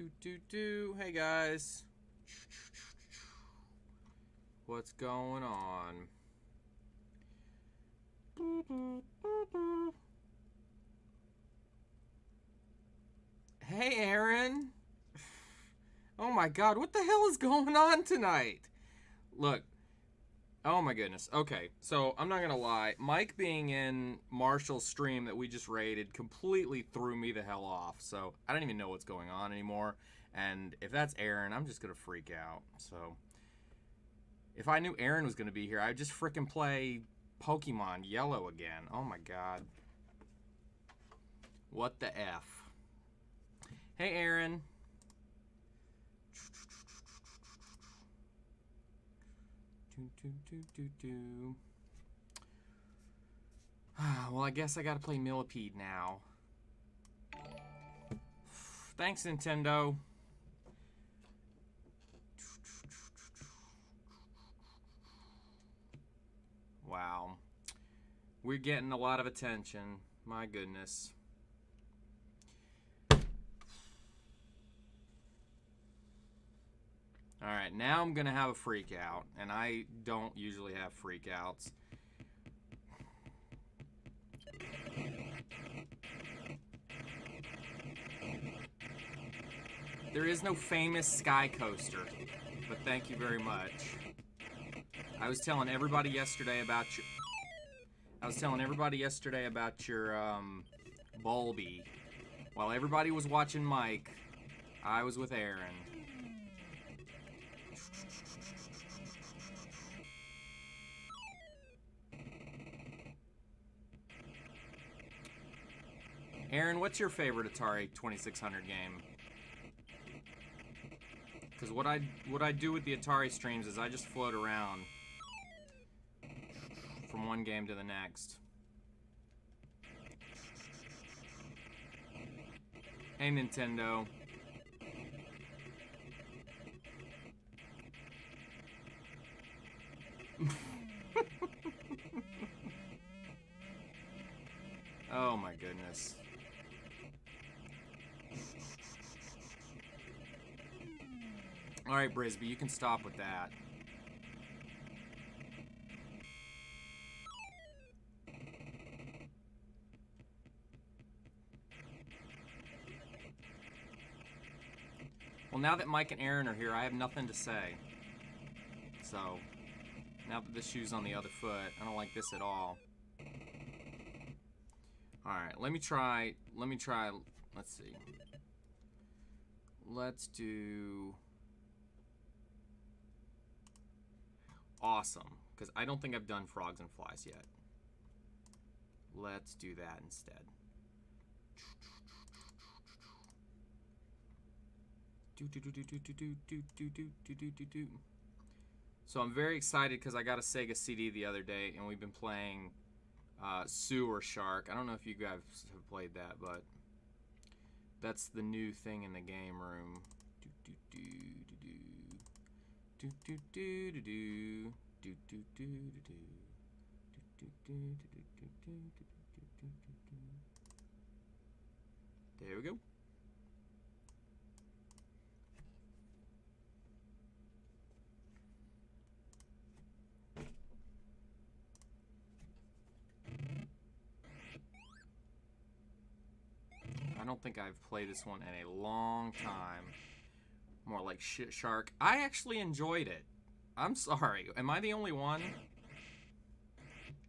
Hey guys. What's going on? Hey Erin. Oh my god, what the hell is going on tonight? Look. Oh my goodness. Okay, so I'm not gonna lie. Mike being in Marshall's stream that we just raided completely threw me the hell off. So I don't even know what's going on anymore. And if that's Erin, I'm just gonna freak out. So if I knew Erin was gonna be here, I'd just frickin' play Pokemon Yellow again. Oh my god. What the F? Hey Erin. Well, I guess I gotta play Millipede now. Thanks, Nintendo. Wow. We're getting a lot of attention. My goodness. Alright, now I'm gonna have a freak out. And I don't usually have freak outs. There is no famous Sky Coaster, but thank you very much. I was telling everybody yesterday about your Bulby. While everybody was watching Mike, I was with Erin. Erin, what's your favorite Atari 2600 game? Because what I do with the Atari streams is I just float around from one game to the next. Hey, Nintendo. Oh my goodness. Alright, Brisby, you can stop with that. Well, now that Mike and Erin are here, I have nothing to say. So, now that the shoe's on the other foot, I don't like this at all. Alright, let me try, let's see. Let's do Awesome, because I don't think I've done Frogs and Flies yet. Let's do that instead. So I'm very excited because I got a Sega CD the other day and we've been playing Sewer Shark. I don't know if you guys have played that, but that's the new thing in the game room. There we go. I don't think I've played this one in a long time. More like Shit Shark. I actually enjoyed it. I'm sorry. Am I the only one?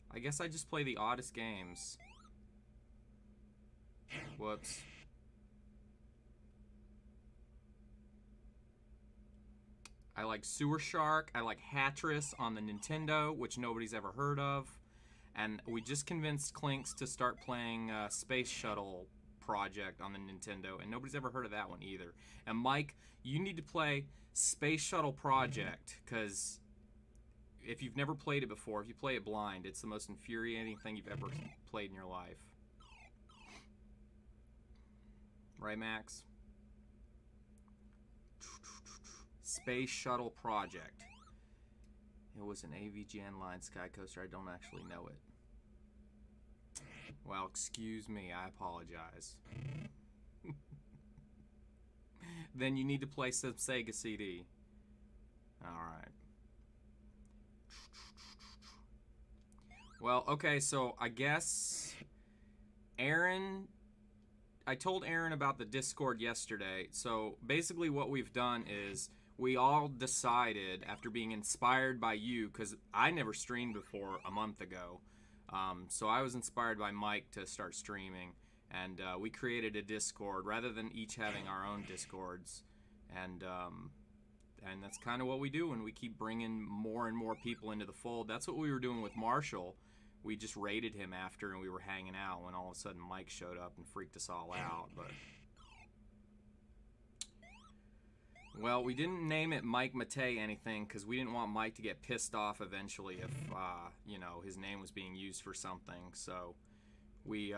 I guess I just play the oddest games. Whoops. I like Sewer Shark. I like Hattress on the Nintendo, which nobody's ever heard of. And we just convinced Clinks to start playing Space Shuttle Project on the Nintendo, and nobody's ever heard of that one either. And Mike, you need to play Space Shuttle Project, because if you've never played it before, if you play it blind, it's the most infuriating thing you've ever played in your life. Right, Max? Space Shuttle Project. It was an AVGN line Skycoaster. I don't actually know it. Well, excuse me. I apologize. Then you need to play some Sega CD. Alright. Well, okay, so I guess Erin... I told Erin about the Discord yesterday. So basically what we've done is we all decided, after being inspired by you, because I never streamed before a month ago. So I was inspired by Mike to start streaming. And we created a Discord rather than each having our own Discords. And that's kind of what we do, and we keep bringing more and more people into the fold. That's what we were doing with Marshall. We just raided him after, and we were hanging out when all of a sudden Mike showed up and freaked us all out. But well, we didn't name it Mike Matei anything because we didn't want Mike to get pissed off eventually if you know, his name was being used for something. So we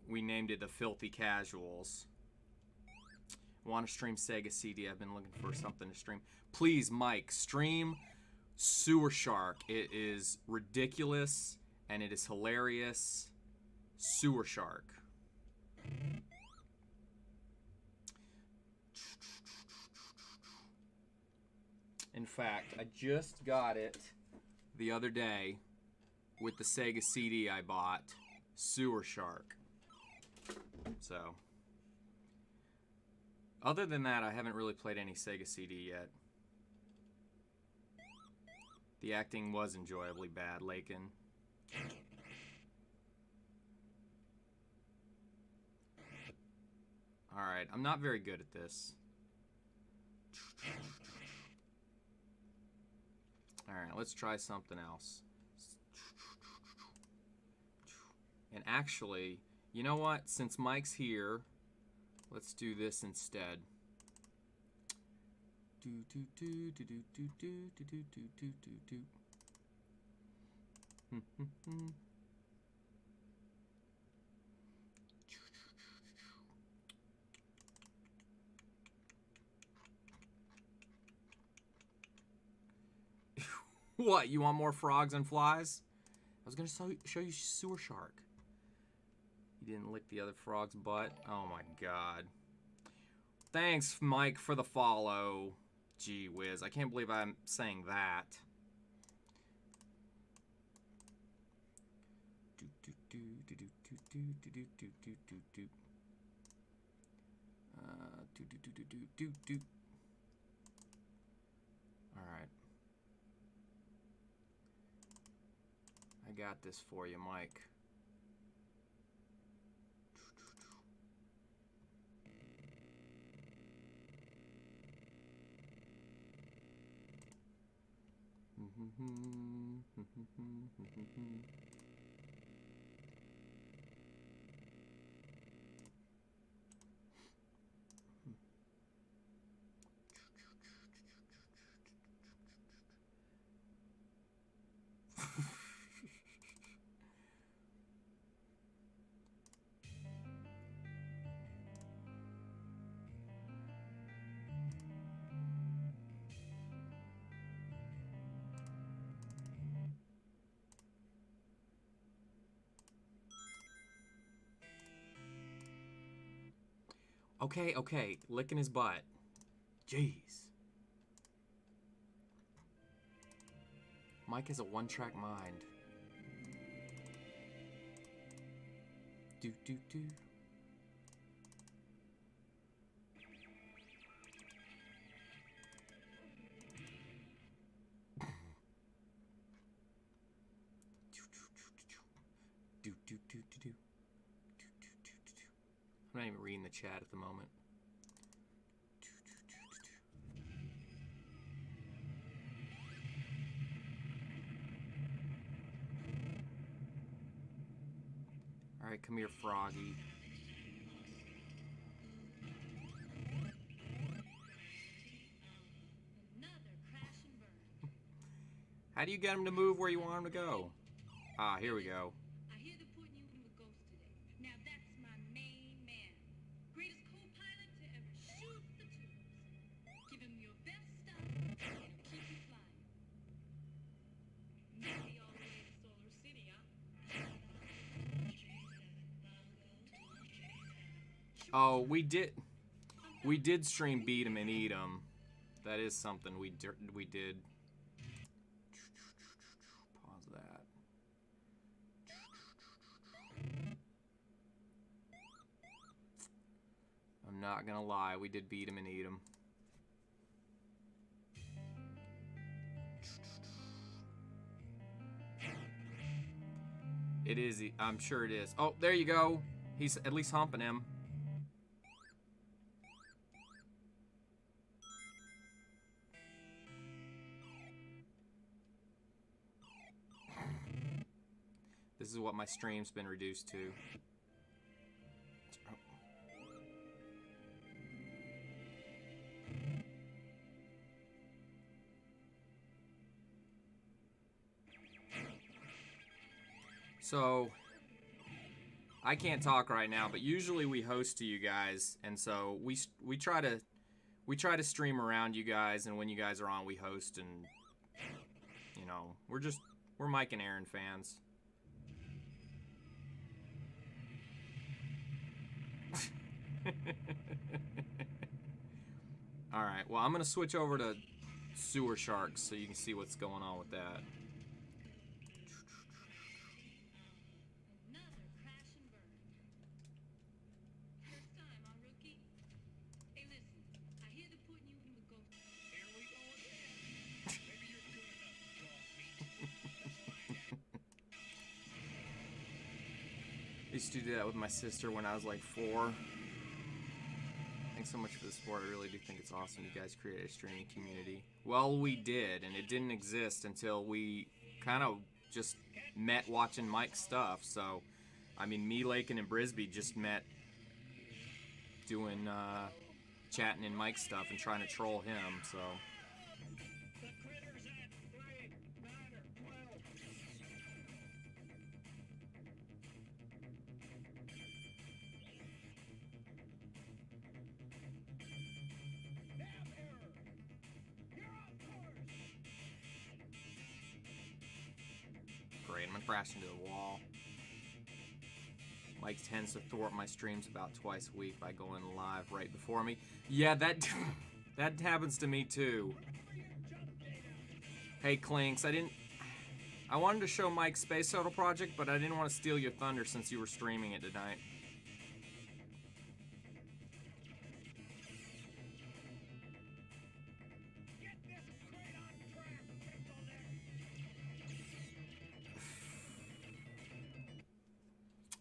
named it the Filthy Casuals. Want to stream Sega CD? I've been looking for something to stream. Please, Mike, stream Sewer Shark. It is ridiculous. And it is hilarious. Sewer Shark. In fact, I just got it the other day with the Sega CD I bought. Sewer Shark. So, other than that, I haven't really played any Sega CD yet. The acting was enjoyably bad, Lakin. Alright, I'm not very good at this. Alright, let's try something else. And actually, you know what? Since Mike's here, let's do this instead. What, you want more frogs and flies? I was gonna show you Sewer Shark. You didn't lick the other frog's butt? Oh my god. Thanks, Mike, for the follow. Gee whiz, I can't believe I'm saying that. Alright. I got this for you, Mike. Okay, licking his butt. Jeez. Mike has a one-track mind. Do. I'm not even reading the chat at the moment. Alright, come here, Froggy. How do you get him to move where you want him to go? Ah, here we go. I hear they're putting you in with Ghost today. Now that's my main man. Greatest co-pilot to ever shoot the tubes. Give him your best stuff and he'll keep you flying. Maybe all the way to Solar City, huh? Oh, we We did stream Beat 'em and Eat 'em. That is something we did. Pause that. I'm not gonna lie, we did Beat 'em and Eat 'em. It is. I'm sure it is. Oh, there you go. He's at least humping him. This is what my stream's been reduced to. So, I can't talk right now, but usually we host to you guys, and so we try to stream around you guys, and when you guys are on, we host, and you know, we're Mike and Erin fans. All right, well, I'm gonna switch over to Sewer Sharks so you can see what's going on with that. I used to do that with my sister when I was like 4. Thanks so much for the support. I really do think it's awesome you guys created a streaming community. Well, we did, and it didn't exist until we kind of just met watching Mike's stuff. So, I mean, me, Lakin, and Brisby just met doing, chatting in Mike's stuff and trying to troll him, so... Great, I'm gonna crash into the wall. Mike tends to thwart my streams about twice a week by going live right before me. Yeah, that happens to me too. Hey Clinks, I wanted to show Mike's Space Shuttle project, but I didn't want to steal your thunder since you were streaming it tonight.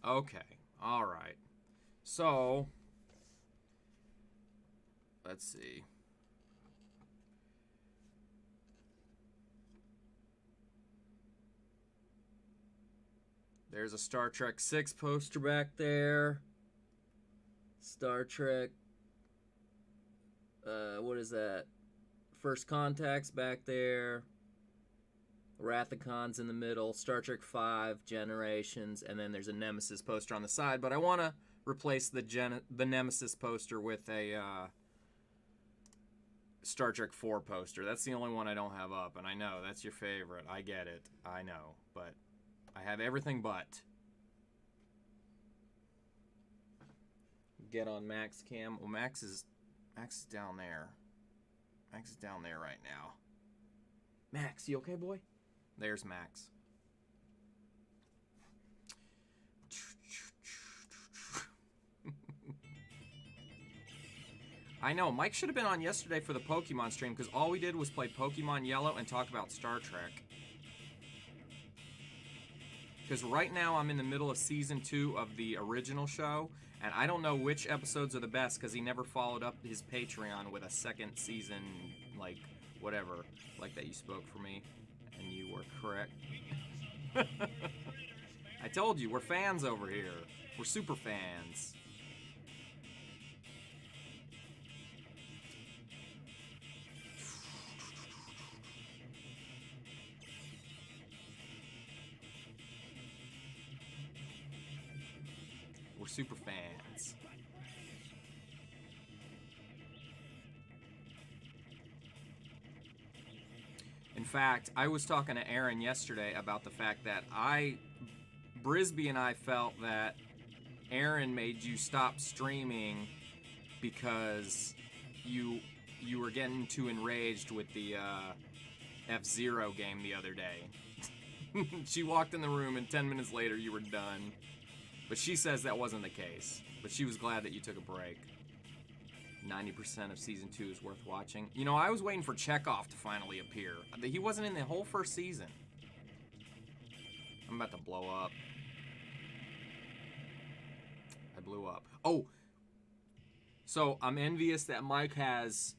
Okay, alright. So, let's see. There's a Star Trek 6 poster back there. Star Trek, what is that? First Contact's back there. Rathicon's in the middle, Star Trek 5, Generations, and then there's a Nemesis poster on the side. But I want to replace the Nemesis poster with a Star Trek 4 poster. That's the only one I don't have up, and I know, that's your favorite. I get it. I know, but I have everything but. Get on Max cam. Well, Max is down there. Max is down there right now. Max, you okay, boy? There's Max. I know, Mike should have been on yesterday for the Pokemon stream because all we did was play Pokemon Yellow and talk about Star Trek. Because right now I'm in the middle of Season 2 of the original show, and I don't know which episodes are the best because he never followed up his Patreon with a second season, like, whatever, like that you spoke for me. And you were correct. I told you, we're fans over here. We're super fans. We're super fans. In fact, I was talking to Erin yesterday about the fact that Brisby and I felt that Erin made you stop streaming because you were getting too enraged with the F-Zero game the other day. She walked in the room and 10 minutes later you were done. But she says that wasn't the case. But she was glad that you took a break. 90% of season 2 is worth watching. You know, I was waiting for Chekhov to finally appear. He wasn't in the whole first season. I'm about to blow up. I blew up. Oh! So, I'm envious that Mike has...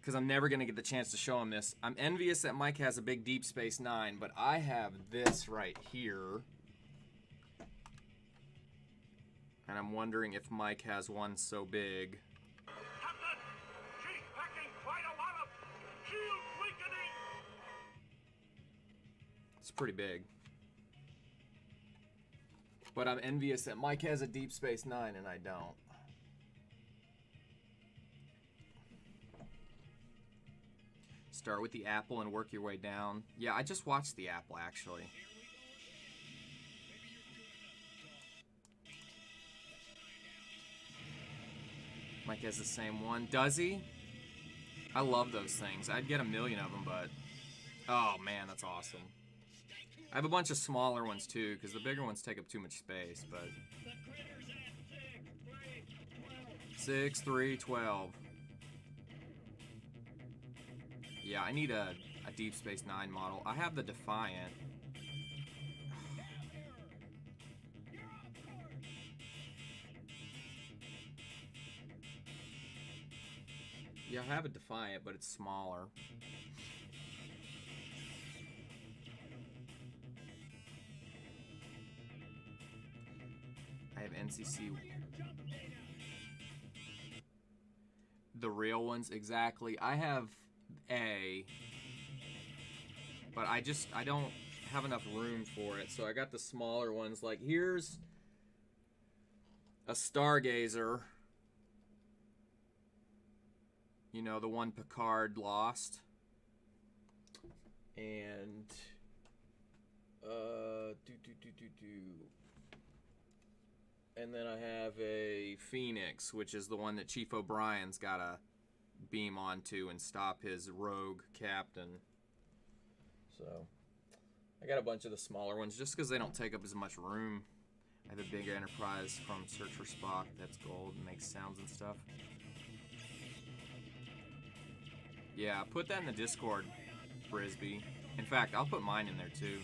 Because I'm never going to get the chance to show him this. I'm envious that Mike has a big Deep Space Nine, but I have this right here. And I'm wondering if Mike has one so big. Captain, she's packing quite a lot of shield weakening. It's pretty big. But I'm envious that Mike has a Deep Space Nine and I don't. Start with the apple and work your way down. Yeah, I just watched the apple actually. Mike has the same one. Does he? I love those things. I'd get a million of them, but... Oh, man, that's awesome. I have a bunch of smaller ones, too, because the bigger ones take up too much space, but... 6, 3, 12. Yeah, I need a Deep Space Nine model. I have the Defiant. Yeah, I have a Defiant, but it's smaller. I have NCC. The real ones, exactly. I have A, but I don't have enough room for it, so I got the smaller ones. Like, here's a Stargazer. You know, the one Picard lost. And, and then I have a Phoenix, which is the one that Chief O'Brien's got to beam onto and stop his rogue captain. So, I got a bunch of the smaller ones just because they don't take up as much room. I have a big Enterprise from Search for Spock that's gold and makes sounds and stuff. Yeah, put that in the Discord, Brisby. In fact, I'll put mine in there too.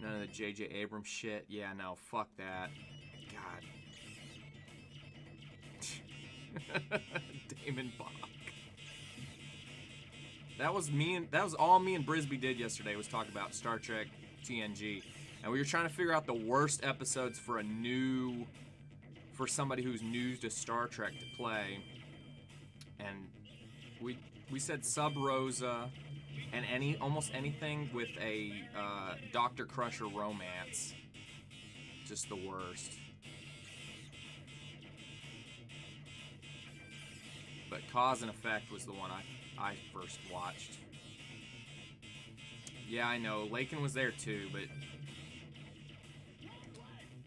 None of the J.J. Abrams shit. Yeah, no, fuck that. God. Damon Bach. That was all me and Brisby did yesterday, was talk about Star Trek TNG. And we were trying to figure out the worst episodes for somebody who's new to Star Trek to play. And we said Sub Rosa and almost anything with a Dr. Crusher romance. Just the worst. But Cause and Effect was the one I first watched. Yeah, I know. Lakin was there too, but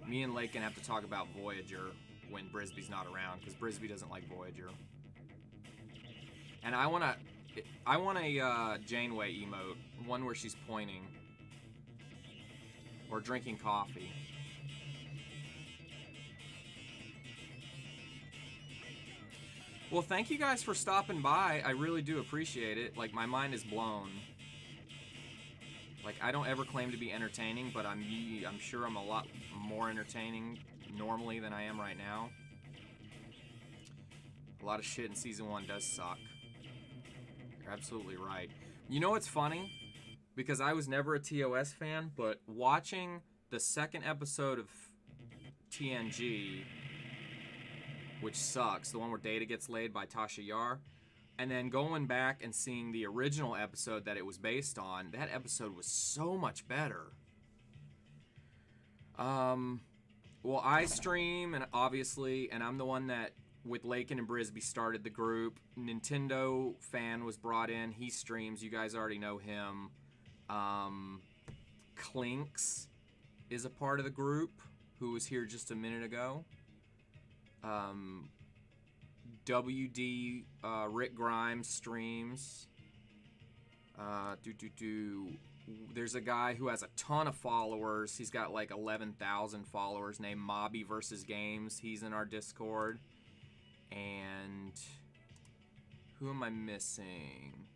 me and Lakin have to talk about Voyager when Brisby's not around, because Brisby doesn't like Voyager. And I want a Janeway emote, one where she's pointing or drinking coffee. Well, thank you guys for stopping by. I really do appreciate it. Like, my mind is blown. Like, I don't ever claim to be entertaining, but I'm sure I'm a lot more entertaining normally than I am right now. A lot of shit in season 1 does suck. You're absolutely right. You know what's funny? Because I was never a TOS fan, but watching the second episode of TNG, which sucks, the one where Data gets laid by Tasha Yar, and then going back and seeing the original episode that it was based on, that episode was so much better. Well, I stream, and obviously, and I'm the one that, with Lakin and Brisby, started the group. Nintendo fan was brought in. He streams. You guys already know him. Clinks is a part of the group, who was here just a minute ago. WD Rick Grimes streams. There's a guy who has a ton of followers. He's got like 11,000 followers named Mobby vs. Games. He's in our Discord. And who am I missing?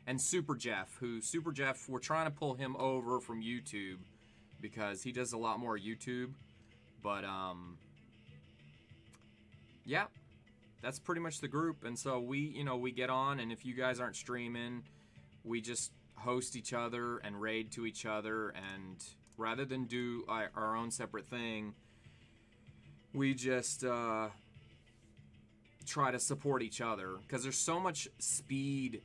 And Super Jeff, we're trying to pull him over from YouTube because he does a lot more YouTube. But, yeah, that's pretty much the group. And so we get on, and if you guys aren't streaming, we just host each other and raid to each other. And rather than do our own separate thing, we just try to support each other because there's so much speed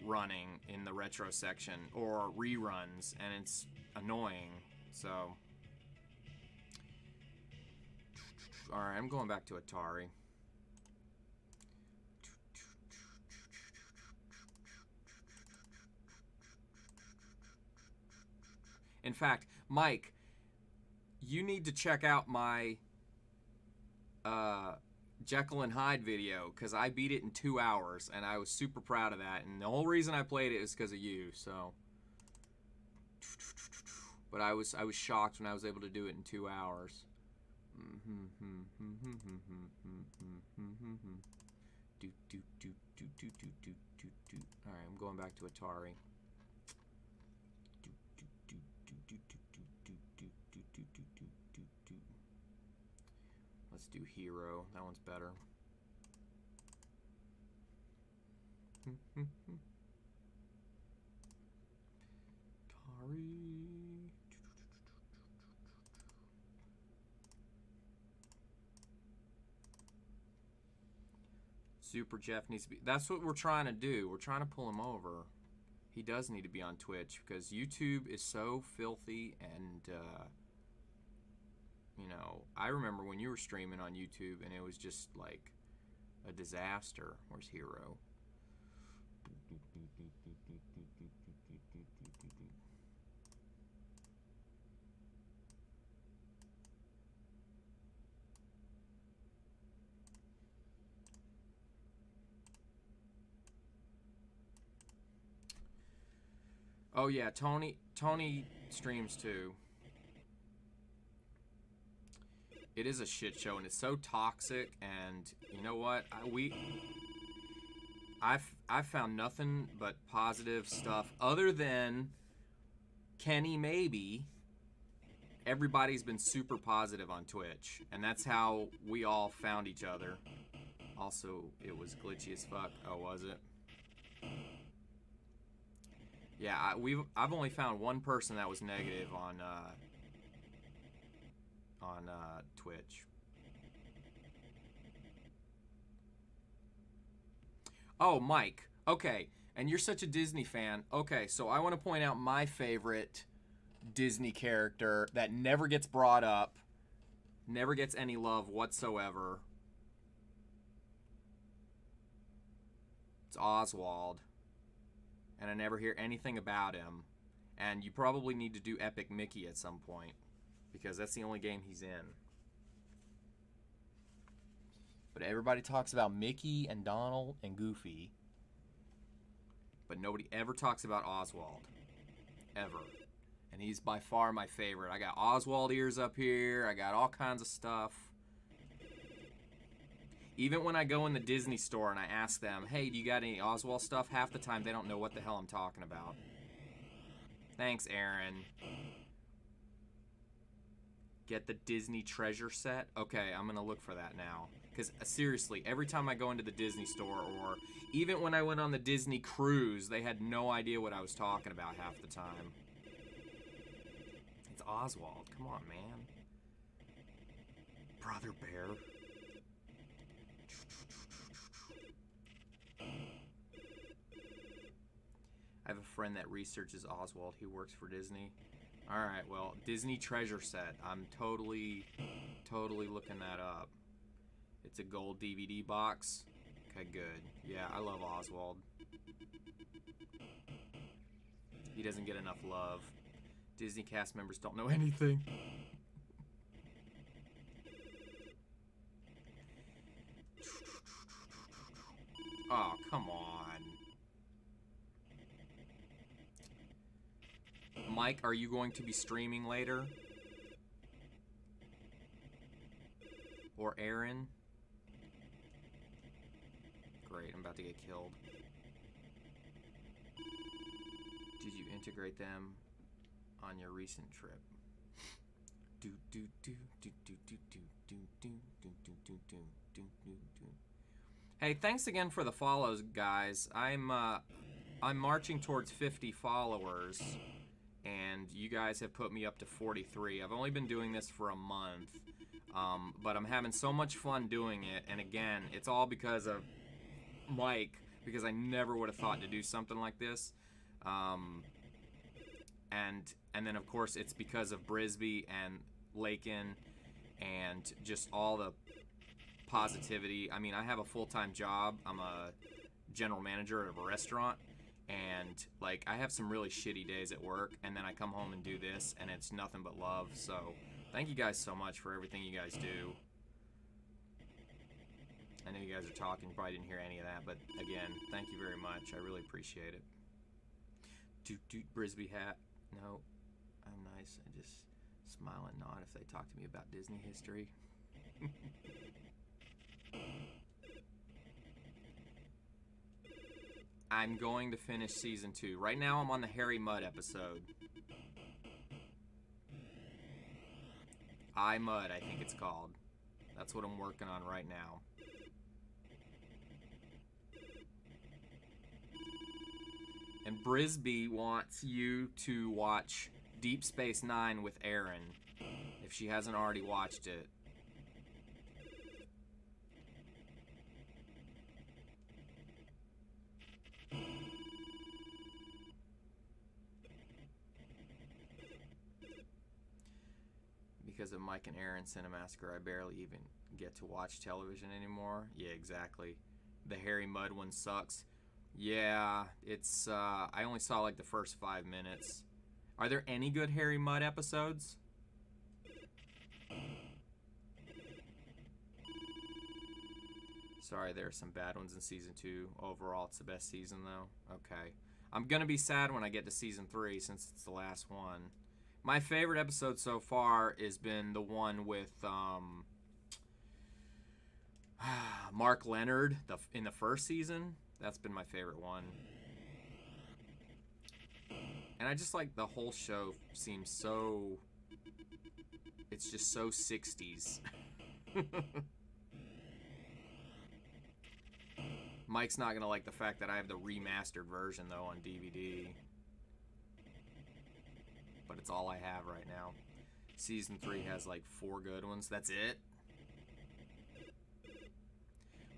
running in the retro section or reruns, and it's annoying. So, all right, I'm going back to Atari. In fact, Mike, you need to check out my Jekyll and Hyde video because I beat it in 2 hours and I was super proud of that. And the whole reason I played it is because of you. So, but I was shocked when I was able to do it in 2 hours. All right, I'm going back to Atari. Let's do Hero. That one's better. Atari. Super Jeff needs to be... That's what we're trying to do. We're trying to pull him over. He does need to be on Twitch because YouTube is so filthy and... you know, I remember when you were streaming on YouTube and it was just like a disaster. Where's Hero? Oh yeah, Tony streams too. It is a shit show, and it's so toxic. And you know what? I've found nothing but positive stuff other than Kenny. Maybe everybody's been super positive on Twitch, and that's how we all found each other. Also, it was glitchy as fuck. Oh, was it? Yeah, I've only found one person that was negative on Twitch. Oh, Mike. Okay, and you're such a Disney fan. Okay, so I want to point out my favorite Disney character that never gets brought up, never gets any love whatsoever. It's Oswald. And I never hear anything about him. And you probably need to do Epic Mickey at some point, because that's the only game he's in. But everybody talks about Mickey and Donald and Goofy, but nobody ever talks about Oswald. Ever. And he's by far my favorite. I got Oswald ears up here. I got all kinds of stuff. Even when I go in the Disney store and I ask them, hey, do you got any Oswald stuff? Half the time they don't know what the hell I'm talking about. Thanks, Aaron. Get the Disney treasure set? Okay, I'm going to look for that now. Because seriously, every time I go into the Disney store, or even when I went on the Disney cruise, they had no idea what I was talking about half the time. It's Oswald. Come on, man. Brother Bear. I have a friend that researches Oswald. He works for Disney. Alright, well, Disney treasure set. I'm totally looking that up. It's a gold DVD box. Okay, good. Yeah, I love Oswald. He doesn't get enough love. Disney cast members don't know anything. Oh, come on. Mike, are you going to be streaming later? Or Erin? Great, I'm about to get killed. Did you integrate them on your recent trip? Do do do do do do do do do do do do do do do. Hey, thanks again for the follows, guys. I'm marching towards 50 followers, and you guys have put me up to 43. I've only been doing this for a month, but I'm having so much fun doing it. And again, it's all because of Mike, because I never would have thought to do something like this. And then of course it's because of Brisby and Lakin and just all the positivity. I mean, I have a full-time job. I'm a general manager of a restaurant, and like I have some really shitty days at work, and then I come home and do this, and it's nothing but love. So thank you guys so much for everything you guys do. I know you guys are talking, you probably didn't hear any of that, but again, thank you very much. I really appreciate it. Doot doot Brisby hat. No, I'm nice. I just smile and nod if they talk to me about Disney history. I'm going to finish season 2. Right now I'm on the Harry Mudd episode. I Mudd, I think it's called. That's what I'm working on right now. And Brisby wants you to watch Deep Space Nine with Erin, if she hasn't already watched it. Because of Mike and Erin Cinemassacre, I barely even get to watch television anymore. Yeah, exactly. The Harry Mudd one sucks. Yeah, it's, I only saw like the first 5 minutes. Are there any good Harry Mudd episodes? Sorry, there are some bad ones in season 2. Overall, it's the best season though. Okay. I'm gonna be sad when I get to season 3 since it's the last one. My favorite episode so far has been the one with, Mark Leonard in the first season. That's been my favorite one. And I just like the whole show seems so... It's just so 60s. Mike's not gonna like the fact that I have the remastered version though on DVD. But it's all I have right now. Season 3 has like 4 good ones. That's it?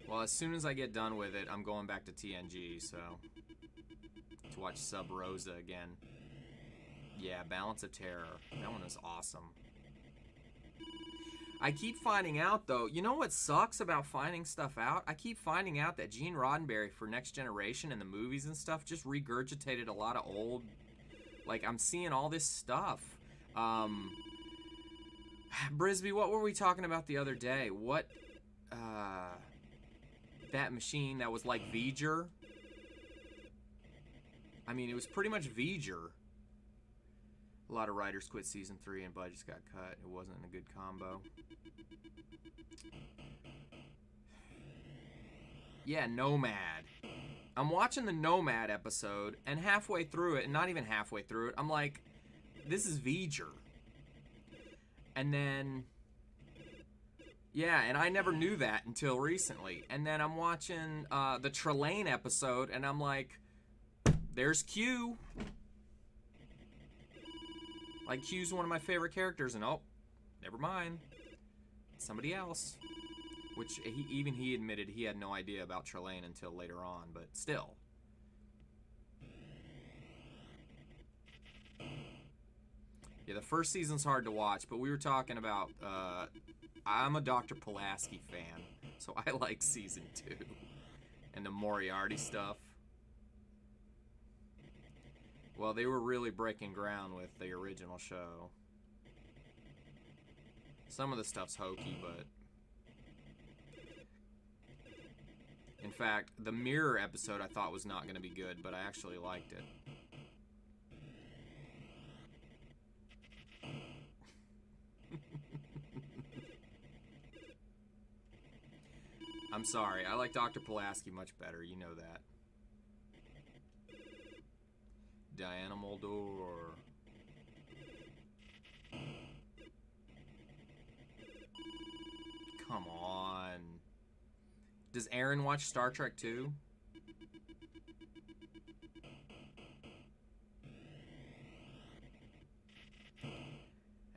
Well, as soon as I get done with it, I'm going back to TNG, so... to watch Sub Rosa again. Yeah, Balance of Terror. That one is awesome. I keep finding out, though, you know what sucks about finding stuff out? I keep finding out that Gene Roddenberry for Next Generation and the movies and stuff just regurgitated a lot of old... Like, I'm seeing all this stuff. Brisby, what were we talking about the other day? What, that machine that was like V'ger? I mean, it was pretty much V'ger. A lot of writers quit season 3 and budgets got cut. It wasn't a good combo. Yeah, Nomad. I'm watching the Nomad episode, and halfway through it, and not even halfway through it, I'm like, this is V'ger. And then, yeah, and I never knew that until recently. And then I'm watching the Trelane episode, and I'm like, there's Q. Like, Q's one of my favorite characters, and oh, never mind. Somebody else. Which, even he admitted he had no idea about Trelane until later on, but still. Yeah, the first season's hard to watch, but we were talking about, I'm a Dr. Pulaski fan, so I like season 2. And the Moriarty stuff. Well, they were really breaking ground with the original show. Some of the stuff's hokey, but... In fact, the mirror episode I thought was not going to be good, but I actually liked it. I'm sorry, I like Dr. Pulaski much better, you know that. Diana Muldaur. Come on. Does Erin watch Star Trek too?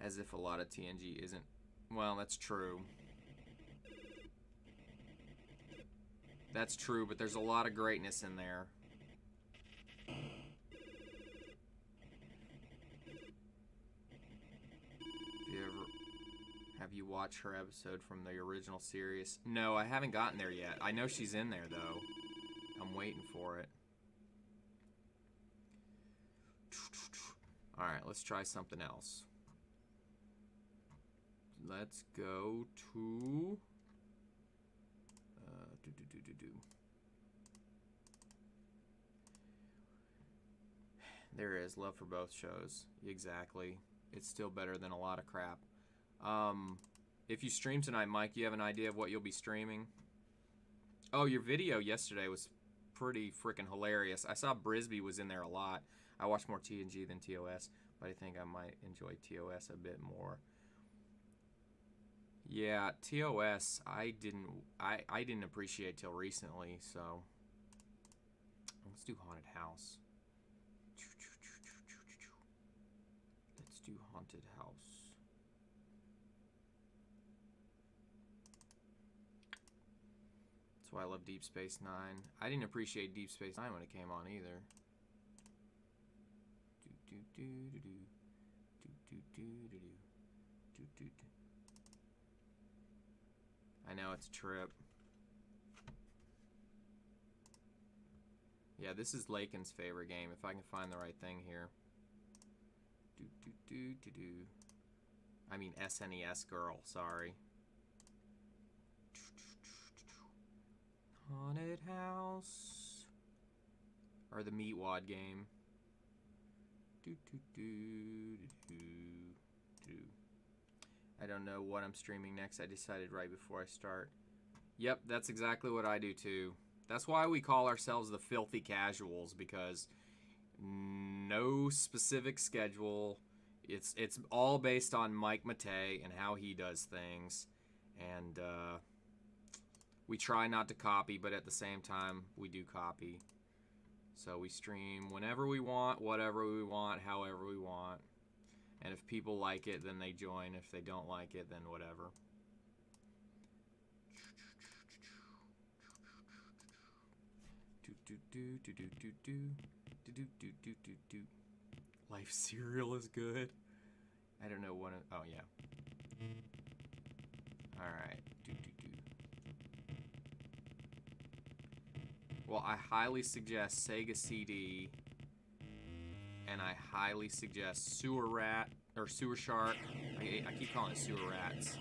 As if a lot of TNG isn't. Well, that's true. That's true, but there's a lot of greatness in there. Have you watched her episode from the original series? No, I haven't gotten there yet. I know she's in there, though. I'm waiting for it. Alright, let's try something else. Let's go to... There is love for both shows. Exactly. It's still better than a lot of crap. If you stream tonight, Mike, you have an idea of what you'll be streaming? Oh, your video yesterday was pretty freaking hilarious. I saw Brisby was in there a lot. I watched more TNG than TOS, but I think I might enjoy TOS a bit more. Yeah, TOS I didn't appreciate till recently, so let's do Haunted House. Let's do Haunted House. That's why I love Deep Space Nine. I didn't appreciate Deep Space Nine when it came on either. I know it's a trip. Yeah, this is Lakin's favorite game, if I can find the right thing here. I mean SNES girl, sorry. Haunted House. Or the Meatwad game. I don't know what I'm streaming next. I decided right before I start. Yep, that's exactly what I do too. That's why we call ourselves the Filthy Casuals, because no specific schedule. It's all based on Mike Matei and how he does things. And we try not to copy, but at the same time, we do copy. So we stream whenever we want, whatever we want, however we want. And if people like it, then they join. If they don't like it, then whatever. Life cereal is good. I don't know what. Oh yeah. All right. Well, I highly suggest Sega CD, and I highly suggest Sewer Rat or Sewer Shark. I keep calling it Sewer Rats.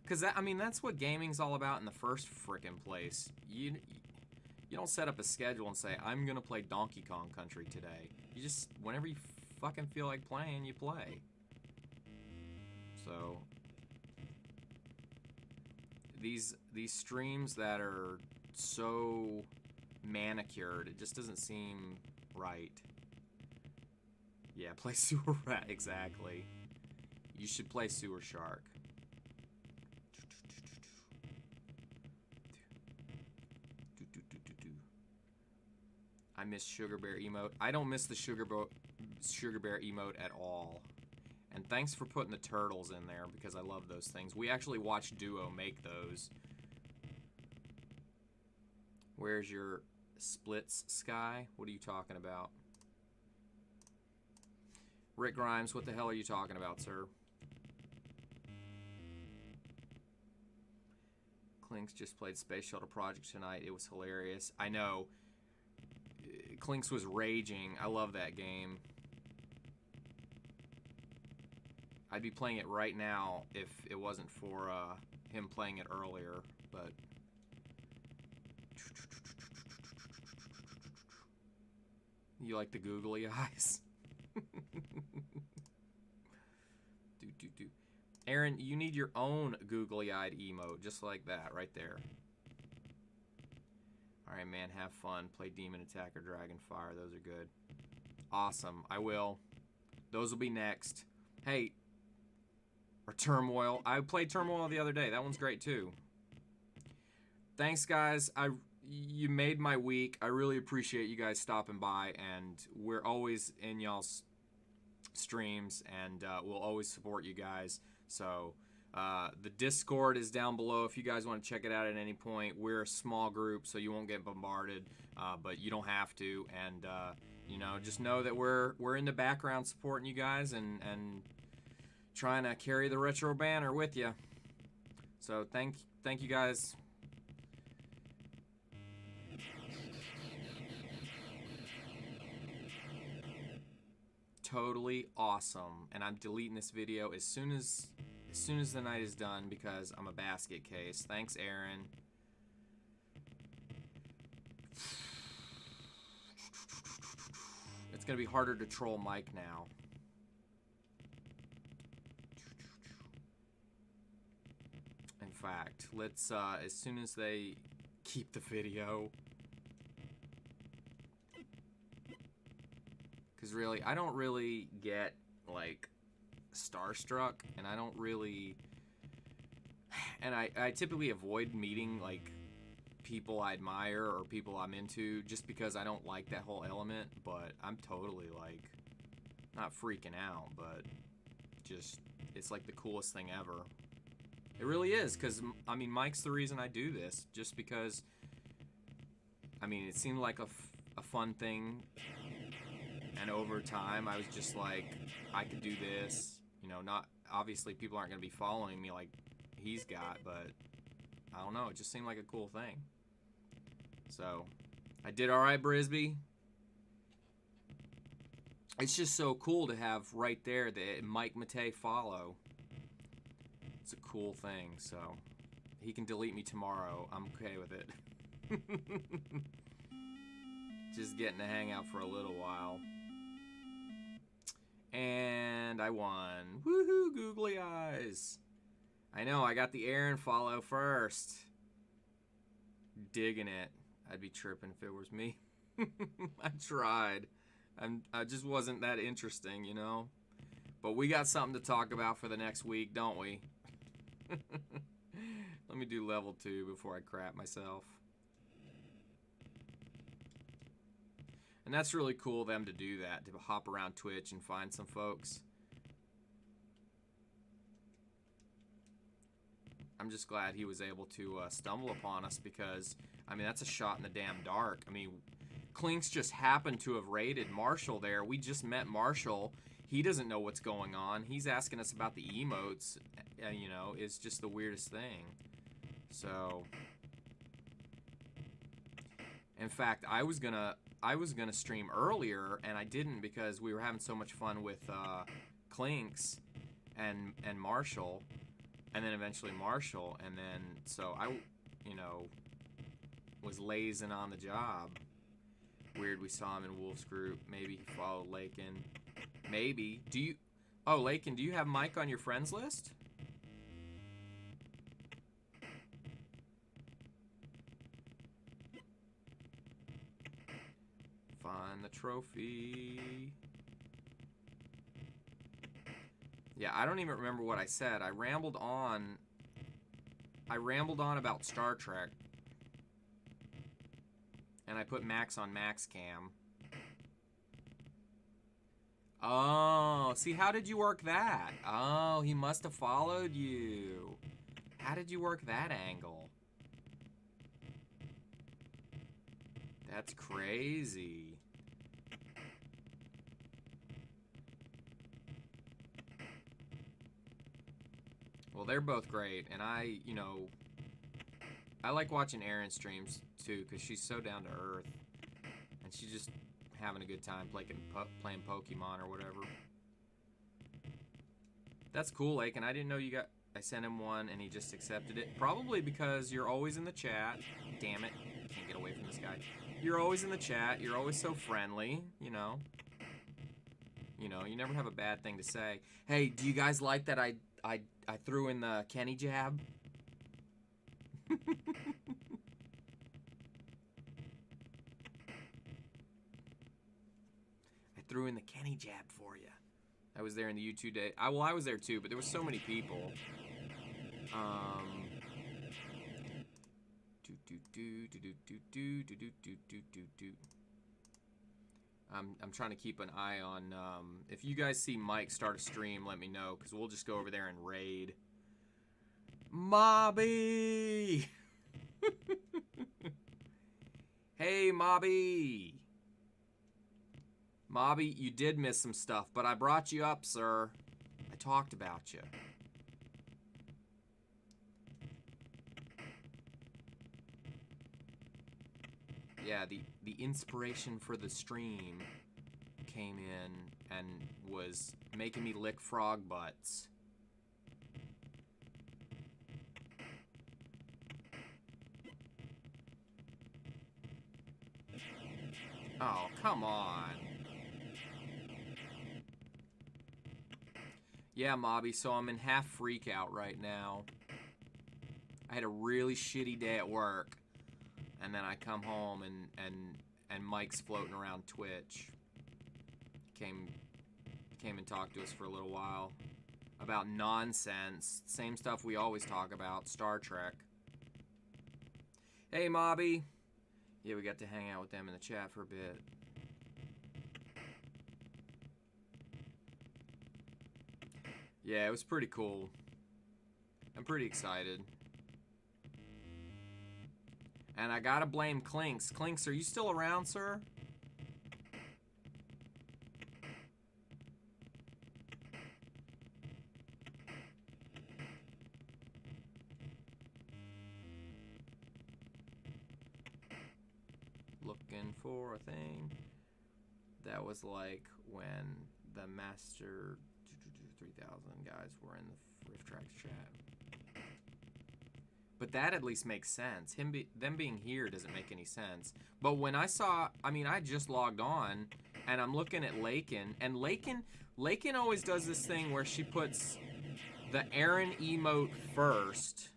Because I mean, that's what gaming's all about in the first frickin' place. You don't set up a schedule and say, I'm gonna play Donkey Kong Country today. You just, whenever you fucking feel like playing, you play. So these streams that are so manicured, it just doesn't seem right. Yeah, play Sewer Rat, exactly. You should play Sewer Shark. I miss Sugar Bear emote. I don't miss the Sugar Bear emote at all. And thanks for putting the turtles in there, because I love those things. We actually watched Duo make those. Where's your splits, Sky? What are you talking about? Rick Grimes, what the hell are you talking about, sir? Clinks just played Space Shuttle Project tonight. It was hilarious. I know. Clinks was raging. I love that game. I'd be playing it right now if it wasn't for him playing it earlier, but you like the googly eyes? do. Aaron, you need your own googly-eyed emote, just like that, right there. Alright, man, have fun. Play Demon Attack or Dragon Fire. Those are good. Awesome. I will. Those will be next. Hey, or Turmoil. I played Turmoil the other day. That one's great, too. Thanks, guys. You made my week. I really appreciate you guys stopping by, and we're always in y'all's streams, and we'll always support you guys. So the Discord is down below if you guys want to check it out at any point. We're a small group, so you won't get bombarded, but you don't have to. And you know, just know that we're in the background supporting you guys and trying to carry the retro banner with you. So thank you guys. Totally awesome, and I'm deleting this video as soon as the night is done because I'm a basket case. Thanks, Aaron. It's gonna be harder to troll Mike now. In fact, let's as soon as they keep the video. Because really, I don't really get, like, starstruck, and I don't really... And I typically avoid meeting, like, people I admire or people I'm into just because I don't like that whole element, but I'm totally, like, not freaking out, but just, it's, like, the coolest thing ever. It really is, because, I mean, Mike's the reason I do this, just because, I mean, it seemed like a fun thing. And over time, I was just like, I could do this. You know, not obviously people aren't going to be following me like he's got, but I don't know. It just seemed like a cool thing. So, I did all right, Brisby. It's just so cool to have right there that Mike Matei follow. It's a cool thing. So, he can delete me tomorrow. I'm okay with it. Just getting to hang out for a little while. And I won. Woohoo, googly eyes. I know, I got the Aaron follow first. Digging it. I'd be tripping if it was me. I tried. I just wasn't that interesting, you know? But we got something to talk about for the next week, don't we? Let me do level 2 before I crap myself. And that's really cool of them to do that, to hop around Twitch and find some folks. I'm just glad he was able to stumble upon us because, I mean, that's a shot in the damn dark. I mean, Clinks just happened to have raided Marshall there. We just met Marshall. He doesn't know what's going on. He's asking us about the emotes. You know, it's just the weirdest thing. So, in fact, I was gonna stream earlier, and I didn't because we were having so much fun with Clinks and Marshall, and then eventually Marshall, and then so I, you know, was lazing on the job. Weird, we saw him in Wolf's group. Maybe he followed Lakin. Maybe. Do you? Oh, Lakin, do you have Mike on your friends list? Find the trophy. Yeah, I don't even remember what I said. I rambled on about Star Trek. And I put Max on Max Cam. Oh, see, how did you work that? Oh, he must have followed you. How did you work that angle? That's crazy. Well, they're both great, and I, you know, I like watching Erin streams too because she's so down to earth, and she's just having a good time playing Pokemon or whatever. That's cool, Lake, and I didn't know you got I sent him one and he just accepted it. Probably because you're always in the chat. Damn it. Can't get away from this guy. You're always in the chat. You're always so friendly, you know. You know, you never have a bad thing to say. Hey, do you guys like that I threw in the Kenny jab? I threw in the Kenny jab for you. I was there in the YouTube day. I was there too, but there were so many people. I'm trying to keep an eye on. If you guys see Mike start a stream, let me know, because we'll just go over there and raid. Mobby! Hey, Mobby! Mobby, you did miss some stuff, but I brought you up, sir. I talked about you. Yeah, the inspiration for the stream came in and was making me lick frog butts. Oh, come on. Yeah, Mobby, so I'm in half freak out right now. I had a really shitty day at work. And then I come home and Mike's floating around Twitch. Came and talked to us for a little while about nonsense. Same stuff we always talk about, Star Trek. Hey, Mobby. Yeah, we got to hang out with them in the chat for a bit. Yeah, it was pretty cool. I'm pretty excited. And I gotta blame Clinks. Clinks, are you still around, sir? Looking for a thing. That was like when the Master 3000 guys were in the Rift Tracks chat. But that at least makes sense. Them being here doesn't make any sense. But when I saw, I mean, I just logged on, and I'm looking at Lakin, and Lakin always does this thing where she puts the Erin emote first.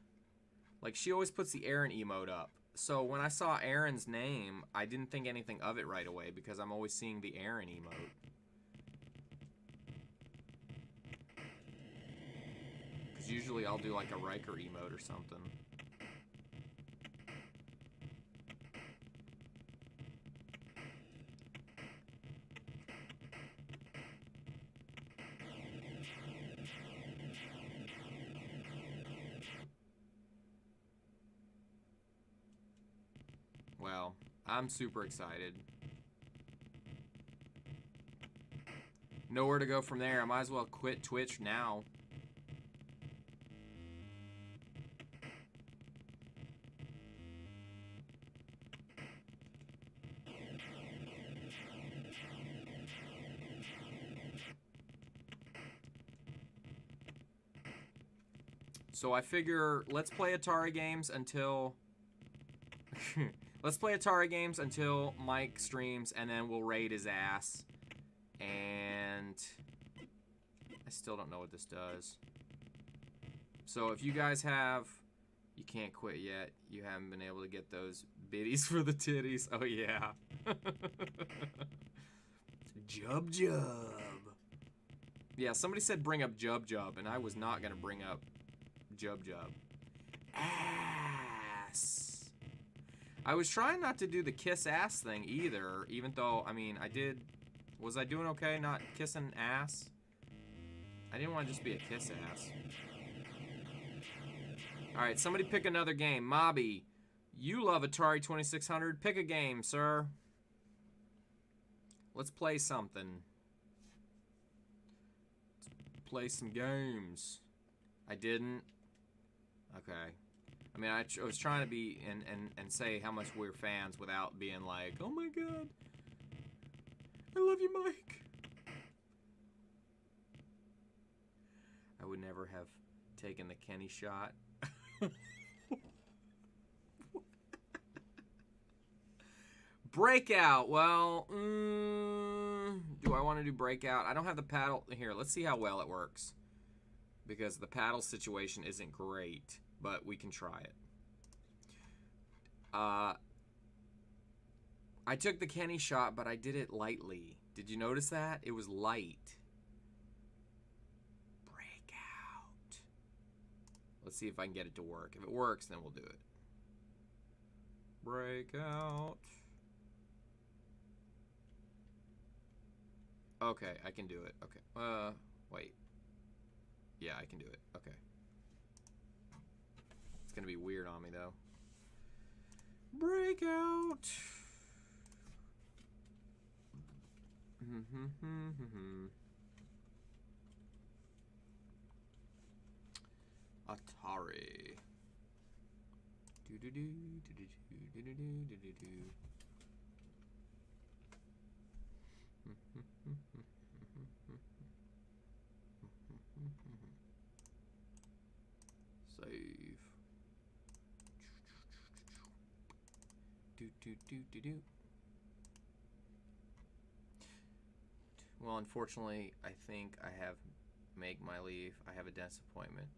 Like, she always puts the Erin emote up. So when I saw Erin's name, I didn't think anything of it right away, because I'm always seeing the Erin emote. Because usually I'll do like a Riker emote or something. Well, I'm super excited. Nowhere to go from there. I might as well quit Twitch now. So I figure let's play Atari games until let's play Atari games until Mike streams, and then we'll raid his ass. And I still don't know what this does. So if you guys have, you can't quit yet. You haven't been able to get those biddies for the titties. Oh yeah. Jub Jub. Yeah, somebody said bring up Jub Jub, and I was not gonna bring up Jub Jub. Ass. I was trying not to do the kiss ass thing either, even though, I mean, I did. Was I doing okay not kissing ass? I didn't want to just be a kiss ass. Alright, somebody pick another game. Mobby, you love Atari 2600. Pick a game, sir. Let's play something. Let's play some games. I didn't. Okay. I mean, I was trying to be and say how much we're fans without being like, oh my god, I love you, Mike. I would never have Taking the Kenny shot. Breakout. Well, do I want to do breakout? I don't have the paddle. Here, let's see how well it works. Because the paddle situation isn't great, but we can try it. I took the Kenny shot, but I did it lightly. Did you notice that? It was light. Breakout. Let's see if I can get it to work. If it works, then we'll do it. Breakout. Okay, I can do it. Okay. Wait. Yeah, I can do it. Okay. It's gonna be weird on me, though. Breakout. Atari. Save. Well, unfortunately, I think I have make my leave. I have a dentist appointment.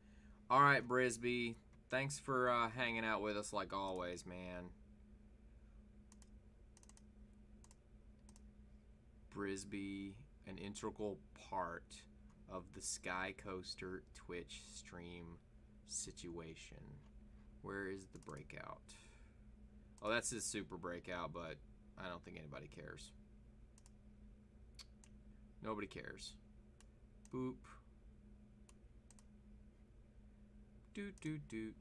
All right, Brisby. Thanks for hanging out with us like always, man. Brisby, an integral part of the Skycoaster Twitch stream situation. Where is the breakout? Oh, that's his super breakout, but I don't think anybody cares. Nobody cares. Boop. Doot, doot, doot.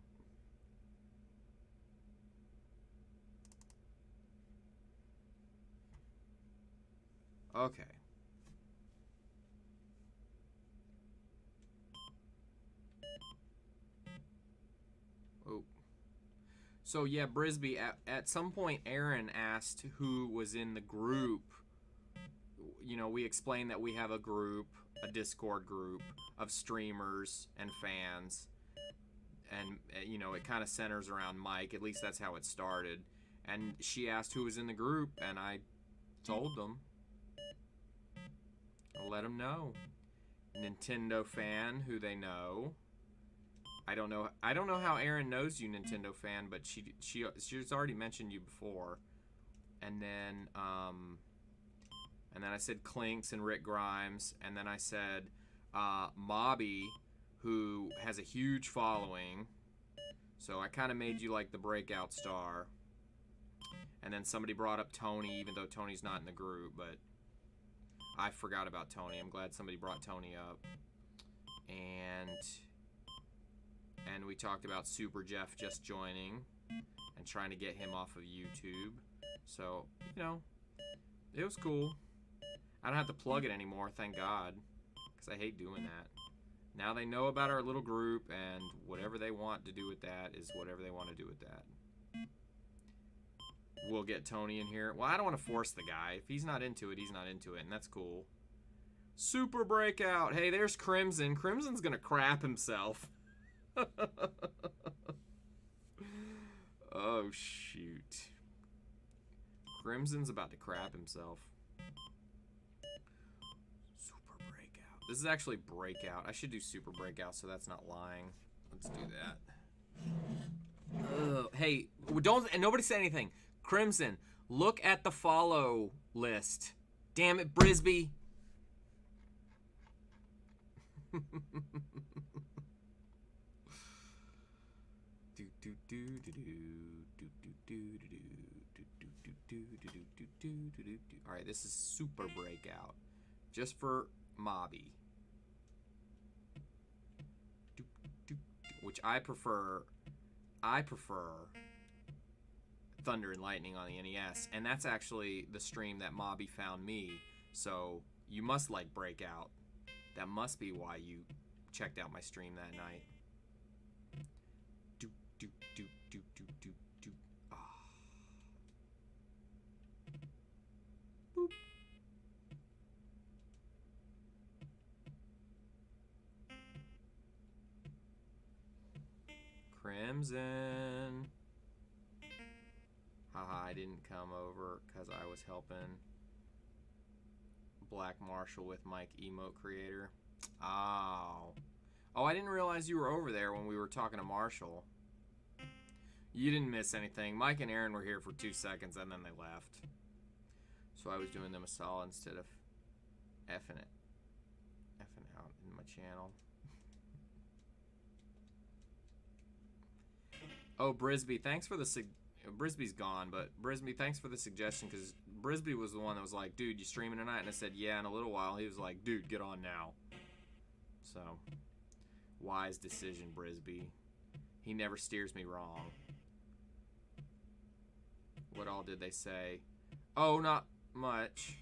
Okay. Oh. So yeah, Brisby, at some point Erin asked who was in the group. You know, we explained that we have a group, a Discord group of streamers and fans. And, you know, it kind of centers around Mike. At least that's how it started. And she asked who was in the group, and I told them. I'll let them know. Nintendo fan, who they know. I don't know how Erin knows you, Nintendo fan, but she's already mentioned you before. And then I said Clinks and Rick Grimes, and then I said Mobby, who has a huge following. So I kind of made you like the breakout star. And then somebody brought up Tony, even though Tony's not in the group, but I forgot about Tony. I'm glad somebody brought Tony up. And we talked about Super Jeff just joining and trying to get him off of YouTube. So, you know, it was cool. I don't have to plug it anymore, thank God, because I hate doing that. Now they know about our little group, and whatever they want to do with that is whatever they want to do with that. We'll get Tony in here. Well, I don't want to force the guy. If he's not into it, he's not into it, and that's cool. Super breakout. Hey, there's Crimson. Crimson's going to crap himself. Oh, shoot. Crimson's about to crap himself. Super breakout. This is actually breakout. I should do super breakout so that's not lying. Let's do that. Hey, and nobody say anything. Crimson, look at the follow list. Damn it, Brisby. Alright, this is super breakout. Just for Mobby. Which I prefer Thunder and Lightning on the NES. And that's actually the stream that Mobby found me. So you must like Breakout. That must be why you checked out my stream that night. Ah. Boop. Crimson. Haha, I didn't come over because I was helping Black Marshall with Mike Emote Creator. Oh. Oh, I didn't realize you were over there when we were talking to Marshall. You didn't miss anything. Mike and Erin were here for 2 seconds and then they left. So I was doing them a solid instead of effing out in my channel. Oh, Brisby, thanks for the Brisby's gone, but Brisby, thanks for the suggestion, because Brisby was the one that was like, dude, you streaming tonight? And I said, yeah, in a little while. He was like, dude, get on now. So, wise decision, Brisby. He never steers me wrong. What all did they say? Oh, not much.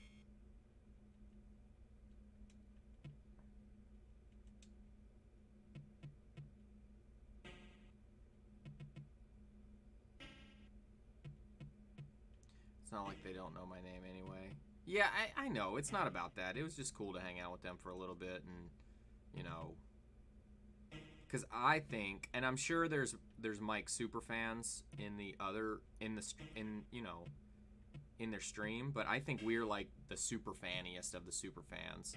It's not like they don't know my name anyway. Yeah, I know. It's not about that. It was just cool to hang out with them for a little bit and, you know, because I think, and I'm sure there's Mike super fans in their stream, but I think we're like the super fanniest of the super fans.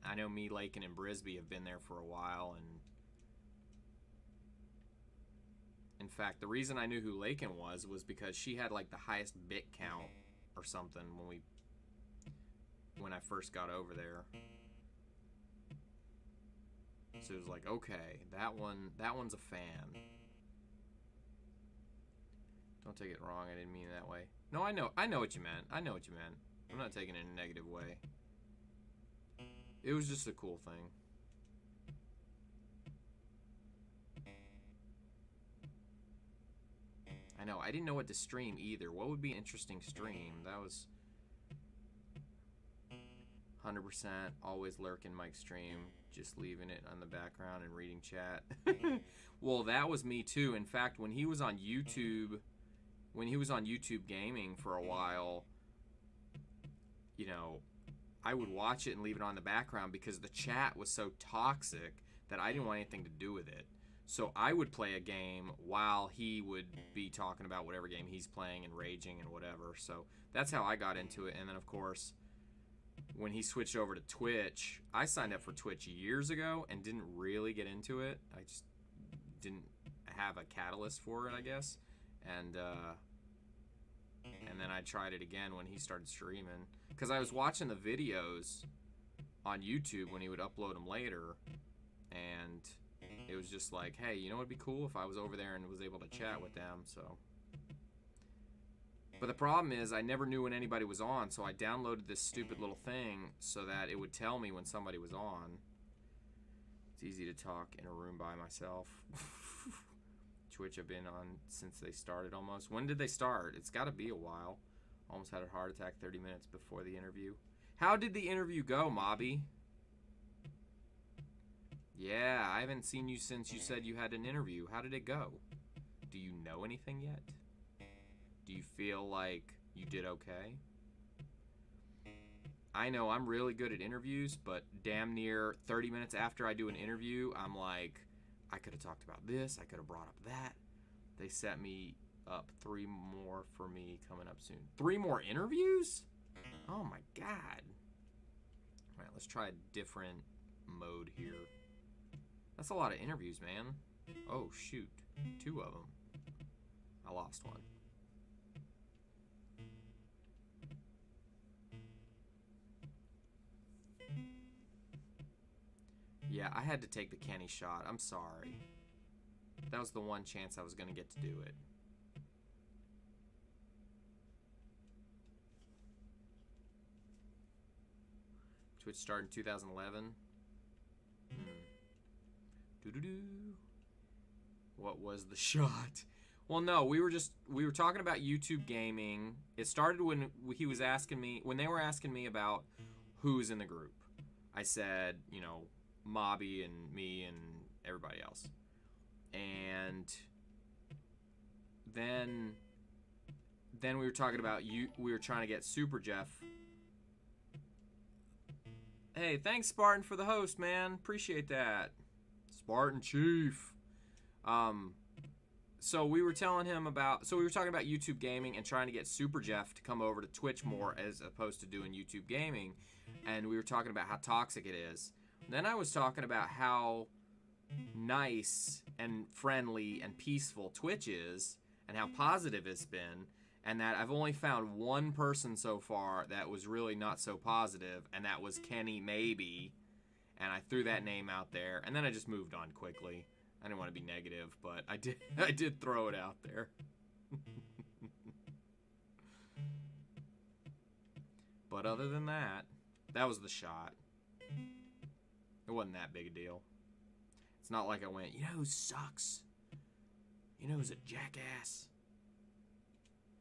I know me, Lakin, and Brisby have been there for a while, and in fact, the reason I knew who Lakin was because she had like the highest bit count or something when I first got over there. So it was like, okay, that one's a fan. Don't take it wrong, I didn't mean it that way. No, I know what you meant. I know what you meant. I'm not taking it in a negative way. It was just a cool thing. I know, I didn't know what to stream either. What would be an interesting stream? That was 100% always lurking Mike's stream, just leaving it on the background and reading chat. Well, that was me too. In fact, when he was on YouTube gaming for a while, you know, I would watch it and leave it on the background because the chat was so toxic that I didn't want anything to do with it. So I would play a game while he would be talking about whatever game he's playing and raging and whatever. So that's how I got into it. And then, of course, when he switched over to Twitch, I signed up for Twitch years ago and didn't really get into it. I just didn't have a catalyst for it, I guess. And then I tried it again when he started streaming. Because I was watching the videos on YouTube when he would upload them later. And it was just like, hey, you know what would be cool if I was over there and was able to chat with them, so. But the problem is I never knew when anybody was on, so I downloaded this stupid little thing so that it would tell me when somebody was on. It's easy to talk in a room by myself. Twitch I've been on since they started almost. When did they start? It's got to be a while. Almost had a heart attack 30 minutes before the interview. How did the interview go, Mobby? Yeah, I haven't seen you since you said you had an interview. How did it go? Do you know anything yet? Do you feel like you did okay? I know I'm really good at interviews, but damn near 30 minutes after I do an interview, I'm like, I could have talked about this, I could have brought up that. They set me up 3 more for me coming up soon. 3 more interviews? Oh my god. Alright, let's try a different mode here. That's a lot of interviews, man. Oh, shoot. 2 of them. I lost one. Yeah, I had to take the Kenny shot. I'm sorry. That was the one chance I was going to get to do it. Twitch started in 2011. Doo-doo-doo. What was the shot? Well, no, we were talking about YouTube gaming. It started when he was asking me, when they were asking me about who's in the group. I said, you know, Mobby and me and everybody else. And then we were talking about we were trying to get Super Jeff. Hey, thanks Spartan for the host, man. Appreciate that. Spartan Chief. So we were telling him about, so we were talking about YouTube gaming and trying to get Super Jeff to come over to Twitch more as opposed to doing YouTube gaming. And we were talking about how toxic it is. Then I was talking about how nice and friendly and peaceful Twitch is and how positive it's been. And that I've only found one person so far that was really not so positive, and that was Kenny Maybe. And I threw that name out there, and then I just moved on quickly. I didn't want to be negative, but I did throw it out there. But other than that, that was the shot. It wasn't that big a deal. It's not like I went, you know who sucks? You know who's a jackass?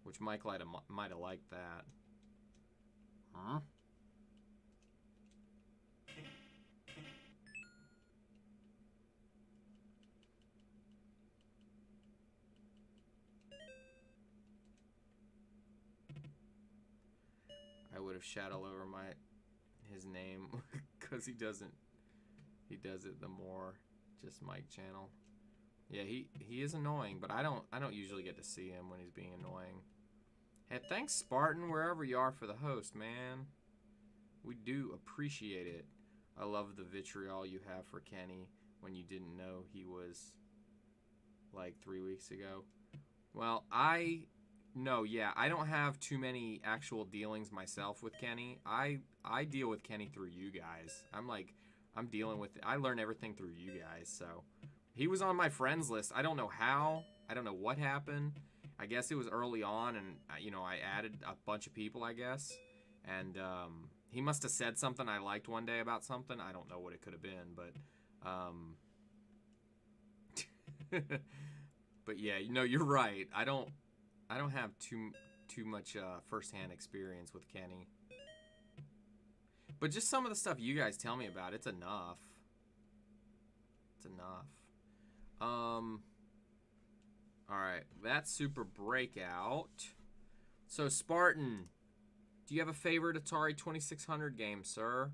Which Mike might have liked that. Huh? I would have shat all over his name because he does it the more just Mike channel. Yeah, he is annoying, but I don't usually get to see him when he's being annoying. Hey, thanks Spartan wherever you are for the host, man. We do appreciate it. I love the vitriol you have for Kenny when you didn't know he was like 3 weeks ago. Well, I don't have too many actual dealings myself with Kenny. I deal with Kenny through you guys. I learn everything through you guys, so he was on my friends list. I don't know how. I don't know what happened. I guess it was early on, and I added a bunch of people, I guess. And he must have said something I liked one day about something. I don't know what it could have been, but but yeah, you're right. I don't have too much firsthand experience with Kenny. But just some of the stuff you guys tell me about, it's enough. It's enough. Alright, that's Super Breakout. So, Spartan, do you have a favorite Atari 2600 game, sir?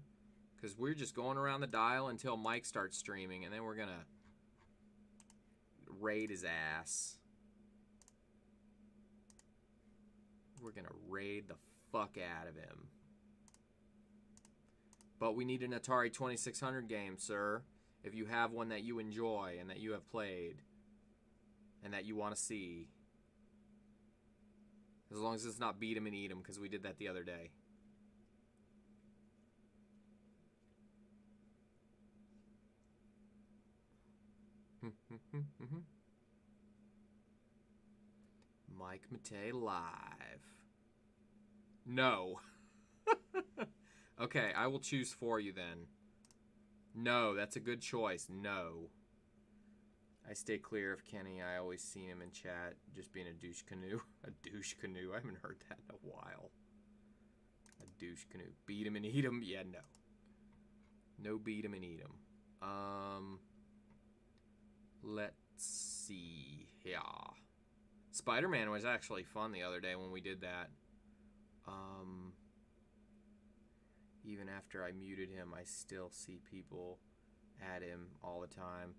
Because we're just going around the dial until Mike starts streaming, and then we're gonna raid his ass. We're gonna raid the fuck out of him. But we need an Atari 2600 game, sir. If you have one that you enjoy and that you have played and that you want to see. As long as it's not beat 'em and eat 'em, because we did that the other day. Mike Matei live. No. Okay, I will choose for you then. No, that's a good choice. No. I stay clear of Kenny. I always see him in chat just being a douche canoe. A douche canoe. I haven't heard that in a while. A douche canoe. Beat him and eat him? Yeah, no. No beat him and eat him. Let's see. Yeah. Spider-Man was actually fun the other day when we did that. Even after I muted him, I still see people at him all the time.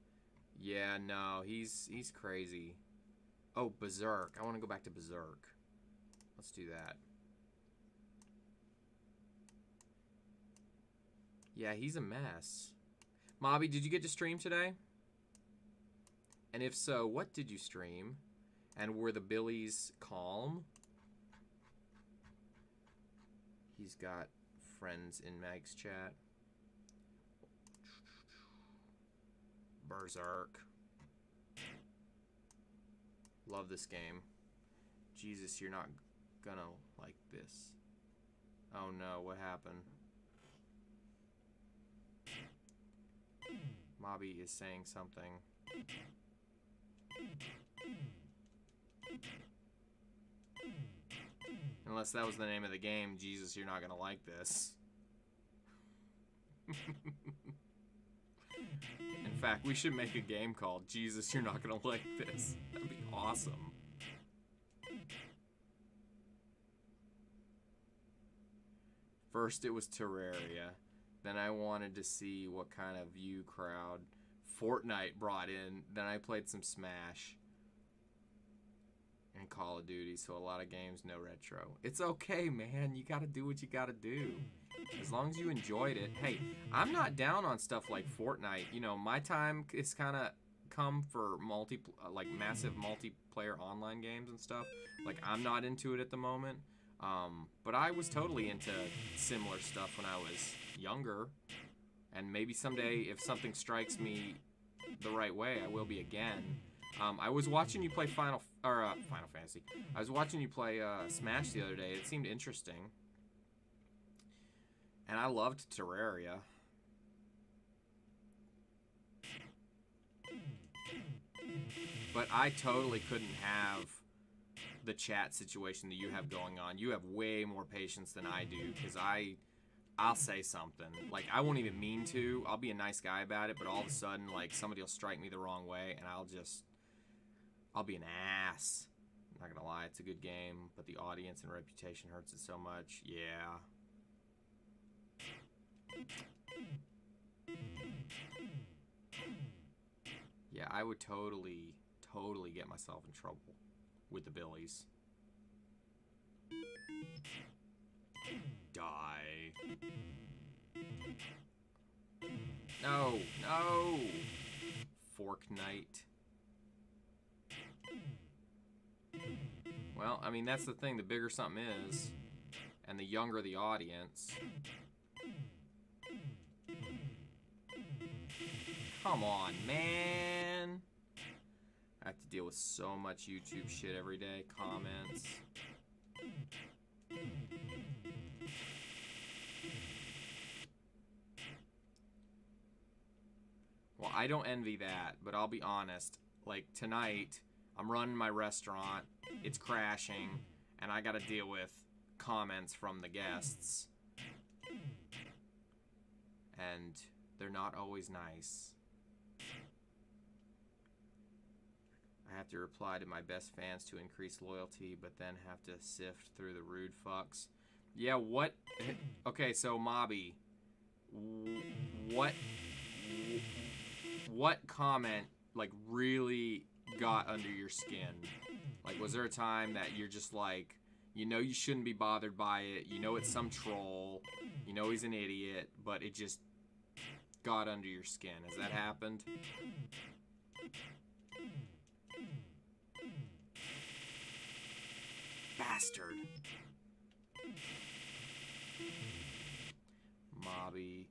Yeah, no, he's crazy. Oh, Berserk. I want to go back to Berserk. Let's do that. Yeah, he's a mess. Mobby, did you get to stream today? And if so, what did you stream? And were the Billies calm? He's got friends in Mag's chat. Berserk. Love this game. Jesus, you're not gonna like this. Oh no, what happened? Mobby is saying something. Unless that was the name of the game, Jesus, you're not gonna like this. In fact, we should make a game called Jesus, You're Not Gonna Like This. That'd be awesome. First it was Terraria. Then I wanted to see what kind of view crowd Fortnite brought in. Then I played some Smash. and Call of Duty, so a lot of games no retro. It's okay, man. You gotta do what you gotta do. As long as you enjoyed it. Hey, I'm not down on stuff like Fortnite. You know, my time is kind of come for like massive multiplayer online games and stuff. Like, I'm not into it at the moment. But I was totally into similar stuff when I was younger. And maybe someday, if something strikes me the right way, I will be again. I was watching you play Final Fantasy. I was watching you play Smash the other day. It seemed interesting. And I loved Terraria. But I totally couldn't have the chat situation that you have going on. You have way more patience than I do, because I'll say something. Like, I won't even mean to. I'll be a nice guy about it, but all of a sudden, like, somebody will strike me the wrong way, and I'll be an ass. I'm not gonna lie, it's a good game, but the audience and reputation hurts it so much. Yeah. Yeah, I would totally get myself in trouble with the Billies. Die. No, no! Fork Knight. Well, I mean, that's the thing. The bigger something is, and the younger the audience. Come on, man. I have to deal with so much YouTube shit every day. Comments. Well, I don't envy that, but I'll be honest. Like, tonight, I'm running my restaurant, it's crashing, and I gotta deal with comments from the guests. And they're not always nice. I have to reply to my best fans to increase loyalty, but then have to sift through the rude fucks. Yeah, what? Okay, so Mobby, what comment, like, really got under your skin? Like, was there a time that you're just like, you know you shouldn't be bothered by it, you know it's some troll, you know he's an idiot, but it just got under your skin? Has that happened? Bastard. Mobby.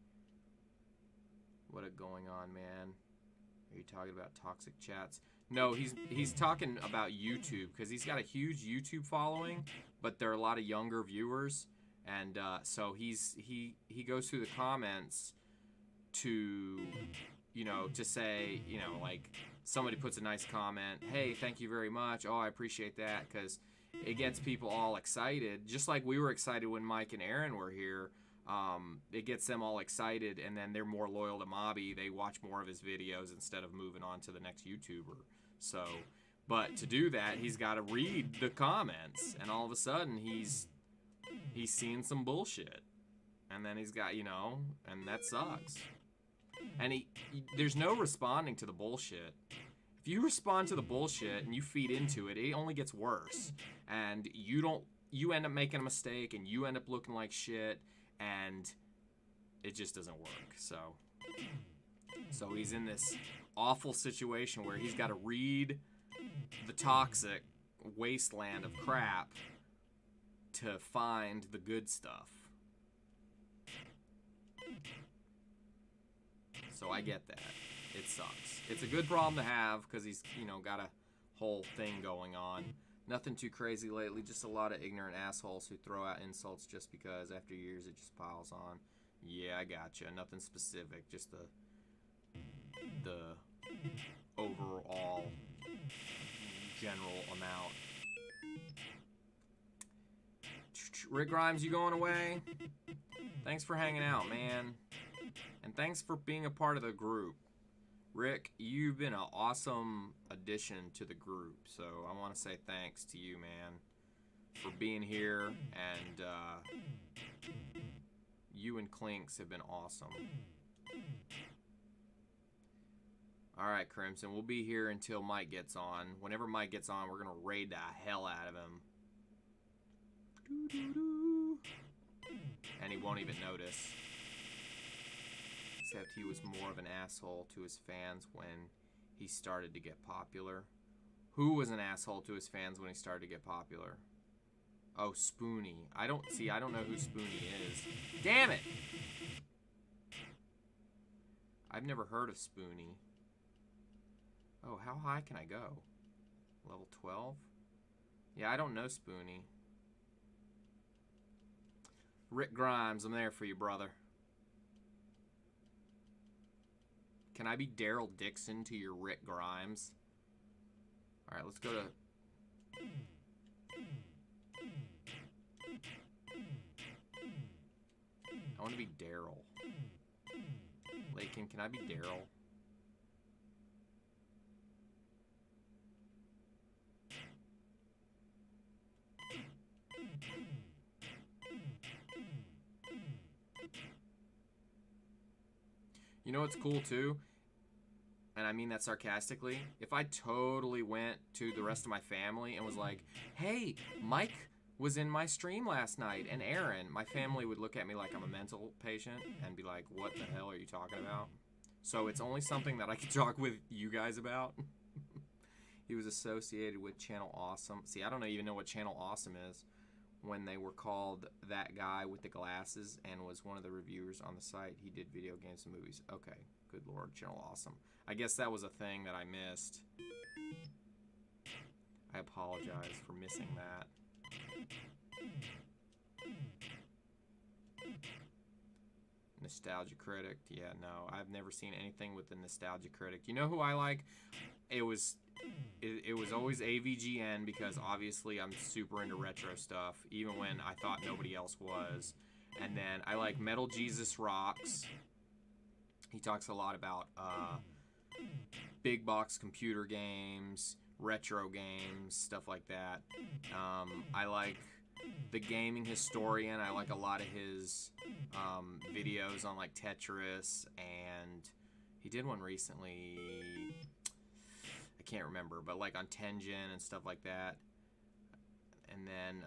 What a going on, man. Are you talking about toxic chats? No, he's talking about YouTube, because he's got a huge YouTube following, but there are a lot of younger viewers, and so he goes through the comments to, you know, to say, you know, like, somebody puts a nice comment, hey, thank you very much, oh, I appreciate that, because it gets people all excited, just like we were excited when Mike and Aaron were here. It gets them all excited, and then they're more loyal to Mobby. They watch more of his videos instead of moving on to the next YouTuber. So, but to do that, he's got to read the comments, and all of a sudden he's seen some bullshit, and then he's got, you know, and that sucks. And there's no responding to the bullshit. If you respond to the bullshit and you feed into it, it only gets worse, and you end up making a mistake, and you end up looking like shit, and it just doesn't work. So he's in this awful situation where he's got to read the toxic wasteland of crap to find the good stuff. So I get that. It sucks. It's a good problem to have, because he's, you know, got a whole thing going on. Nothing too crazy lately, just a lot of ignorant assholes who throw out insults just because after years it just piles on. Yeah, I gotcha. Nothing specific, just the overall general amount. Rick Grimes, you going away? Thanks for hanging out, man. And thanks for being a part of the group. Rick, you've been an awesome addition to the group, so I want to say thanks to you, man, for being here, and you and Clinks have been awesome. All right, Crimson. We'll be here until Mike gets on. Whenever Mike gets on, we're going to raid the hell out of him. Doo-doo-doo. And he won't even notice. Except he was more of an asshole to his fans when he started to get popular. Who was an asshole to his fans when he started to get popular? Oh, Spoonie. I don't know who Spoonie is. Damn it! I've never heard of Spoonie. Oh, how high can I go? Level 12? Yeah, I don't know Spoonie. Rick Grimes, I'm there for you, brother. Can I be Daryl Dixon to your Rick Grimes? Alright, let's go to... I want to be Daryl. Lakin, can I be Daryl? You know what's cool too? And I mean that sarcastically. If I totally went to the rest of my family and was like, hey, Mike was in my stream last night, and Erin, my family would look at me like I'm a mental patient and be like, what the hell are you talking about? So it's only something that I can talk with you guys about. He was associated with Channel Awesome. See, I don't even know what Channel Awesome is. When they were called that guy with the glasses and was one of the reviewers on the site. He did video games and movies. Okay, good lord, Channel Awesome. I guess that was a thing that I missed. I apologize for missing that. Nostalgia Critic. Yeah, no, I've never seen anything with the Nostalgia Critic. You know who I like? It was always AVGN, because obviously I'm super into retro stuff, even when I thought nobody else was. And then I like Metal Jesus Rocks. He talks a lot about big box computer games, retro games, stuff like that. I like The Gaming Historian. I like a lot of his videos on like Tetris, and he did one recently, I can't remember, but like on Tengen and stuff like that. And then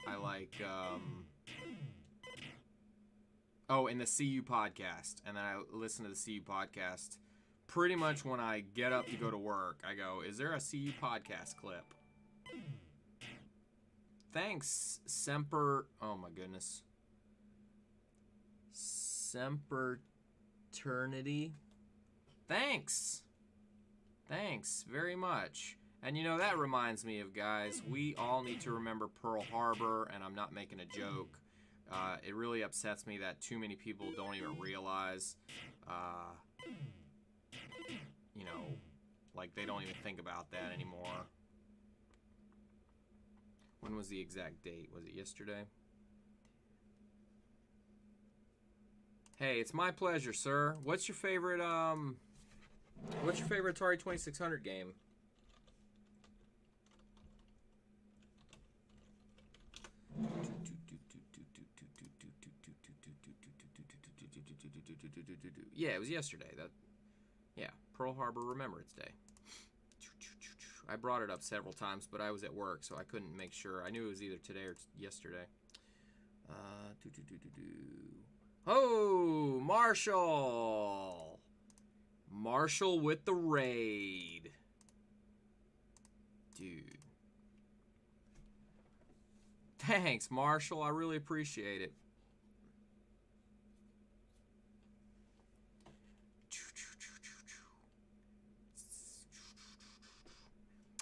I like oh, and the CU podcast. And then I listen to the CU podcast pretty much when I get up to go to work. I go, is there a CU podcast clip? Thanks, Semper. Oh my goodness. Semperternity. Thanks. Thanks very much. And you know, that reminds me of, guys, we all need to remember Pearl Harbor, and I'm not making a joke. It really upsets me that too many people don't even realize, you know, like they don't even think about that anymore. When was the exact date? Was it yesterday? Hey, it's my pleasure, sir. What's your favorite Atari 2600 game? Yeah, it was yesterday. Yeah, Pearl Harbor Remembrance Day. I brought it up several times, but I was at work, so I couldn't make sure. I knew it was either today or yesterday. Oh, Marshall! Marshall with the raid. Dude. Thanks, Marshall. I really appreciate it.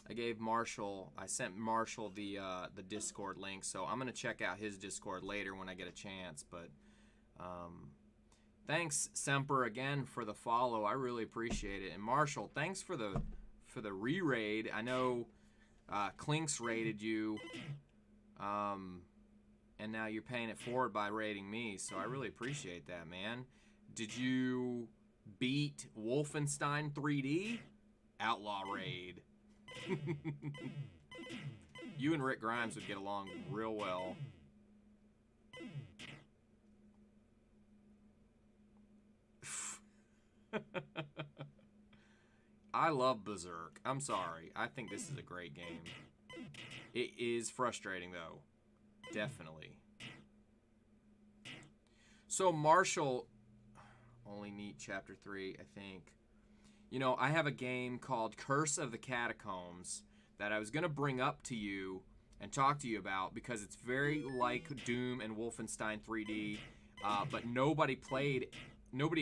I sent Marshall the Discord link, so I'm gonna check out his Discord later when I get a chance. But thanks, Semper, again for the follow. I really appreciate it. And Marshall, thanks for the re-raid. I know Clinks raided you, and now you're paying it forward by raiding me. So I really appreciate that, man. Did you beat Wolfenstein 3D? Outlaw raid. You and Rick Grimes would get along real well. I love Berserk. I'm sorry. I think this is a great game. It is frustrating, though. Definitely. So, Marshall... Only need Chapter 3, I think. You know, I have a game called Curse of the Catacombs that I was going to bring up to you and talk to you about because it's very like Doom and Wolfenstein 3D, but nobody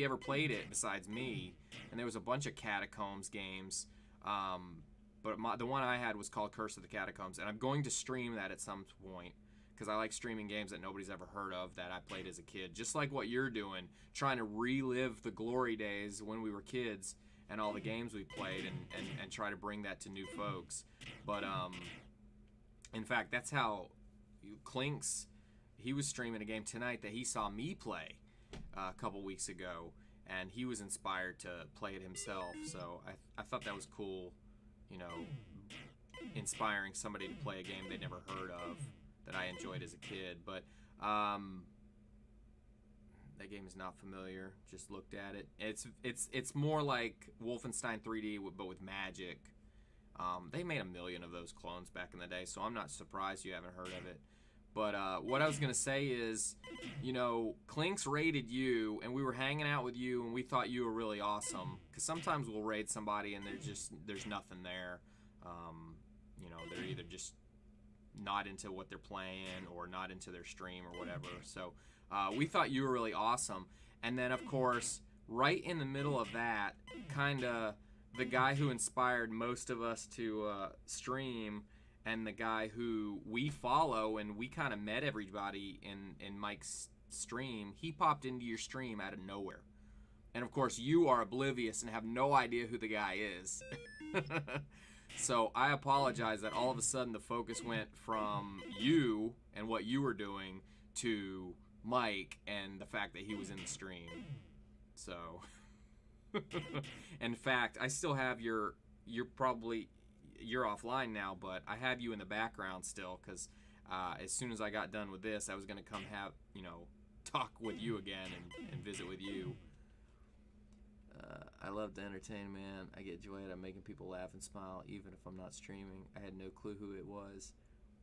ever played it besides me, and there was a bunch of Catacombs games, but the one I had was called Curse of the Catacombs, and I'm going to stream that at some point because I like streaming games that nobody's ever heard of that I played as a kid, just like what you're doing, trying to relive the glory days when we were kids and all the games we played and try to bring that to new folks. But in fact, that's how Clinks, he was streaming a game tonight that he saw me play a couple weeks ago, and he was inspired to play it himself. So I thought that was cool, you know, inspiring somebody to play a game they never heard of that I enjoyed as a kid. But that game is not familiar. Just looked at it. It's more like Wolfenstein 3D, but with magic. They made a million of those clones back in the day, so I'm not surprised you haven't heard of it. But what I was gonna say is, you know, Clinks raided you, and we were hanging out with you, and we thought you were really awesome. Because sometimes we'll raid somebody, and there's nothing there. You know, they're either just not into what they're playing or not into their stream or whatever. So we thought you were really awesome. And then, of course, right in the middle of that, kind of the guy who inspired most of us to stream and the guy who we follow and we kind of met everybody in Mike's stream, he popped into your stream out of nowhere. And, of course, you are oblivious and have no idea who the guy is. So I apologize that all of a sudden the focus went from you and what you were doing to Mike and the fact that he was in the stream. So, in fact, I still have you're offline now, but I have you in the background still because as soon as I got done with this, I was going to come talk with you again and visit with you. I love to entertain, man. I get joy out of making people laugh and smile, even if I'm not streaming. I had no clue who it was,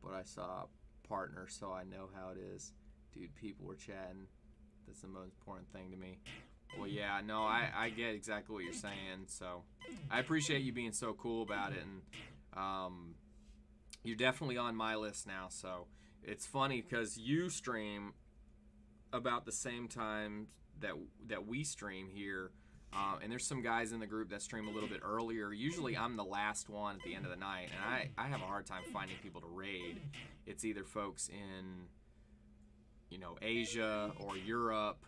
but I saw a partner, so I know how it is. Dude, people were chatting. That's the most important thing to me. Well, yeah, no, I get exactly what you're saying, so I appreciate you being so cool about it, and you're definitely on my list now, so it's funny because you stream about the same time that we stream here. And there's some guys in the group that stream a little bit earlier. Usually I'm the last one at the end of the night, and I have a hard time finding people to raid. It's either folks in, you know, Asia or Europe,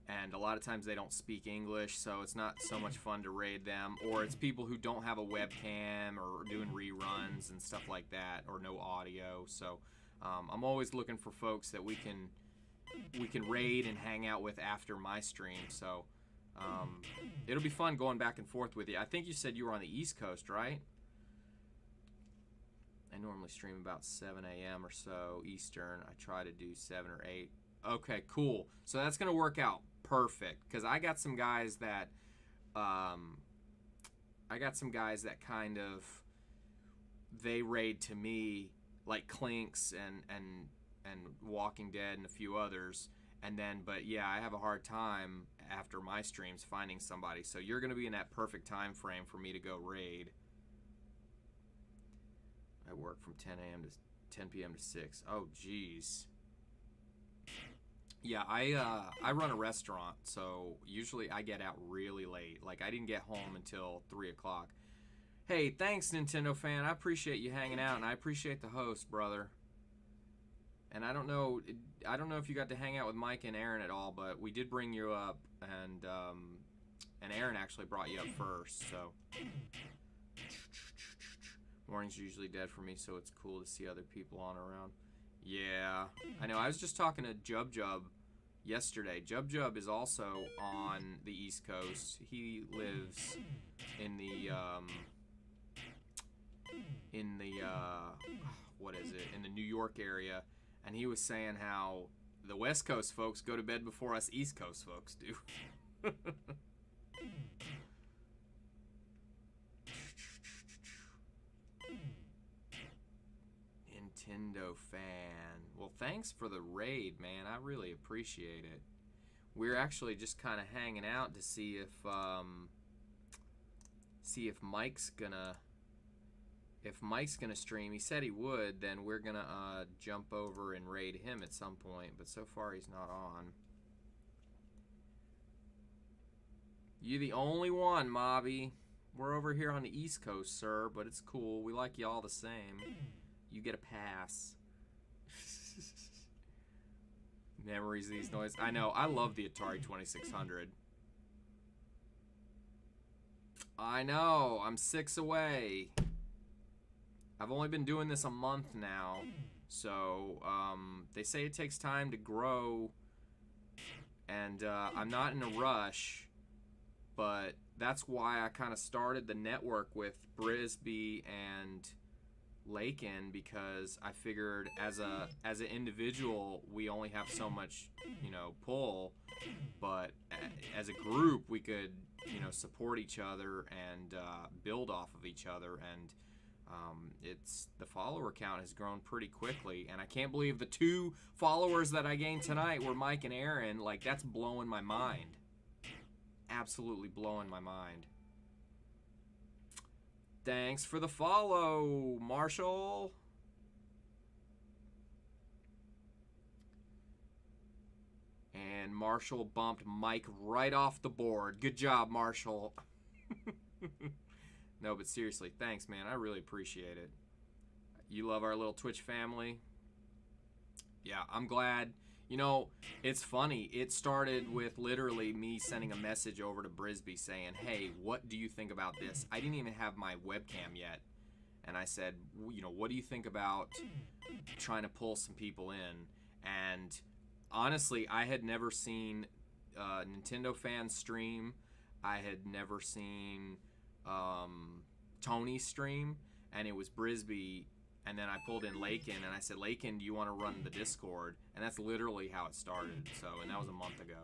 and a lot of times they don't speak English, so it's not so much fun to raid them. Or it's people who don't have a webcam or doing reruns and stuff like that, or no audio. So I'm always looking for folks that we can raid and hang out with after my stream. So it'll be fun going back and forth with you. I think you said you were on the East Coast, right? I normally stream about 7 a.m. or so Eastern. I try to do 7 or 8. Okay, cool. So that's going to work out perfect because I got some guys that kind of they raid to me like Clinks and Walking Dead and a few others. And then, but yeah, I have a hard time after my streams finding somebody. So you're going to be in that perfect time frame for me to go raid. I work from 10 a.m. to 10 p.m. to 6. Oh, geez. Yeah, I run a restaurant, so usually I get out really late. Like, I didn't get home until 3 o'clock. Hey, thanks, Nintendo fan. I appreciate you hanging out, and I appreciate the host, brother. And I don't know if you got to hang out with Mike and Erin at all, but we did bring you up, and Erin actually brought you up first, so. Mornings are usually dead for me, so it's cool to see other people on around. Yeah, I know. I was just talking to Jub yesterday. Jub is also on the East Coast. He lives in the what is it? In the New York area. And he was saying how the West Coast folks go to bed before us East Coast folks do. Nintendo fan. Well, thanks for the raid, man. I really appreciate it. We're actually just kind of hanging out to see if Mike's gonna stream. He said he would. Then we're gonna jump over and raid him at some point. But so far he's not on. You the only one, Mobby. We're over here on the East Coast, sir, but it's cool. We like you all the same. You get a pass. Memories of these noises. I know. I love the Atari 2600. I know. I'm 6 away. I've only been doing this a month now. So, they say it takes time to grow. And I'm not in a rush. But that's why I kind of started the network with Brisby and Lakin, because I figured as an individual we only have so much, you know, pull, but as a group we could, you know, support each other and build off of each other, and the follower count has grown pretty quickly, and I can't believe the 2 followers that I gained tonight were Mike and Aaron. Like, that's blowing my mind. Absolutely blowing my mind. Thanks for the follow, Marshall. And Marshall bumped Mike right off the board. Good job, Marshall. No, but seriously, thanks, man. I really appreciate it. You love our little Twitch family. Yeah, I'm glad. You know, it's funny. It started with literally me sending a message over to Brisby saying, hey, what do you think about this? I didn't even have my webcam yet. And I said, you know, what do you think about trying to pull some people in? And honestly, I had never seen Nintendo fans stream. I had never seen Tony stream. And it was Brisby. And then I pulled in Lakin, and I said, Lakin, do you want to run the Discord? And that's literally how it started. So, and that was a month ago.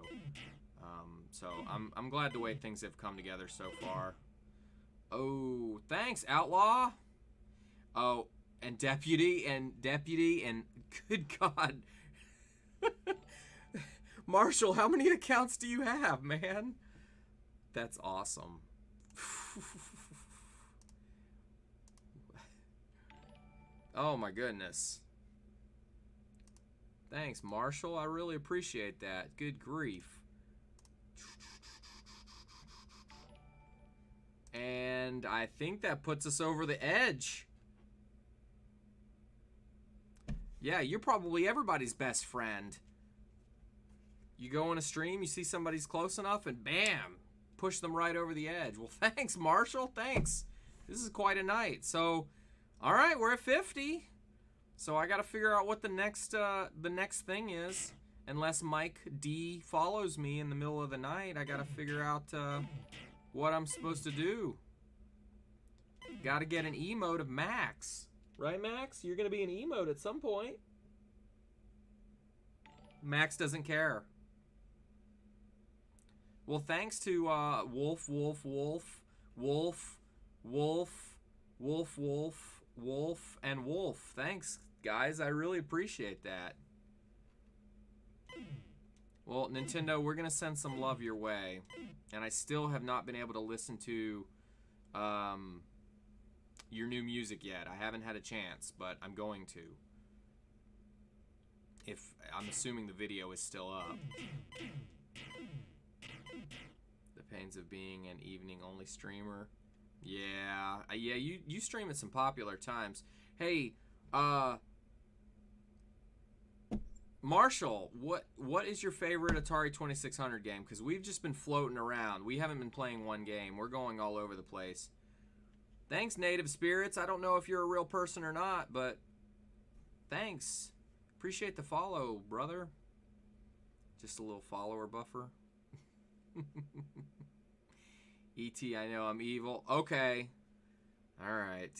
So I'm glad the way things have come together so far. Oh, thanks, Outlaw. Oh, and Deputy, and good God. Marshall, how many accounts do you have, man? That's awesome. Oh my goodness. Thanks, Marshall. I really appreciate that. Good grief. And I think that puts us over the edge. Yeah, you're probably everybody's best friend. You go on a stream, you see somebody's close enough, and bam, push them right over the edge. Well, thanks, Marshall. Thanks. This is quite a night. So, all right, we're at 50. So I got to figure out what the next thing is. Unless Mike D follows me in the middle of the night, I got to figure out what I'm supposed to do. Got to get an emote of Max. Right, Max? You're going to be an emote at some point. Max doesn't care. Well, thanks to Wolf, and Wolf. Thanks, guys. I really appreciate that. Well, Nintendo, we're going to send some love your way. And I still have not been able to listen to your new music yet. I haven't had a chance, but I'm going to. I'm assuming the video is still up. The pains of being an evening-only streamer. Yeah, you stream at some popular times. Hey, Marshall, what is your favorite Atari 2600 game? Because we've just been floating around. We haven't been playing one game. We're going all over the place. Thanks, Native Spirits. I don't know if you're a real person or not, but thanks. Appreciate the follow, brother. Just a little follower buffer. E.T., I know I'm evil. Okay. Alright.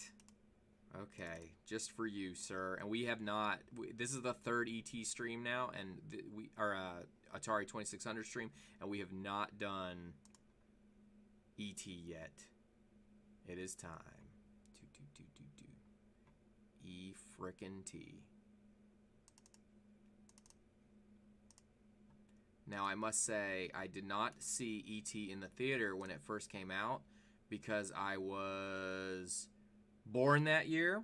Okay. Just for you, sir. And we have not... this is the third E.T. stream now, and our Atari 2600 stream, and we have not done E.T. yet. It is time. E4. frickin' tea. Now, I must say, I did not see E.T. in the theater when it first came out because I was born that year.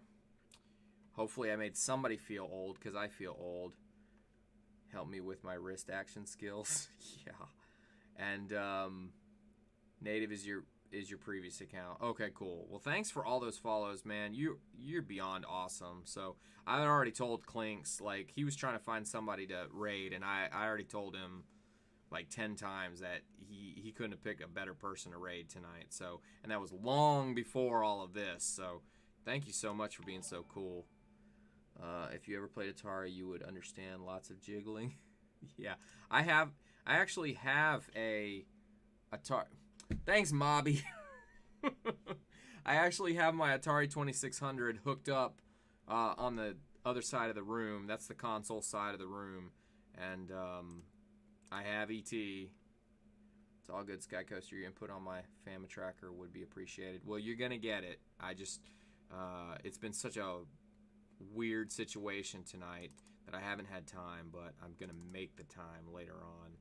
Hopefully, I made somebody feel old because I feel old. Help me with my wrist action skills. Yeah. And Native is your previous account. Okay, cool. Well, thanks for all those follows, man. You're beyond awesome. So I had already told Clinks, like, he was trying to find somebody to raid, and I already told him like 10 times that he couldn't have picked a better person to raid tonight. So, and that was long before all of this. So thank you so much for being so cool. If you ever played Atari, you would understand lots of jiggling. Yeah, I actually have a Atari. Thanks, Mobby. I actually have my Atari 2600 hooked up on the other side of the room. That's the console side of the room. And I have ET. It's all good, Skycoaster. Your input on my Fama tracker would be appreciated. Well, you're going to get it. I just, it's been such a weird situation tonight that I haven't had time, but I'm going to make the time later on.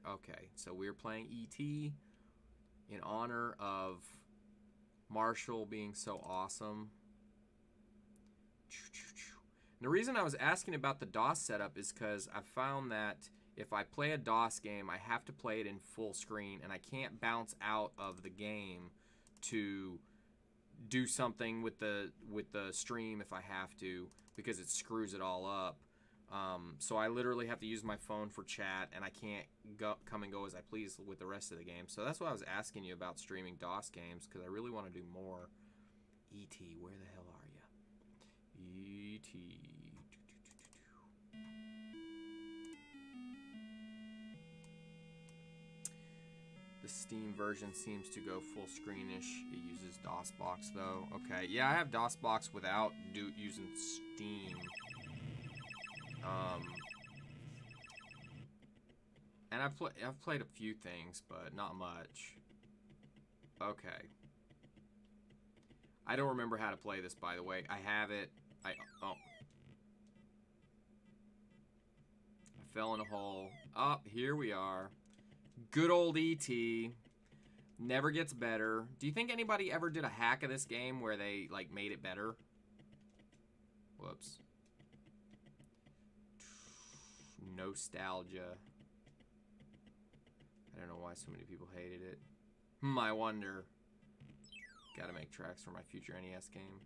Okay, so we're playing E.T. in honor of Marshall being so awesome. And the reason I was asking about the DOS setup is because I found that if I play a DOS game, I have to play it in full screen, and I can't bounce out of the game to do something with the stream if I have to, because it screws it all up. So I literally have to use my phone for chat, and I can't come and go as I please with the rest of the game. So that's why I was asking you about streaming DOS games, because I really want to do more. E.T., where the hell are you? E.T. The Steam version seems to go full screenish. It uses DOSBox though. Okay, yeah, I have DOSBox without using Steam. And I've played a few things, but not much. Okay. I don't remember how to play this, by the way. I have it. I fell in a hole. Oh, here we are. Good old E.T. Never gets better. Do you think anybody ever did a hack of this game where they, like, made it better? Whoops. Nostalgia. I don't know why so many people hated it. I wonder. Gotta make tracks for my future NES game.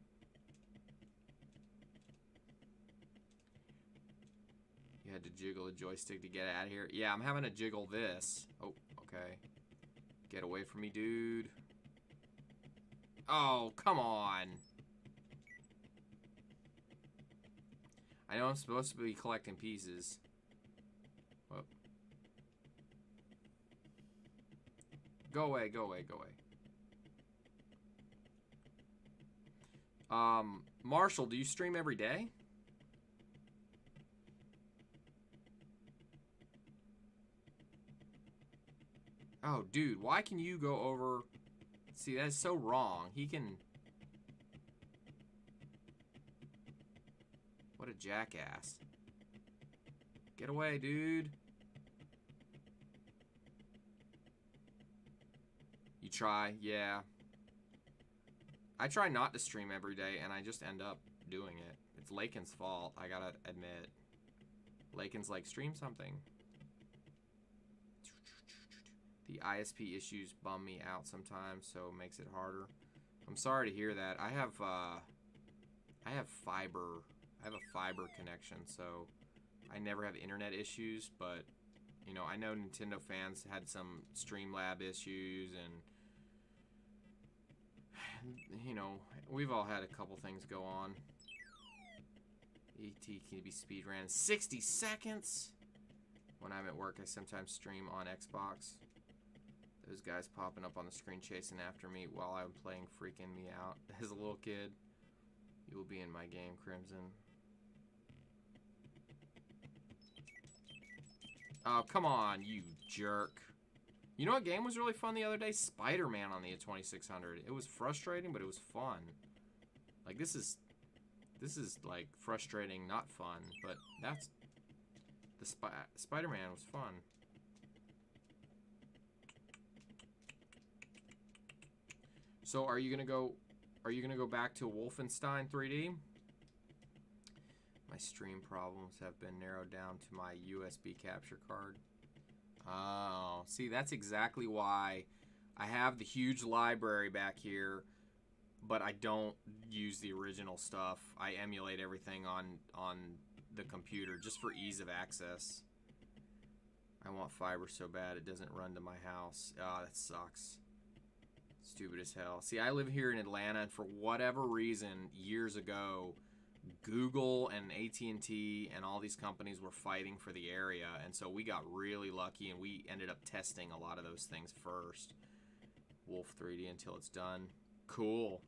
You had to jiggle a joystick to get out of here. Yeah, I'm having to jiggle this. Oh, okay. Get away from me, dude. Oh, come on. I know I'm supposed to be collecting pieces. Whoop. Go away, go away, go away. Marshall, do you stream every day? Oh, dude, why can you go over... See, that's so wrong. He can... What a jackass. Get away, dude. You try? Yeah. I try not to stream every day, and I just end up doing it. It's Lakin's fault, I gotta admit. Lakin's like, stream something. The ISP issues bum me out sometimes, so it makes it harder. I'm sorry to hear that. I have fiber. I have a fiber connection, so I never have internet issues, but you know, I know Nintendo fans had some Streamlab issues, and you know, we've all had a couple things go on. ET can be speedrun in 60 seconds. When I'm at work, I sometimes stream on Xbox. Those guys popping up on the screen chasing after me while I'm playing freaking me out. As a little kid, you will be in my game, Crimson. Oh, come on, you jerk. You know what game was really fun the other day? Spider-Man on the 2600. It was frustrating, but it was fun. Like, this is This is, like, frustrating, not fun, but that's... The Spider-Man was fun. So, are you gonna go back to Wolfenstein 3D? My stream problems have been narrowed down to my USB capture card. Oh, see, that's exactly why I have the huge library back here, but I don't use the original stuff. I emulate everything on the computer just for ease of access. I want fiber so bad it doesn't run to my house. Ah, that sucks. Stupid as hell. See, I live here in Atlanta, and for whatever reason, years ago, Google and AT&T and all these companies were fighting for the area, and so we got really lucky, and we ended up testing a lot of those things first. Wolf 3D until it's done. Cool.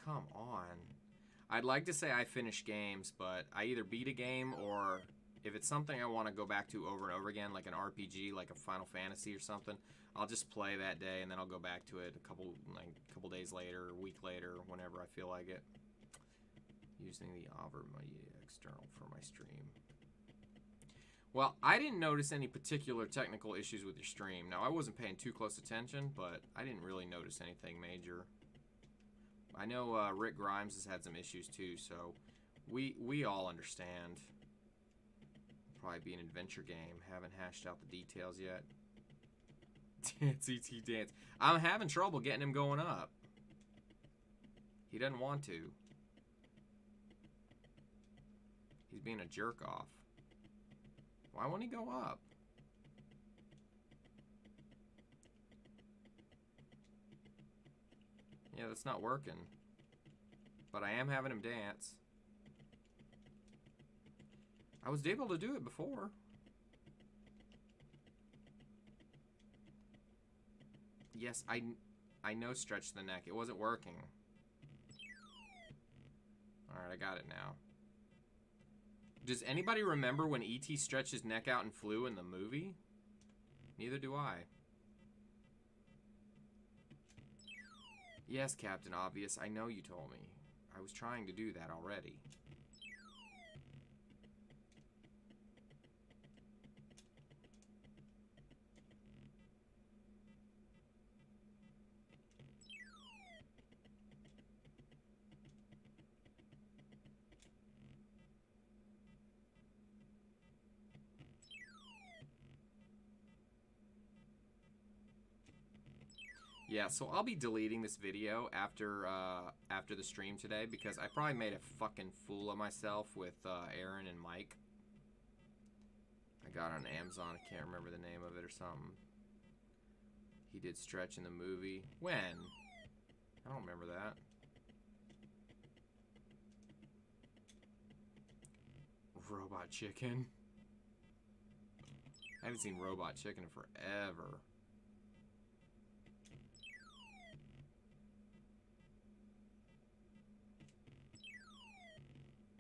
Come on. I'd like to say I finish games, but I either beat a game, or if it's something I want to go back to over and over again, like an RPG, like a Final Fantasy or something, I'll just play that day, and then I'll go back to it a couple days later, a week later, whenever I feel like it. Using the Overmedia external for my stream. Well, I didn't notice any particular technical issues with your stream. Now, I wasn't paying too close attention, but I didn't really notice anything major. I know Rick Grimes has had some issues too, so we all understand. Probably be an adventure game. Haven't hashed out the details yet. Dance, E.T. Dance. I'm having trouble getting him going up. He doesn't want to. He's being a jerk off. Why won't he go up? Yeah, that's not working. But I am having him dance. I was able to do it before. Yes, I know stretch the neck. It wasn't working. Alright, I got it now. Does anybody remember when E.T. stretched his neck out and flew in the movie? Neither do I. Yes, Captain Obvious, I know you told me. I was trying to do that already. Yeah, so I'll be deleting this video after the stream today because I probably made a fucking fool of myself with Erin and Mike. I got it on Amazon. I can't remember the name of it or something. He did stretch in the movie. When? I don't remember that. Robot Chicken. I haven't seen Robot Chicken in forever.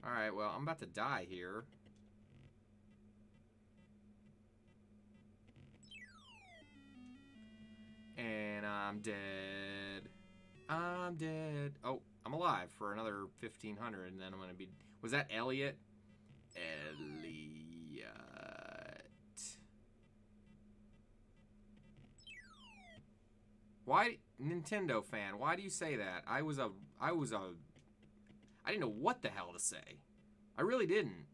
Alright, well, I'm about to die here. And I'm dead. I'm dead. Oh, I'm alive for another 1,500, and then I'm gonna be... Was that Elliot? Elliot. Why... Nintendo fan, why do you say that? I didn't know what the hell to say. I really didn't.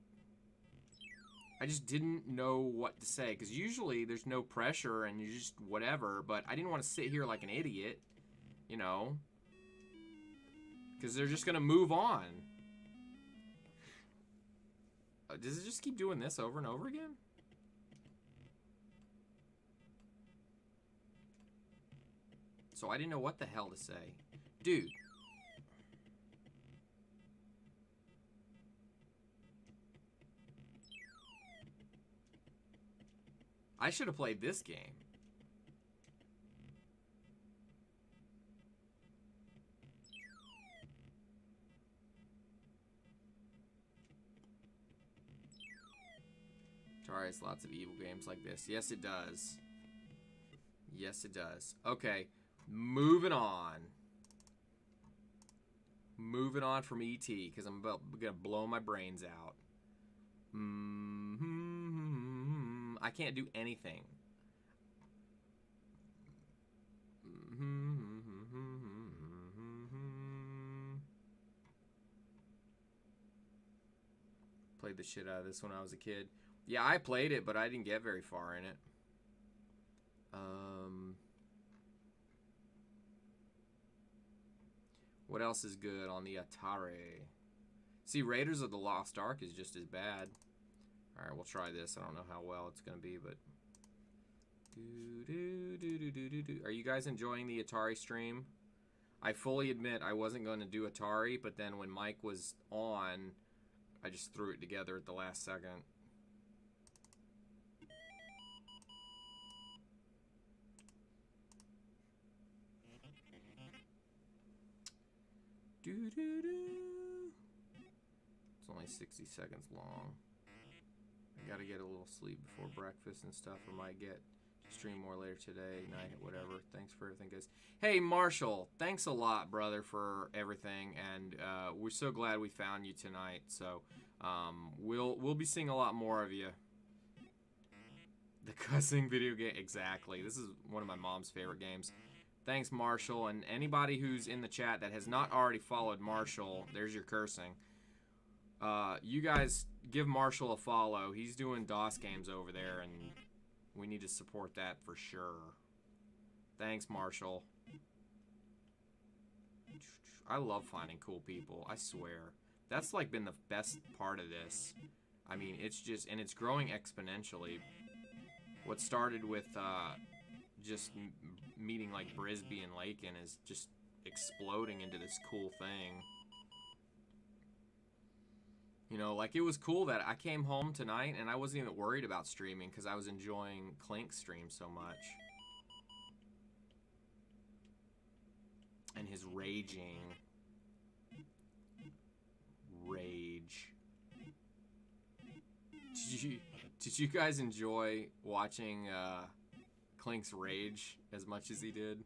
I just didn't know what to say. Because usually there's no pressure and you just whatever. But I didn't want to sit here like an idiot. You know. Because they're just going to move on. Does it just keep doing this over and over again? So I didn't know what the hell to say. Dude. I should have played this game. Atari has lots of evil games like this. Yes, it does. Yes, it does. Okay, moving on. moving on from E.T. because I'm about gonna blow my brains out. I can't do anything. Played the shit out of this when I was a kid. Yeah, I played it, but I didn't get very far in it. What else is good on the Atari? See, Raiders of the Lost Ark is just as bad. Alright, we'll try this. I don't know how well it's going to be, but... Are you guys enjoying the Atari stream? I fully admit I wasn't going to do Atari, but then when Mike was on, I just threw it together at the last second. It's only 60 seconds long. I gotta get a little sleep before breakfast and stuff. I might get to stream more later today, night, whatever. Thanks for everything, guys. Hey, Marshall, thanks a lot, brother, for everything. And we're so glad we found you tonight. So we'll be seeing a lot more of you. The cussing video game, exactly. This is one of my mom's favorite games. Thanks, Marshall, and anybody who's in the chat that has not already followed Marshall, there's your cursing. You guys give Marshall a follow. He's doing DOS games over there, and we need to support that for sure. Thanks, Marshall. I love finding cool people, I swear. That's like been the best part of this. I mean, it's just, and it's growing exponentially. What started with just meeting like Brisby and Lakin is just exploding into this cool thing. You know, like it was cool that I came home tonight and I wasn't even worried about streaming because I was enjoying Clink's stream so much. And his raging. Rage. Did you guys enjoy watching Clink's rage as much as he did?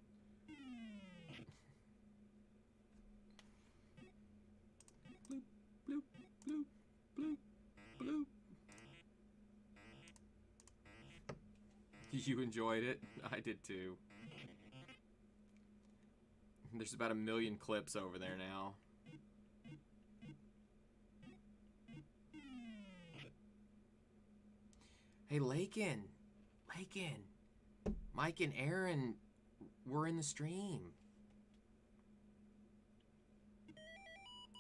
Bloop, bloop, bloop, bloop, bloop. You enjoyed it? I did too. There's about 1 million clips over there now. Hey, Lakin. Mike and Erin were in the stream.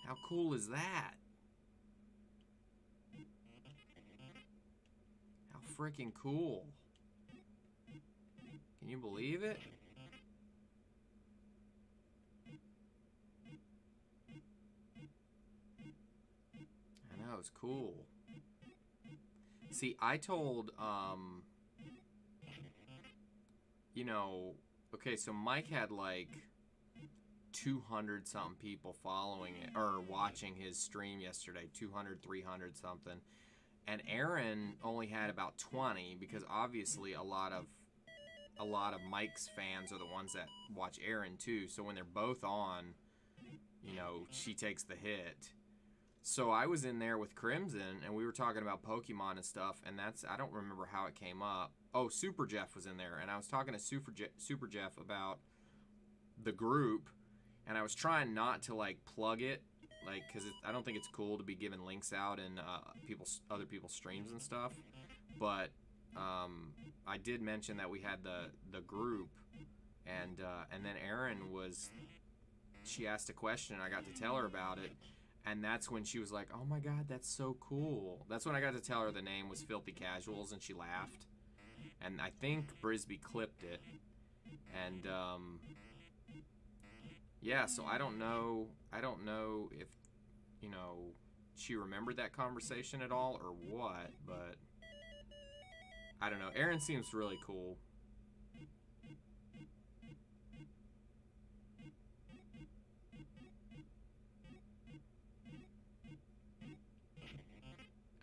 How cool is that? How freaking cool. Can you believe it? I know, it's cool. See, I told, you know, okay, so Mike had like 200 something people following it, or watching his stream yesterday, 200, 300 something. And Erin only had about 20 because obviously a lot of Mike's fans are the ones that watch Erin too. So when they're both on, you know, she takes the hit. So I was in there with Crimson, and we were talking about Pokemon and stuff, and that's, I don't remember how it came up. Oh, Super Jeff was in there, and I was talking to Super Jeff about the group, and I was trying not to, like, plug it, like, because I don't think it's cool to be giving links out in other people's streams and stuff, but I did mention that we had the group, and then Erin she asked a question, and I got to tell her about it. And that's when she was like, oh my god, that's so cool. That's when I got to tell her the name was Filthy Casuals, and she laughed. And I think Brisby clipped it. And, yeah, so I don't know if, you know, she remembered that conversation at all or what, but I don't know. Erin seems really cool.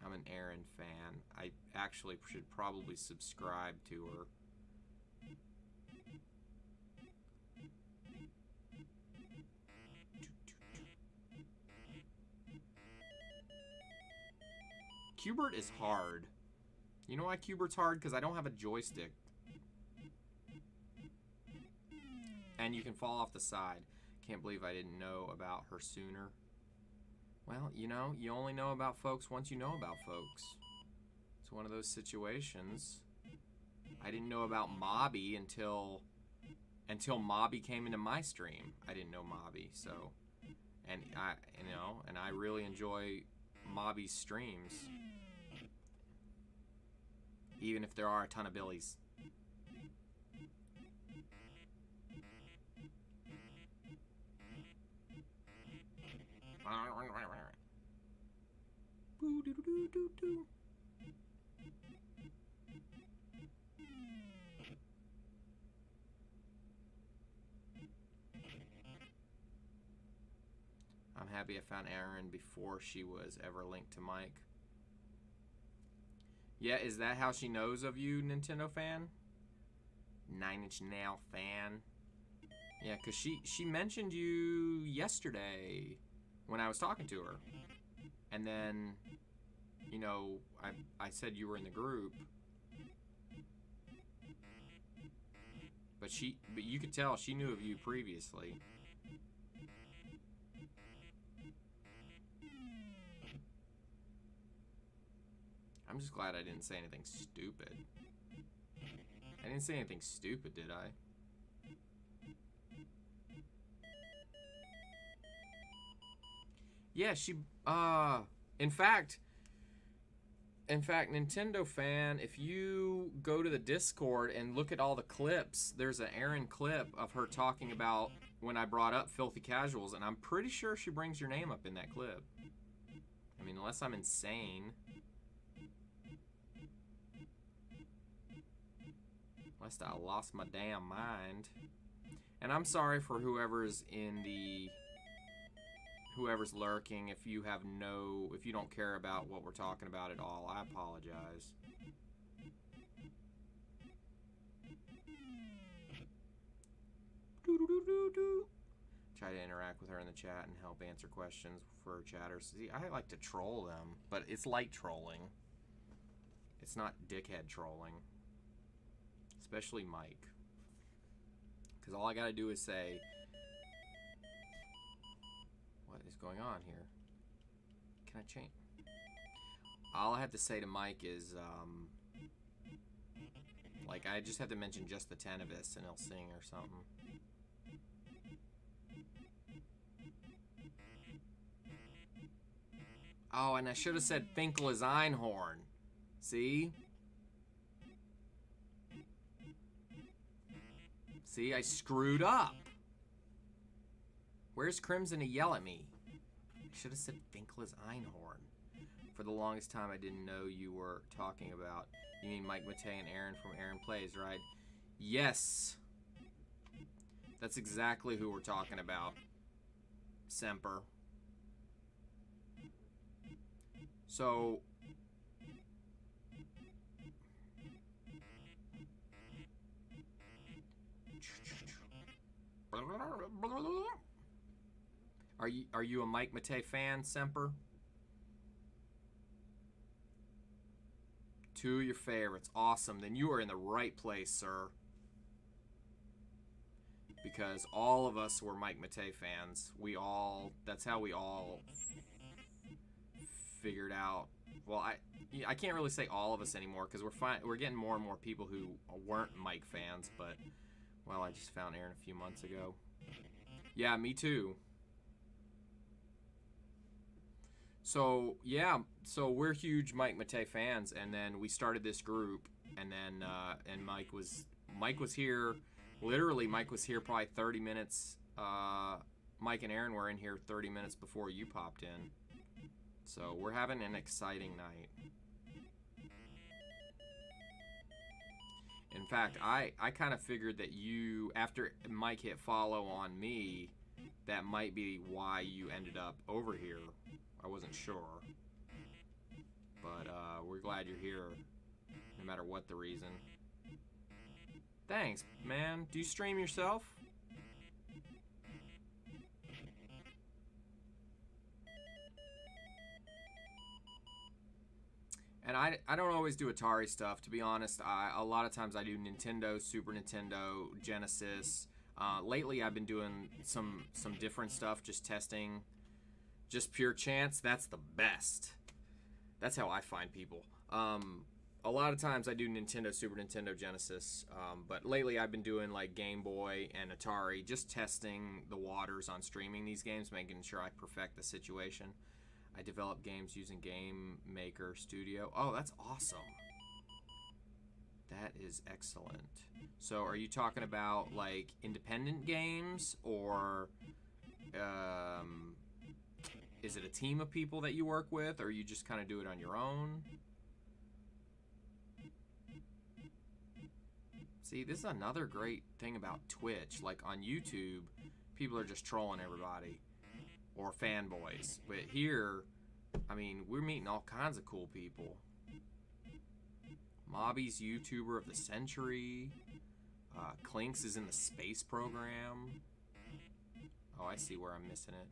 I'm an Erin fan. I actually should probably subscribe to her. Q*bert is hard. You know why Q*bert's hard? Because I don't have a joystick. And you can fall off the side. Can't believe I didn't know about her sooner. Well, you know, you only know about folks once you know about folks. It's one of those situations. I didn't know about Mobby until Mobby came into my stream. I didn't know Mobby, so, and I really enjoy Mobby's streams, even if there are a ton of Billies. I'm happy I found Erin before she was ever linked to Mike. Yeah, is that how she knows of you, Nintendo fan? 9 Inch Nail fan. Yeah, because she mentioned you yesterday when I was talking to her. And then, you know, I said you were in the group. But you could tell she knew of you previously. I'm just glad I didn't say anything stupid. I didn't say anything stupid, did I? Yeah, in fact, Nintendo fan, if you go to the Discord and look at all the clips, there's an Erin clip of her talking about when I brought up Filthy Casuals, and I'm pretty sure she brings your name up in that clip. I mean, unless I'm insane. Unless I lost my damn mind. And I'm sorry for whoever's lurking. If you don't care about what we're talking about at all, I apologize. Try to interact with her in the chat and help answer questions for chatters. See, I like to troll them, but it's light trolling. It's not dickhead trolling. Especially Mike. Because all I gotta do is say, what is going on here? Can I change? All I have to say to Mike is, like, I just have to mention just the 10 of us and he'll sing or something. Oh, and I should have said Finkel's Einhorn. See? See, I screwed up. Where's Crimson to yell at me? I should have said Finkel's Einhorn. For the longest time, I didn't know you were talking about. You mean Mike, Matei, and Erin from Erin Plays, right? Yes. That's exactly who we're talking about. Semper. So... Are you a Mike Matei fan, Semper? Two of your favorites. Awesome. Then you are in the right place, sir. Because all of us were Mike Matei fans. That's how we all figured out. Well, I can't really say all of us anymore because we're getting more and more people who weren't Mike fans, but well, I just found Erin a few months ago. Yeah, me too. So, yeah, so we're huge Mike Matei fans, and then we started this group, and then and Mike was here, literally Mike was here probably 30 minutes, Mike and Erin were in here 30 minutes before you popped in. So we're having an exciting night. In fact, I kind of figured that you, after Mike hit follow on me, that might be why you ended up over here. I wasn't sure. But we're glad you're here, no matter what the reason. Thanks, man. Do you stream yourself? And I don't always do Atari stuff, to be honest. A lot of times I do Nintendo, Super Nintendo, Genesis. Lately I've been doing some different stuff, just testing, just pure chance. That's the best. That's how I find people. A lot of times I do Nintendo, Super Nintendo, Genesis, but lately I've been doing like Game Boy and Atari, just testing the waters on streaming these games, making sure I perfect the situation. I develop games using Game Maker Studio. Oh, that's awesome. That is excellent. So are you talking about like independent games, or is it a team of people that you work with, or you just kind of do it on your own? See, this is another great thing about Twitch. Like on YouTube, people are just trolling everybody, or fanboys. But here, I mean, we're meeting all kinds of cool people. Mobby's YouTuber of the century. Clinks is in the space program. Oh, I see where I'm missing it.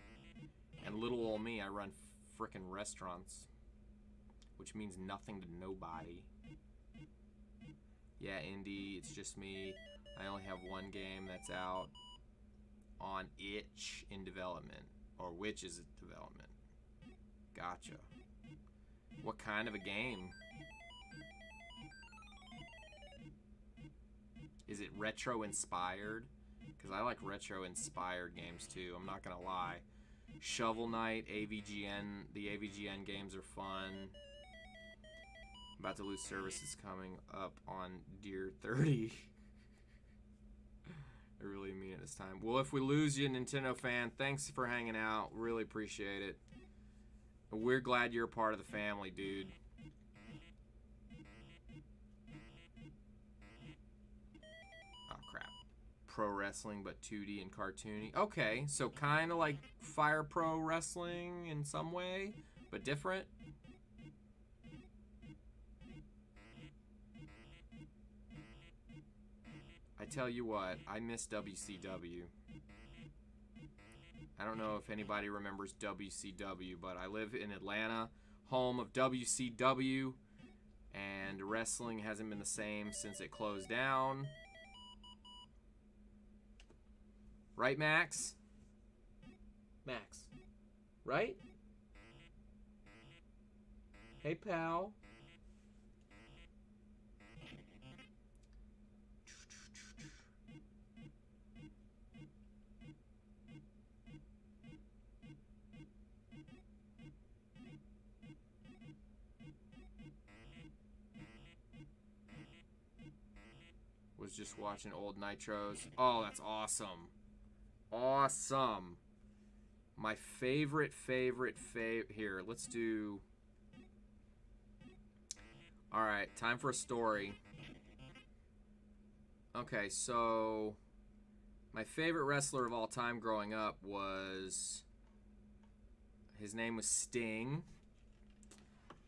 And little old me, I run frickin' restaurants, which means nothing to nobody. Yeah, indie, it's just me. I only have one game that's out on itch in development, or which is in development. Gotcha. What kind of a game? Is it retro inspired? Because I like retro inspired games too, I'm not gonna lie. Shovel Knight, AVGN, the AVGN games are fun. About to lose service is coming up on Deer 30. I really mean it this time. Well, if we lose you, Nintendo fan, thanks for hanging out. Really appreciate it. We're glad you're a part of the family, dude. Oh, crap. Pro wrestling, but 2D and cartoony. Okay, so kind of like Fire Pro Wrestling in some way, but different. I tell you what, I miss WCW. I don't know if anybody remembers WCW, but I live in Atlanta, home of WCW, and wrestling hasn't been the same since it closed down. Right, Max? Max. Right? Hey, pal. Was just watching old Nitros. Oh, that's awesome. Awesome. My favorite. Here, let's do... Alright, time for a story. Okay, so... My favorite wrestler of all time growing up was... His name was Sting.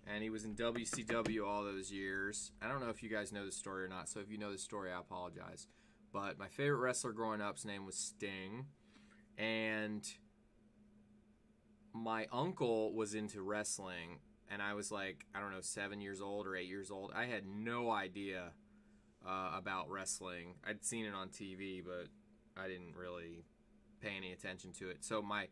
And he was in WCW all those years. I don't know if you guys know this story or not, so if you know this story, I apologize. But my favorite wrestler growing up's name was Sting. And my uncle was into wrestling, and I was like, I don't know, 7 years old or 8 years old. I had no idea about wrestling. I'd seen it on TV, but I didn't really pay any attention to it. So my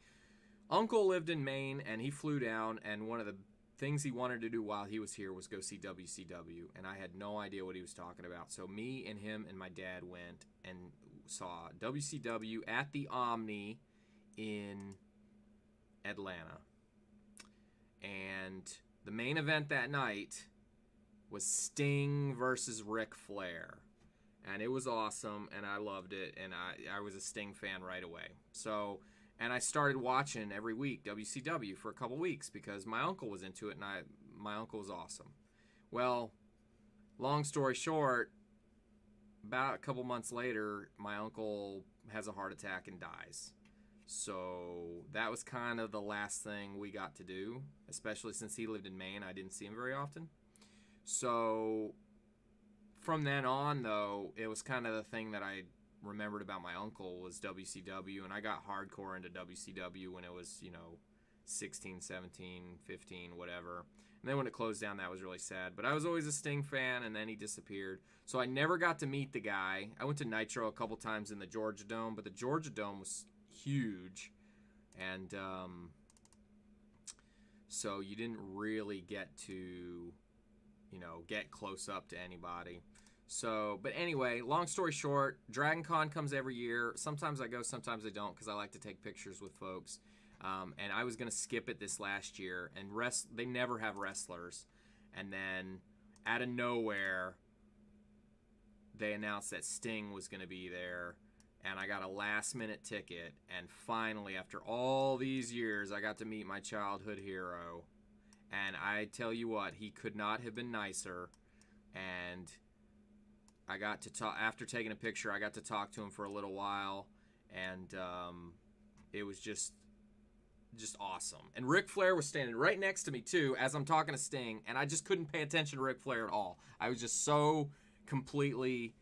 uncle lived in Maine, and he flew down, and one of the things he wanted to do while he was here was go see WCW, and I had no idea what he was talking about. So me and him and my dad went and saw WCW at the Omni in Atlanta. And the main event that night was Sting versus Ric Flair. And it was awesome, and I loved it, and I was a Sting fan right away. So... And I started watching every week WCW for a couple weeks because my uncle was into it, and my uncle was awesome. Well, long story short, about a couple months later, my uncle has a heart attack and dies. So that was kind of the last thing we got to do, especially since he lived in Maine. I didn't see him very often. So from then on, though, it was kind of the thing that I remembered about my uncle was WCW, and I got hardcore into WCW when it was, you know, 16, 17, 15, whatever. And then when it closed down, that was really sad. But I was always a Sting fan, and then he disappeared. So I never got to meet the guy. I went to Nitro a couple times in the Georgia Dome, but the Georgia Dome was huge. And so you didn't really get to, get close up to anybody. So, but anyway, long story short, Dragon Con comes every year. Sometimes I go, sometimes I don't, because I like to take pictures with folks. And I was going to skip it this last year, and they never have wrestlers. And then, out of nowhere, they announced that Sting was going to be there, and I got a last-minute ticket. And finally, after all these years, I got to meet my childhood hero. And I tell you what, he could not have been nicer. And I got to talk, after taking a picture, I got to talk to him for a little while, and it was just awesome. And Ric Flair was standing right next to me too as I'm talking to Sting, and I just couldn't pay attention to Ric Flair at all. I was just so completely,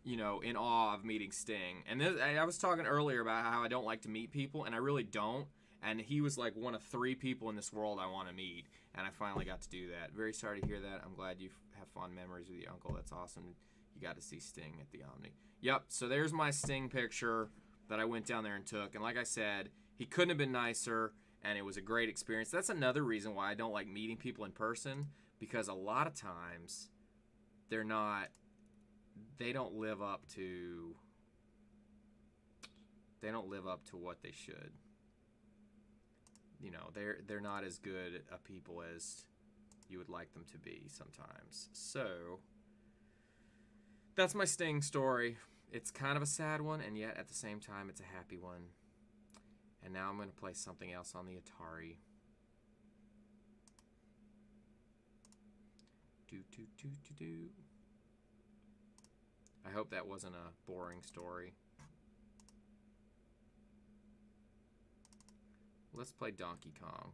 in awe of meeting Sting. And I was talking earlier about how I don't like to meet people, and I really don't. And he was like one of 3 people in this world I want to meet, and I finally got to do that. Very sorry to hear that. I'm glad you have fond memories with your uncle. That's awesome. You got to see Sting at the Omni. Yep, so there's my Sting picture that I went down there and took. And like I said, he couldn't have been nicer, and it was a great experience. That's another reason why I don't like meeting people in person, because a lot of times they don't live up to what they should. They're not as good a people as you would like them to be sometimes. So that's my Sting story. It's kind of a sad one, and yet at the same time it's a happy one. And now I'm going to play something else on the Atari. I hope that wasn't a boring story. Let's play Donkey Kong.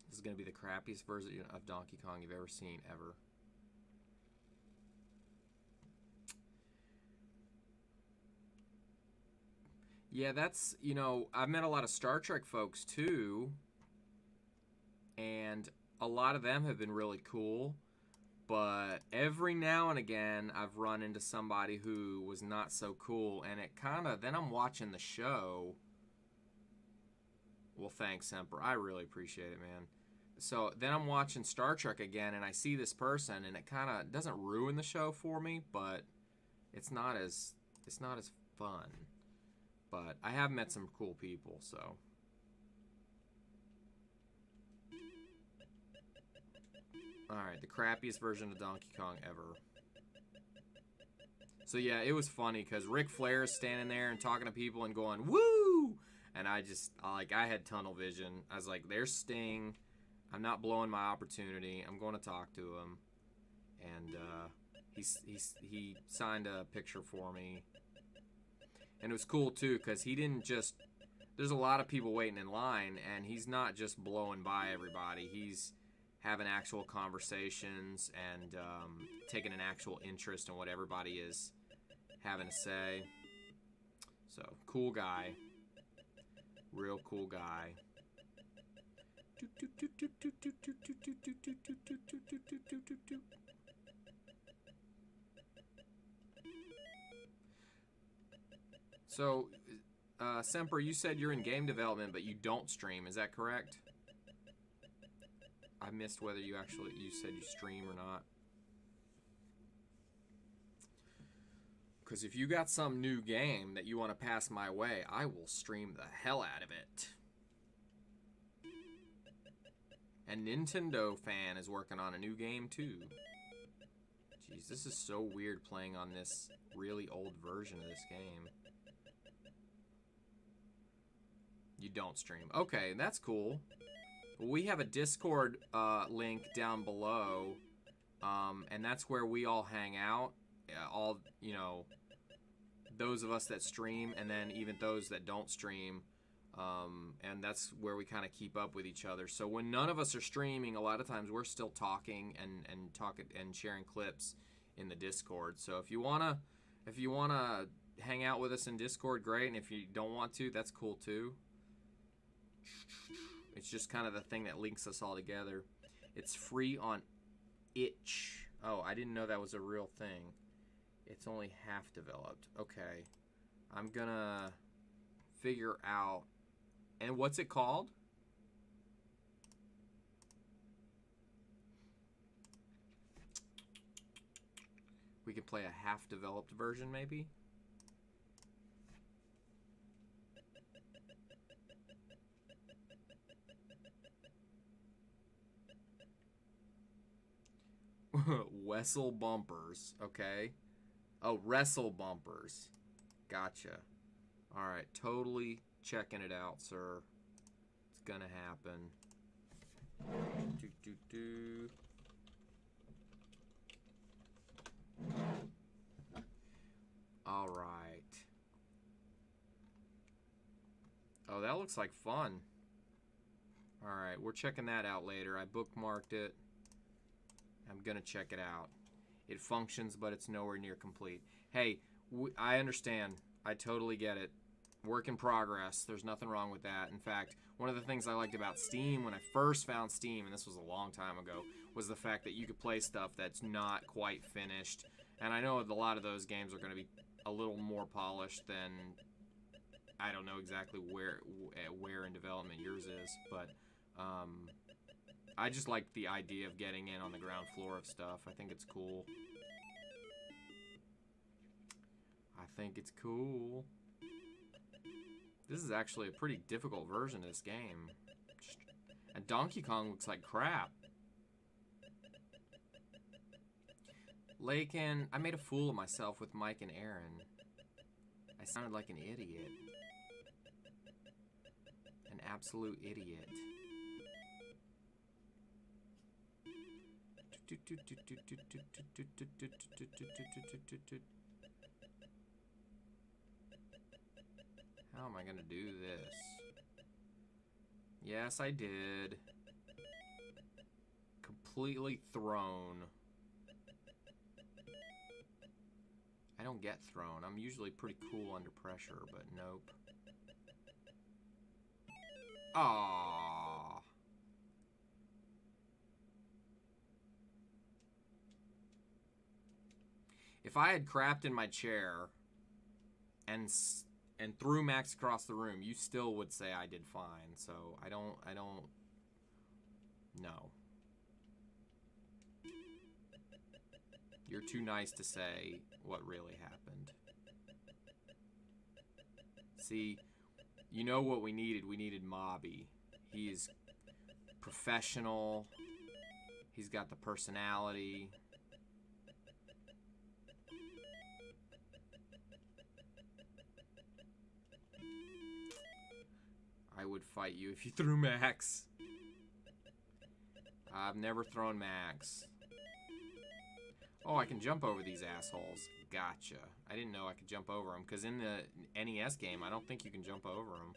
This is going to be the crappiest version of Donkey Kong you've ever seen, ever. Yeah, that's, I've met a lot of Star Trek folks too, and a lot of them have been really cool, but every now and again I've run into somebody who was not so cool, and it then I'm watching the show. Well, thanks, Semper. I really appreciate it, man. So then I'm watching Star Trek again, and I see this person, and it kind of doesn't ruin the show for me, but it's not as fun. But I have met some cool people, so. Alright, the crappiest version of Donkey Kong ever. So yeah, it was funny, because Ric Flair is standing there and talking to people and going, woo! And I had tunnel vision. I was like, there's Sting. I'm not blowing my opportunity. I'm going to talk to him. And he signed a picture for me. And it was cool, too, because he didn't just... There's a lot of people waiting in line, and he's not just blowing by everybody. He's having actual conversations and taking an actual interest in what everybody is having to say. So, cool guy. Real cool guy. So, Semper, you said you're in game development, but you don't stream. Is that correct? I missed whether you said you stream or not. Because if you got some new game that you want to pass my way, I will stream the hell out of it. And Nintendo Fan is working on a new game too. Jeez, this is so weird playing on this really old version of this game. You don't stream. Okay, that's cool. We have a Discord link down below, and that's where we all hang out. All, those of us that stream, and then even those that don't stream. And that's where we kind of keep up with each other. So when none of us are streaming, a lot of times we're still talking and sharing clips in the Discord. So if you wanna hang out with us in Discord, great. And if you don't want to, that's cool too. It's just kind of the thing that links us all together. It's free on itch. Oh, I didn't know that was a real thing. It's only half developed. Okay. I'm gonna figure out. And what's it called? We can play a half developed version, maybe? Wessel bumpers, okay. Oh, wrestle bumpers. Gotcha. Alright, totally checking it out, sir. It's gonna happen. Alright. Oh, that looks like fun. Alright, we're checking that out later. I bookmarked it. I'm gonna check it out. It functions, but it's nowhere near complete. Hey, I understand. I totally get it. Work in progress. There's nothing wrong with that. In fact, one of the things I liked about Steam when I first found Steam, and this was a long time ago, was the fact that you could play stuff that's not quite finished. And I know a lot of those games are going to be a little more polished than, I don't know exactly where in development yours is, but I just like the idea of getting in on the ground floor of stuff. I think it's cool. I think it's cool. This is actually a pretty difficult version of this game. And Donkey Kong looks like crap. Lakin, I made a fool of myself with Mike and Erin. I sounded like an idiot. An absolute idiot. How am I gonna do this? Yes, I did. Completely thrown. I don't get thrown. I'm usually pretty cool under pressure, but nope. Aww. If I had crapped in my chair and threw Max across the room, you still would say I did fine. So I don't know. You're too nice to say what really happened. See, you know what we needed? We needed Mobby. He is professional. He's got the personality. I would fight you if you threw Max. I've never thrown Max. Oh, I can jump over these assholes. Gotcha. I didn't know I could jump over them, because in the NES game, I don't think you can jump over them.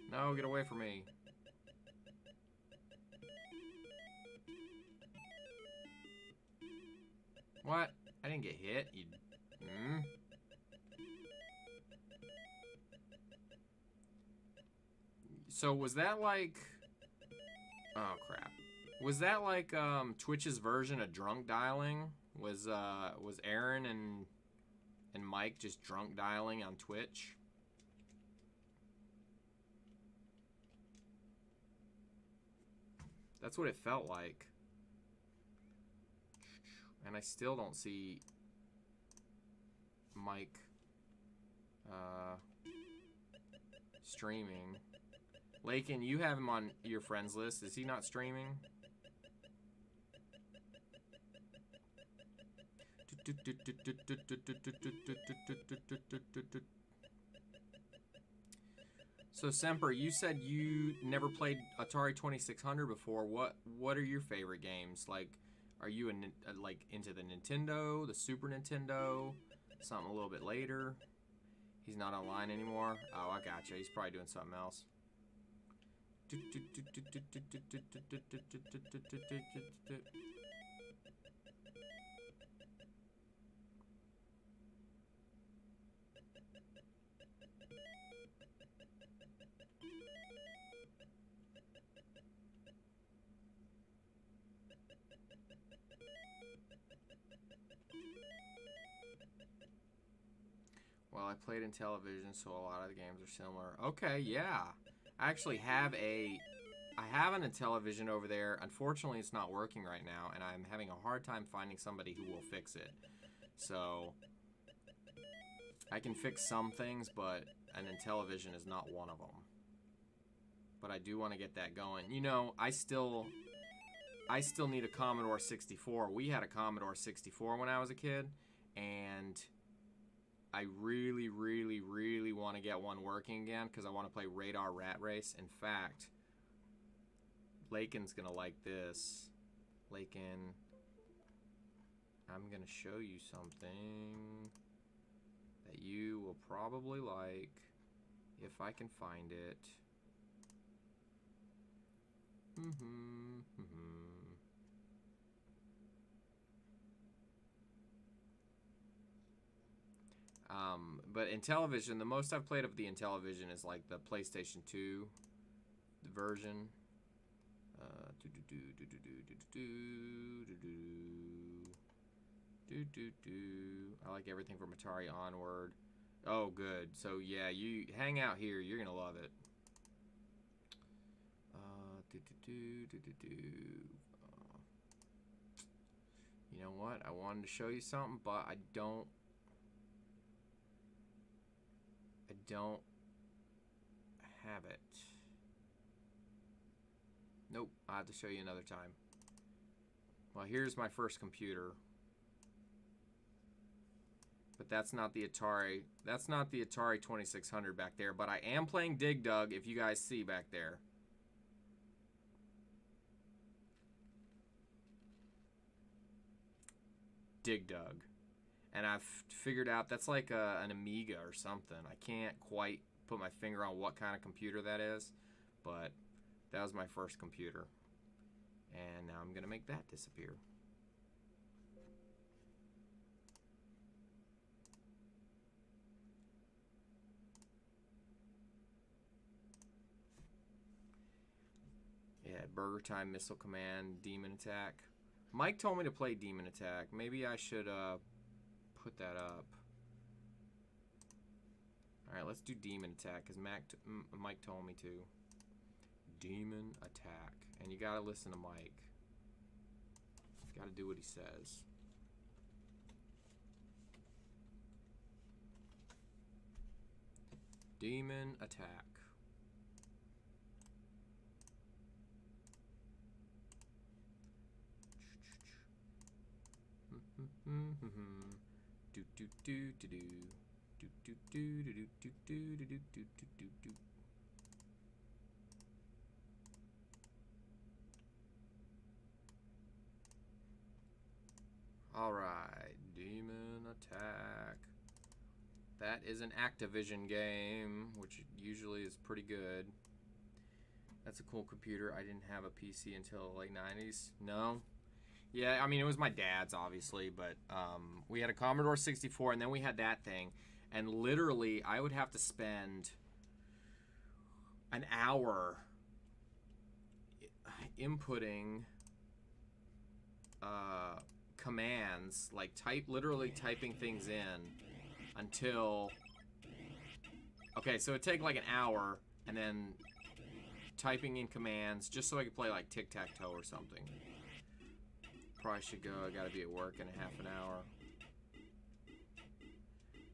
No, get away from me. What? I didn't get hit. You. So was that like? Oh crap. Was that like Twitch's version of drunk dialing? Was Aaron and Mike just drunk dialing on Twitch? That's what it felt like. And I still don't see Mike streaming. Lakin, you have him on your friends list. Is he not streaming? So Semper, you said you never played Atari 2600 before. What are your favorite games? Like, are you like into the Nintendo, the Super Nintendo, something a little bit later? He's not online anymore. Oh, I gotcha. He's probably doing something else. Well, I played in television, so a lot of the games are similar. Okay, yeah. I actually have I have an Intellivision over there. Unfortunately, it's not working right now, and I'm having a hard time finding somebody who will fix it. So, I can fix some things, but an Intellivision is not one of them. But I do want to get that going. You know, I still need a Commodore 64. We had a Commodore 64 when I was a kid, and I really, really, really want to get one working again because I want to play Radar Rat Race. In fact, Lakin's gonna like this. Lakin, I'm gonna show you something that you will probably like if I can find it. But in television, the most I've played of the Intellivision is like the PlayStation 2 version. I like everything from Atari onward. Oh, good. So yeah, you hang out here. You're gonna love it. You know what? I wanted to show you something, but I don't have it. Nope, I'll have to show you another time. Well, here's my first computer. But that's not the Atari. That's not the Atari 2600 back there, but I am playing Dig Dug, if you guys see back there. Dig Dug. And I've figured out that's like an Amiga or something. I can't quite put my finger on what kind of computer that is, but that was my first computer. And now I'm going to make that disappear. Yeah, Burger Time, Missile Command, Demon Attack. Mike told me to play Demon Attack. Maybe I should put that up. Alright, let's do Demon Attack, because Mike told me to. Demon Attack. And you gotta listen to Mike. You gotta do what he says. Demon Attack. Do do do do do. Do do do do do do do do do do do. Alright, Demon Attack. That is an Activision game, which usually is pretty good. That's a cool computer. I didn't have a PC until the late 90s. No? Yeah, I mean, it was my dad's, obviously, but we had a Commodore 64, and then we had that thing. And literally, I would have to spend an hour inputting commands, like literally typing things in until... Okay, so it'd take like an hour, and then typing in commands just so I could play like tic-tac-toe or something. Probably should go. I gotta be at work in a half an hour.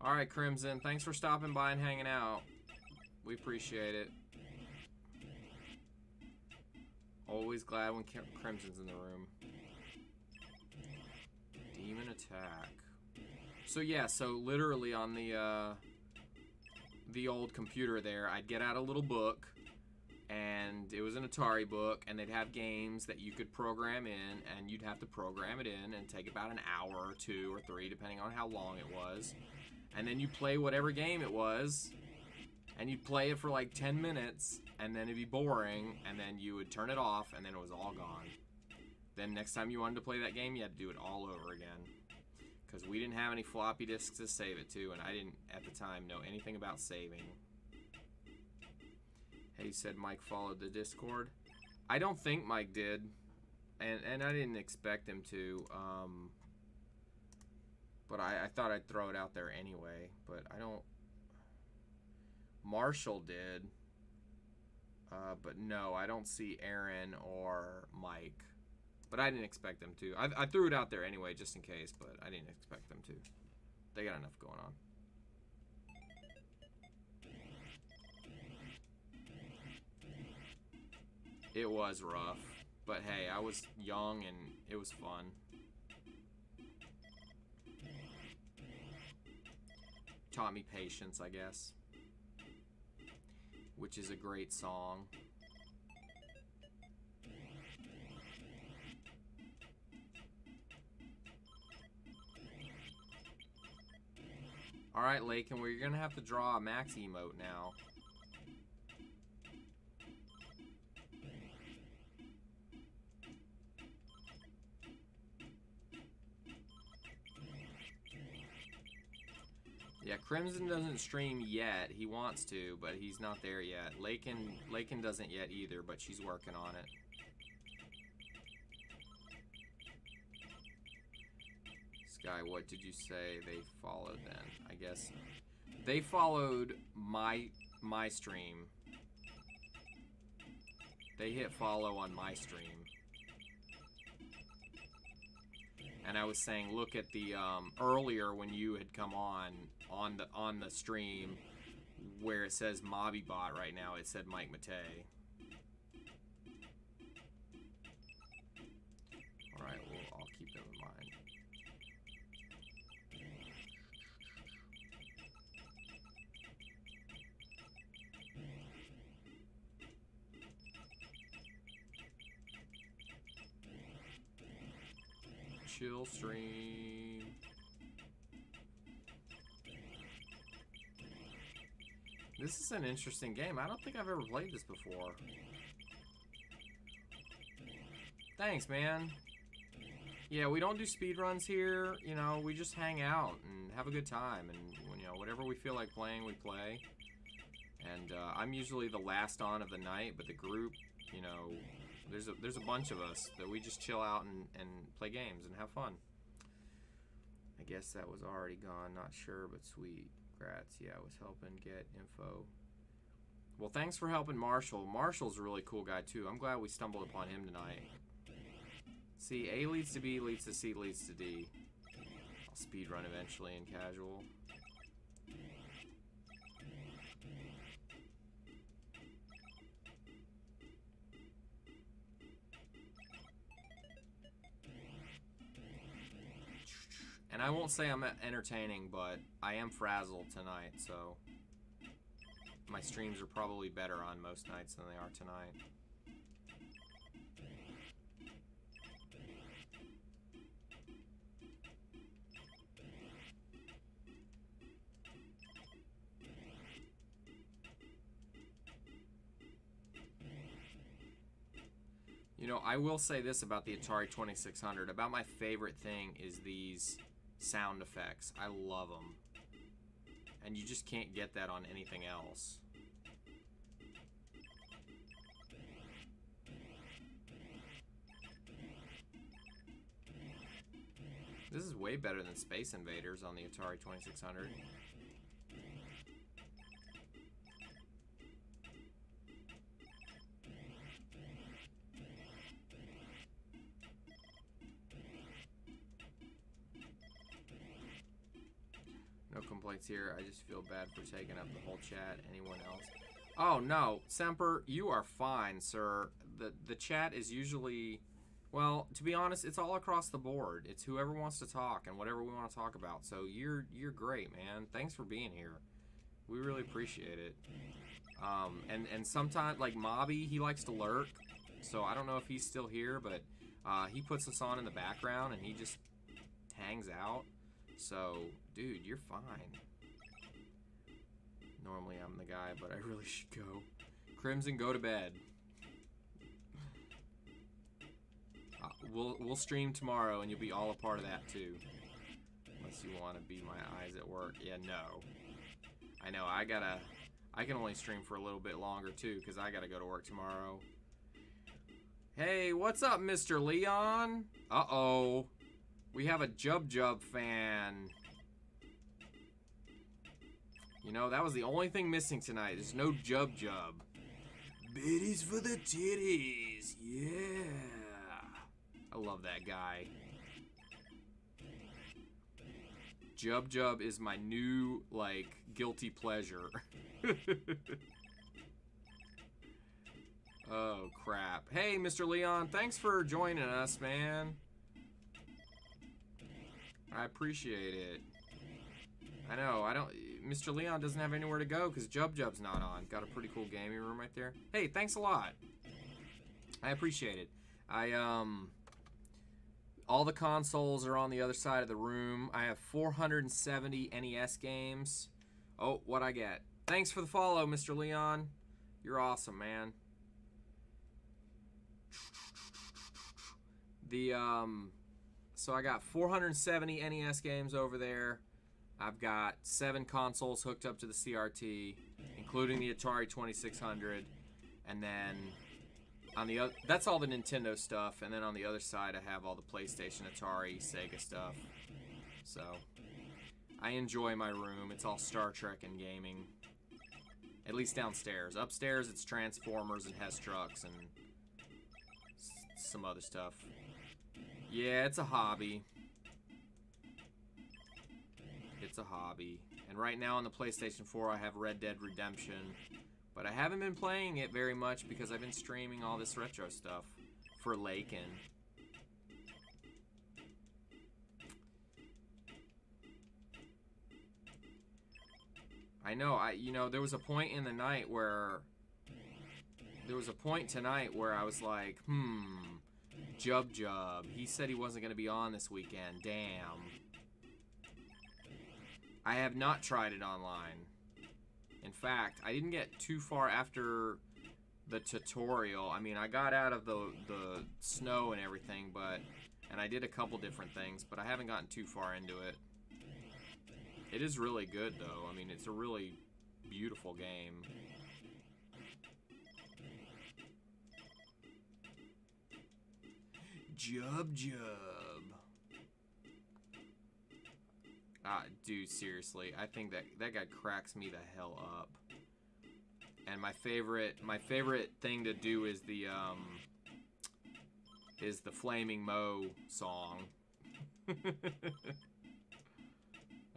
Alright, Crimson. Thanks for stopping by and hanging out. We appreciate it. Always glad when Crimson's in the room. Demon Attack. So yeah, so literally on the old computer there, I'd get out a little book, and it was an Atari book, and they'd have games that you could program in, and you'd have to program it in and take about an hour or 2 or 3, depending on how long it was. And then you play whatever game it was, and you'd play it for like 10 minutes, and then it'd be boring, and then you would turn it off, and then it was all gone. Then next time you wanted to play that game, you had to do it all over again. Because we didn't have any floppy disks to save it to, and I didn't, at the time, know anything about saving. Hey, said Mike followed the Discord. I don't think Mike did, and I didn't expect him to. But I thought I'd throw it out there anyway. But I don't... Marshall did. But no, I don't see Erin or Mike. But I didn't expect them to. I threw it out there anyway, just in case, but I didn't expect them to. They got enough going on. It was rough. But hey, I was young and it was fun. Taught me patience, I guess. Which is a great song. Alright, Lakin, we're gonna have to draw a max emote now. Yeah, Crimson doesn't stream yet. He wants to, but he's not there yet. Lakin doesn't yet either, but she's working on it. Sky, what did you say they followed then? I guess they followed my stream. They hit follow on my stream. And I was saying, look at the earlier when you had come on the stream where it says MobbyBot right now, it said Mike Matei. Alright, well, I'll keep them in mind. Chill stream. This is an interesting game. I don't think I've ever played this before. Thanks, man. Yeah, we don't do speedruns here. You know, we just hang out and have a good time. And, you know, whatever we feel like playing, we play. And I'm usually the last on of the night, but the group, you know, there's a bunch of us that we just chill out and play games and have fun. I guess that was already gone. Not sure, but sweet. Grats. Yeah, I was helping get info. Well, thanks for helping Marshall. Marshall's a really cool guy, too. I'm glad we stumbled upon him tonight. See, A leads to B, leads to C, leads to D. I'll speedrun eventually in casual. And I won't say I'm entertaining, but I am frazzled tonight, so my streams are probably better on most nights than they are tonight. You know, I will say this about the Atari 2600. About my favorite thing is these sound effects. I love them. And you just can't get that on anything else. This is way better than Space Invaders on the Atari 2600. No complaints here. I just feel bad for taking up the whole chat. Anyone else? Oh, no. Semper, you are fine, sir. The chat is usually... Well, to be honest, it's all across the board. It's whoever wants to talk and whatever we want to talk about. So you're great, man. Thanks for being here. We really appreciate it. And sometimes, like Mobby, he likes to lurk. So I don't know if he's still here, but he puts us on in the background and he just hangs out. So, dude, you're fine. Normally I'm the guy, but I really should go. Crimson, go to bed. We'll stream tomorrow, and you'll be all a part of that too. Unless you want to be my eyes at work. Yeah, no. I know. I can only stream for a little bit longer too, because I gotta go to work tomorrow. Hey, what's up, Mr. Leon? Uh-oh. We have a Jub Jub fan. You know, that was the only thing missing tonight. There's no Jub Jub. Biddies for the titties. Yeah. I love that guy. Jub Jub is my new, like, guilty pleasure. Oh, crap. Hey, Mr. Leon, thanks for joining us, man. I appreciate it. I know, Mr. Leon doesn't have anywhere to go because Jub Jub's not on. Got a pretty cool gaming room right there. Hey, thanks a lot. I appreciate it. All the consoles are on the other side of the room. I have 470 NES games. Oh, what I get. Thanks for the follow, Mr. Leon. You're awesome, man. So I got 470 NES games over there. I've got 7 consoles hooked up to the CRT, including the Atari 2600. And then on the other, that's all the Nintendo stuff. And then on the other side, I have all the PlayStation, Atari, Sega stuff. So I enjoy my room. It's all Star Trek and gaming. At least downstairs. Upstairs, it's Transformers and Hess trucks and some other stuff. Yeah, it's a hobby. It's a hobby. And right now on the PlayStation 4, I have Red Dead Redemption. But I haven't been playing it very much because I've been streaming all this retro stuff for Lakin. I know, you know, there was a point in the night where... There was a point tonight where I was like, Jub Jub. He said he wasn't going to be on this weekend. Damn. I have not tried it online. In fact, I didn't get too far after the tutorial. I mean, I got out of the snow and everything, and I did a couple different things, but I haven't gotten too far into it. It is really good, though. I mean, it's a really beautiful game. Jub Jub. Dude, seriously, I think that guy cracks me the hell up. And my favorite thing to do is the Flaming Mo song.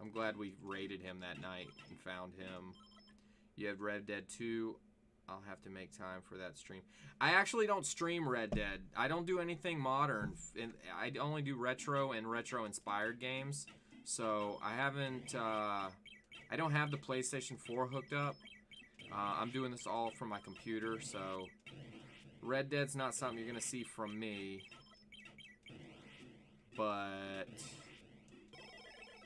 I'm glad we raided him that night and found him. You have Red Dead 2. I'll have to make time for that stream. I actually don't stream Red Dead. I don't do anything modern. I only do retro and retro-inspired games. So I haven't, I don't have the PlayStation 4 hooked up. I'm doing this all from my computer, so Red Dead's not something you're going to see from me. But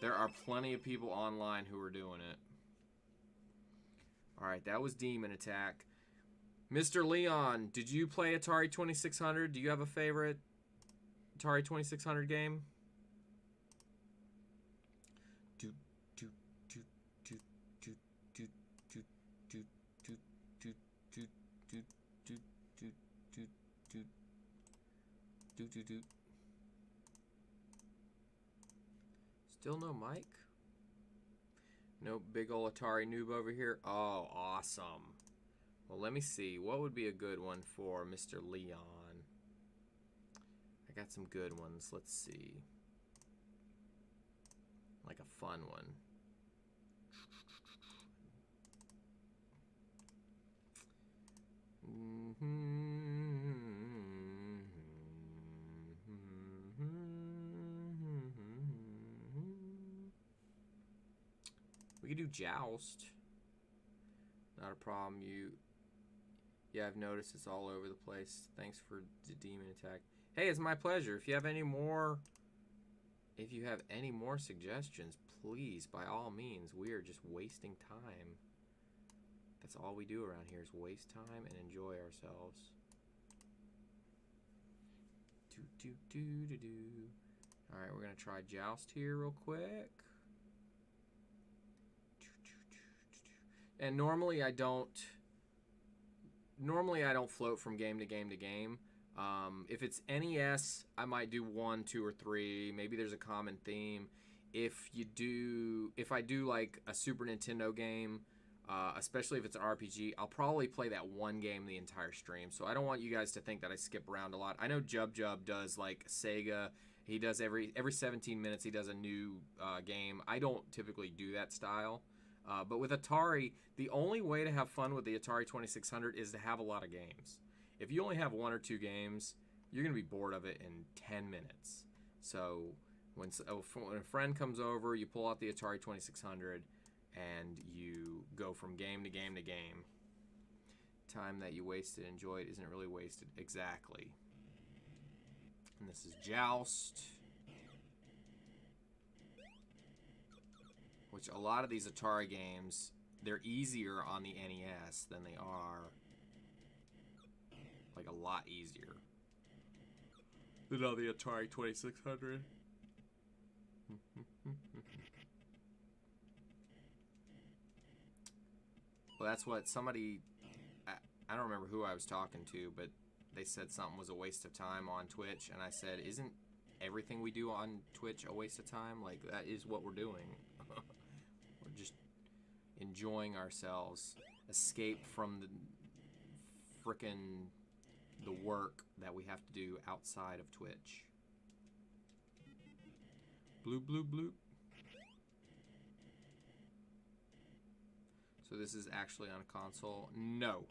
there are plenty of people online who are doing it. Alright, that was Demon Attack. Mr. Leon, did you play Atari 2600? Do you have a favorite Atari 2600 game? Still no mic? No big ol' Atari noob over here? Oh, awesome. Well, let me see. What would be a good one for Mr. Leon? I got some good ones. Let's see. Like a fun one. We could do Joust. Not a problem. Yeah, I've noticed it's all over the place. Thanks for the Demon Attack. Hey, it's my pleasure. If you have any more suggestions, please, by all means. We are just wasting time. That's all we do around here is waste time and enjoy ourselves. Alright, we're gonna try Joust here real quick. And normally I don't float from game to game to game, If it's NES, I might do 1, 2, or 3. Maybe there's a common theme. If I do like a Super Nintendo game, especially if it's an RPG, I'll probably play that one game the entire stream. So I don't want you guys to think that I skip around a lot. I know Jub does like Sega. He does every 17 minutes he does a new game. I don't typically do that style. But with Atari, the only way to have fun with the Atari 2600 is to have a lot of games. If you only have 1 or 2 games, you're going to be bored of it in 10 minutes. So when a friend comes over, you pull out the Atari 2600 and you go from game to game to game. Time that you wasted, enjoyed, isn't really wasted. Exactly. And this is Joust. Which a lot of these Atari games, they're easier on the NES than they are. Like a lot easier than on the Atari 2600. Well, that's what somebody, I don't remember who I was talking to, but they said something was a waste of time on Twitch, and I said, isn't everything we do on Twitch a waste of time? Like, that is what we're doing. We're just enjoying ourselves, escape from the work that we have to do outside of Twitch. Bloop, bloop, bloop. So this is actually on a console? No.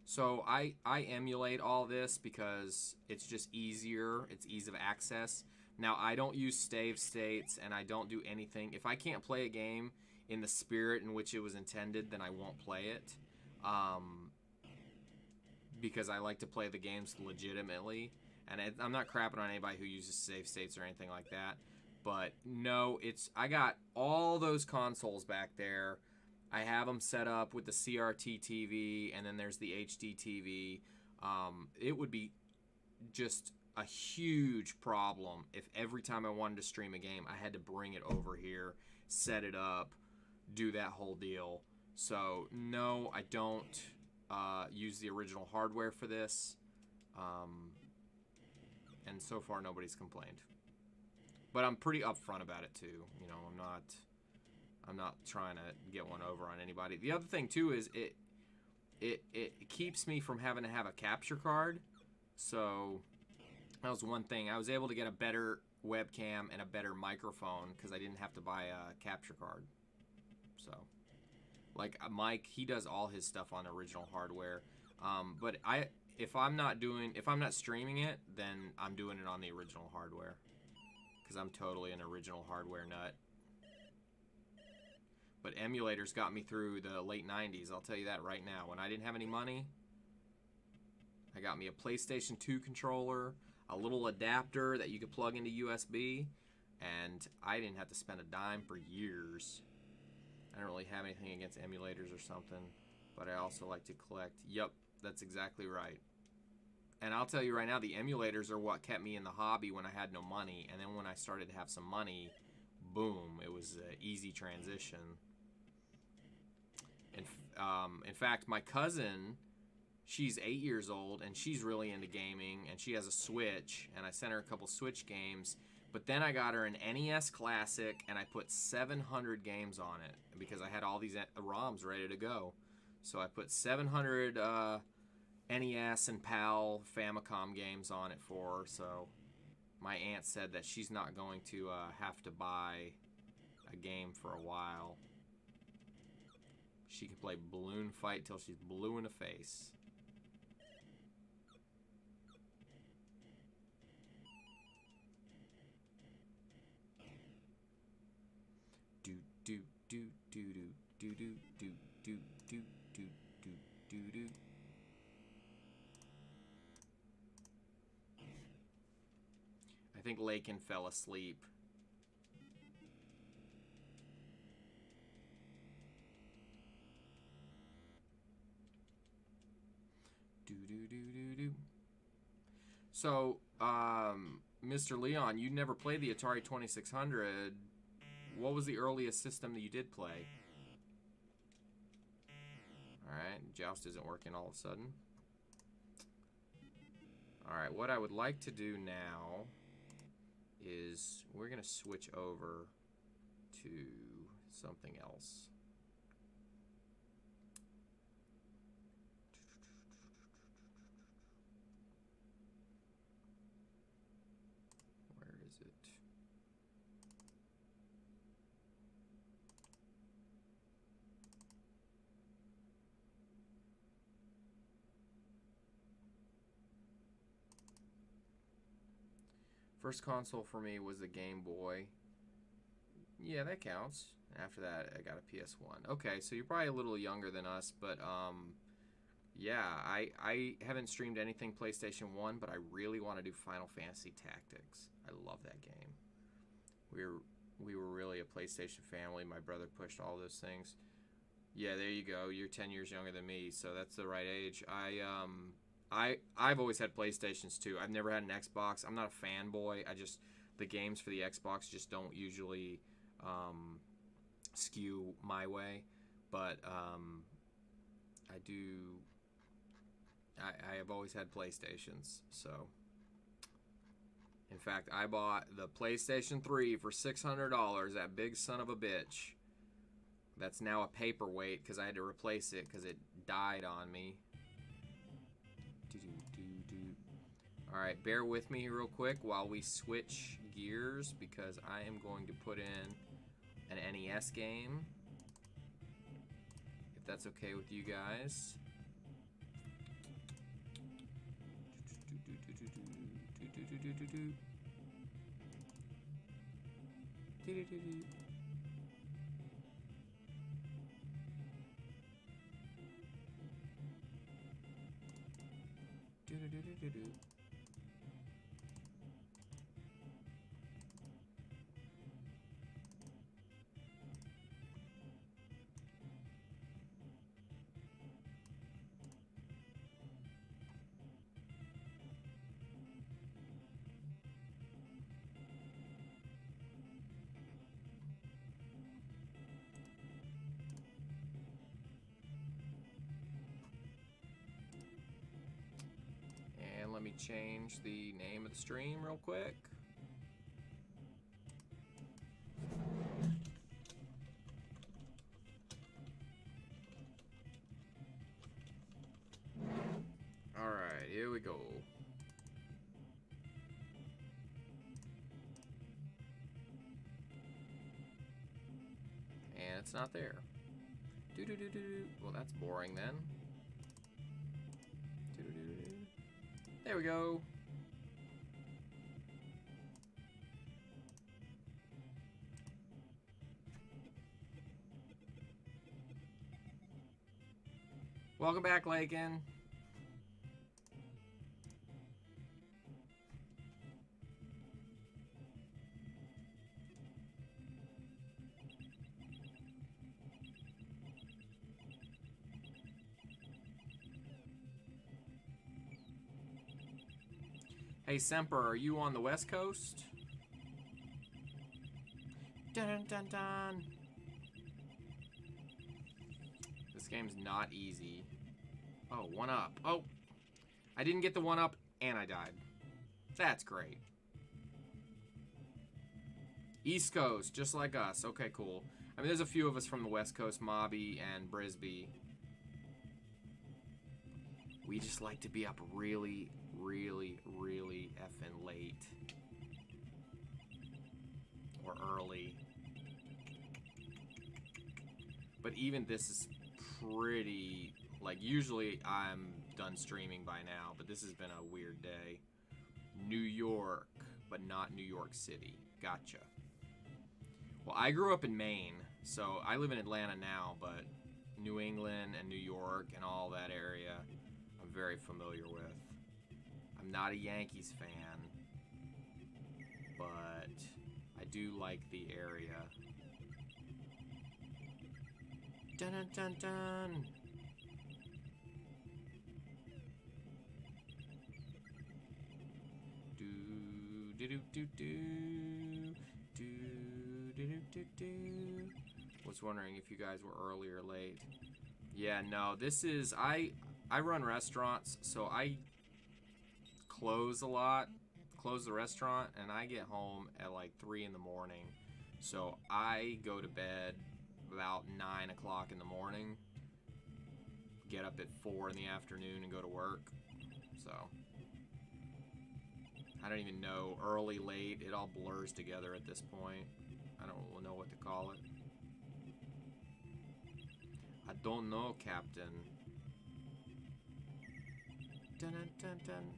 So I emulate all this because it's just easier. It's ease of access. Now, I don't use save states, and I don't do anything. If I can't play a game in the spirit in which it was intended, then I won't play it. Because I like to play the games legitimately. And I'm not crapping on anybody who uses save states or anything like that. But no, I got all those consoles back there. I have them set up with the CRT TV, and then there's the HD TV. It would be just a huge problem if every time I wanted to stream a game, I had to bring it over here, set it up, do that whole deal. So, no, I don't use the original hardware for this. And so far, nobody's complained. But I'm pretty upfront about it, too. You know, I'm not trying to get one over on anybody. The other thing too is it keeps me from having to have a capture card. So that was one thing. I was able to get a better webcam and a better microphone because I didn't have to buy a capture card. So like Mike, he does all his stuff on original hardware. But if I'm not streaming it, then I'm doing it on the original hardware because I'm totally an original hardware nut. But emulators got me through the late 90s, I'll tell you that right now. When I didn't have any money, I got me a PlayStation 2 controller, a little adapter that you could plug into USB, and I didn't have to spend a dime for years. I don't really have anything against emulators or something, but I also like to collect. Yep, that's exactly right. And I'll tell you right now, the emulators are what kept me in the hobby when I had no money, and then when I started to have some money, boom, it was an easy transition. In fact, my cousin, she's 8 years old, and she's really into gaming, and she has a Switch, and I sent her a couple Switch games, but then I got her an NES Classic, and I put 700 games on it, because I had all these ROMs ready to go. So I put 700 NES and PAL Famicom games on it for her, so my aunt said that she's not going to have to buy a game for a while. She can play balloon fight till she's blue in the face. Do do do do do do do do do do do do do do. I think Lakin fell asleep. So, Mr. Leon, you never played the Atari 2600. What was the earliest system that you did play? Alright, Joust isn't working all of a sudden. Alright, what I would like to do now is we're going to switch over to something else. Where is it? First console for me was the Game Boy. Yeah, that counts. After that, I got a PS1. Okay, so you're probably a little younger than us, but yeah, I haven't streamed anything PlayStation 1, but I really want to do Final Fantasy Tactics. I love that game. We were really a PlayStation family. My brother pushed all those things. Yeah, there you go. You're 10 years younger than me, so that's the right age. I've always had PlayStations too. I've never had an Xbox. I'm not a fanboy. The games for the Xbox just don't usually skew my way. But I have always had PlayStations. So, in fact, I bought the PlayStation 3 for $600. That big son of a bitch. That's now a paperweight because I had to replace it because it died on me. Alright, bear with me real quick while we switch gears because I am going to put in an NES game. If that's okay with you guys. And let me change the name of the stream real quick. Alright, here we go. And it's not there. Well, that's boring then. There we go. Welcome back, Lakin. Hey, Semper, are you on the West Coast? Dun dun dun dun. This game's not easy. Oh, 1-up. Oh, I didn't get the 1-up and I died. That's great. East Coast, just like us. Okay, cool. I mean, there's a few of us from the West Coast, Mobby and Brisbee. We just like to be up really effing late. Or early. But even this is pretty... Like, usually I'm done streaming by now, but this has been a weird day. New York, but not New York City. Gotcha. Well, I grew up in Maine, so I live in Atlanta now, but New England and New York and all that area, I'm very familiar with. I'm not a Yankees fan, but I do like the area. Dun dun dun dun! Was wondering if you guys were early or late. Yeah, no, this is I run restaurants, so I close a lot, close the restaurant, and I get home at like 3 in the morning. So I go to bed about 9 o'clock in the morning, get up at 4 in the afternoon and go to work. So I don't even know, early, late, it all blurs together at this point. I don't know what to call it. I don't know, Captain. Dun dun dun dun.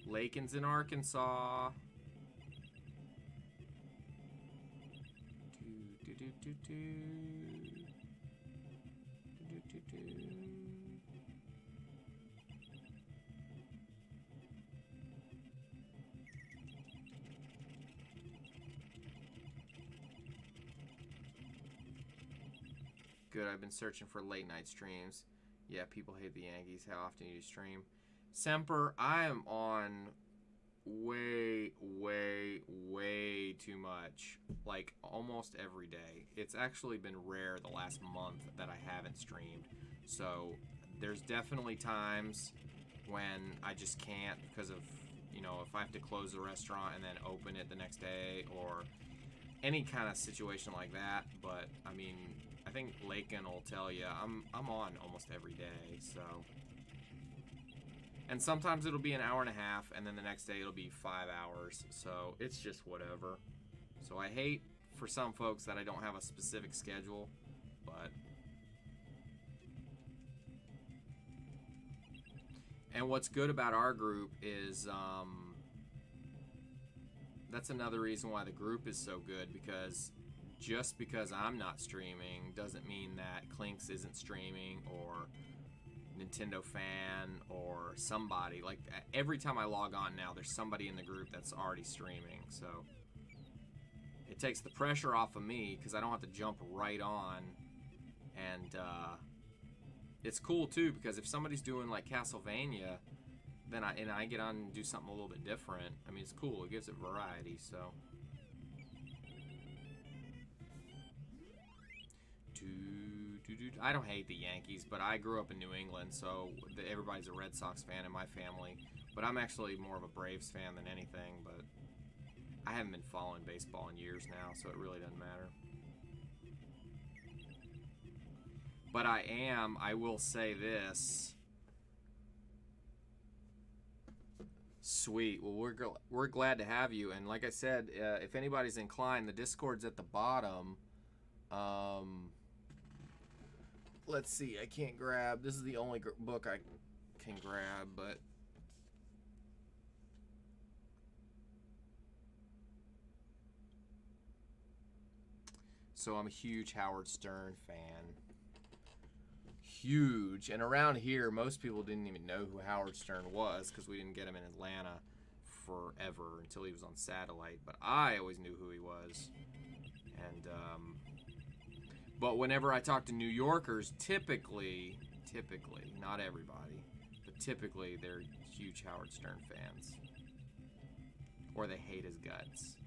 Lakin's in Arkansas. Do do do do do do do do. Good, I've been searching for late night streams. Yeah, people hate the Yankees. How often do you stream? Semper, I am on way too much. Like, almost every day. It's actually been rare the last month that I haven't streamed. So, there's definitely times when I just can't because of, you know, if I have to close the restaurant and then open it the next day or any kind of situation like that. But, I mean, I think Lakin will tell you I'm on almost every day, so. And sometimes it'll be an hour and a half, and then the next day it'll be 5 hours. So it's just whatever. So I hate for some folks that I don't have a specific schedule, but. And what's good about our group is that's another reason why the group is so good, because just because I'm not streaming doesn't mean that Clinks isn't streaming or Nintendo Fan or somebody. Like, every time I log on now, there's somebody in the group that's already streaming. So it takes the pressure off of me because I don't have to jump right on. And it's cool, too, because if somebody's doing, like, Castlevania, then I get on and do something a little bit different. I mean, it's cool. It gives it variety, so. I don't hate the Yankees, but I grew up in New England, so everybody's a Red Sox fan in my family. But I'm actually more of a Braves fan than anything, but I haven't been following baseball in years now, so it really doesn't matter. But I will say this. Sweet. Well, we're glad to have you, and like I said, if anybody's inclined, the Discord's at the bottom. Let's see, I can't grab. This is the only book I can grab, but. So I'm a huge Howard Stern fan. Huge. And around here, most people didn't even know who Howard Stern was because we didn't get him in Atlanta forever until he was on satellite. But I always knew who he was. And, but whenever I talk to New Yorkers, typically, not everybody, but typically they're huge Howard Stern fans. Or they hate his guts.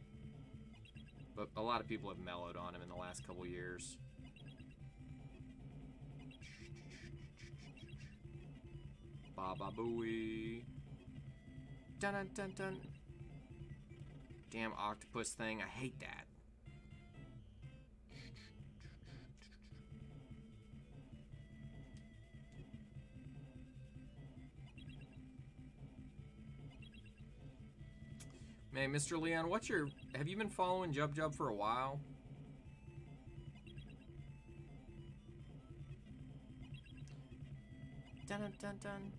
But a lot of people have mellowed on him in the last couple years. Baba Booey. Dun dun dun dun. Damn octopus thing, I hate that. Man, Mr. Leon, have you been following Jub Jub for a while? Dun dun dun dun.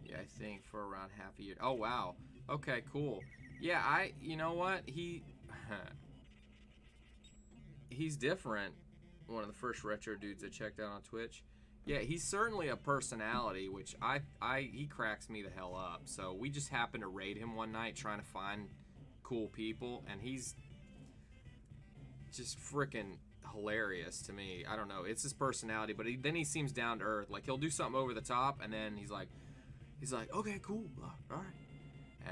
Yeah, I think for around half a year. Oh, wow. Okay, cool. Yeah, you know what? He's different. One of the first retro dudes I checked out on Twitch. Yeah, he's certainly a personality, which he cracks me the hell up. So we just happened to raid him one night trying to find cool people, and he's just freaking hilarious to me. I don't know. It's his personality, but then he seems down to earth. Like, he'll do something over the top, and then he's like, he's like, okay, cool, all right.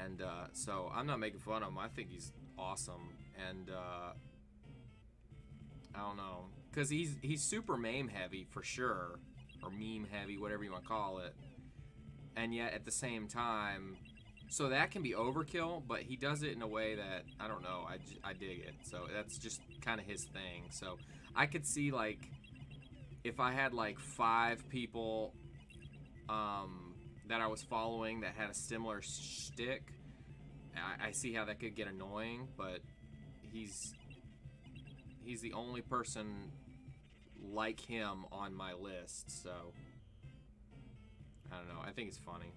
And so I'm not making fun of him. I think he's awesome. And I don't know, because he's super meme heavy for sure, or meme heavy, whatever you want to call it. And yet at the same time, so that can be overkill, but he does it in a way that, I don't know, I dig it. So that's just kind of his thing. So I could see, like, if I had like 5 people that I was following that had a similar shtick, I see how that could get annoying, but he's the only person like him on my list, so I don't know. I think it's funny.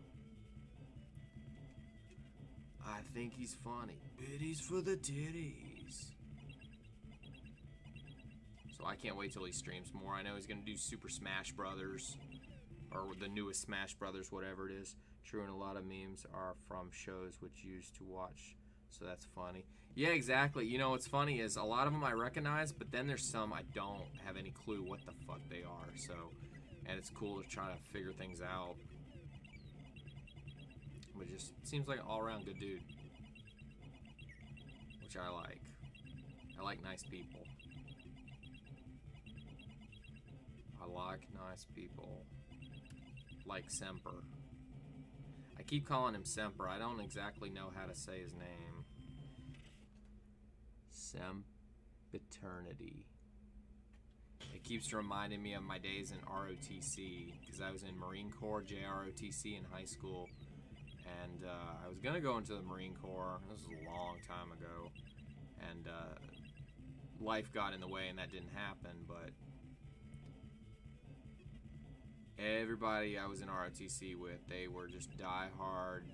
I think he's funny. Biddies for the titties. So I can't wait till he streams more. I know he's gonna do Super Smash Brothers, or the newest Smash Brothers, whatever it is. True, and a lot of memes are from shows which used to watch, so that's funny. Yeah, exactly. You know what's funny is a lot of them I recognize, but then there's some I don't have any clue what the fuck they are. So, and it's cool to try to figure things out. But just seems like an all-around good dude, which I like. I like nice people. I like nice people. Like Semper. I keep calling him Semper. I don't exactly know how to say his name. Sempiternity. It keeps reminding me of my days in ROTC, because I was in Marine Corps JROTC in high school, and I was gonna go into the Marine Corps. This was a long time ago, and life got in the way and that didn't happen. But everybody I was in ROTC with, they were just die-hard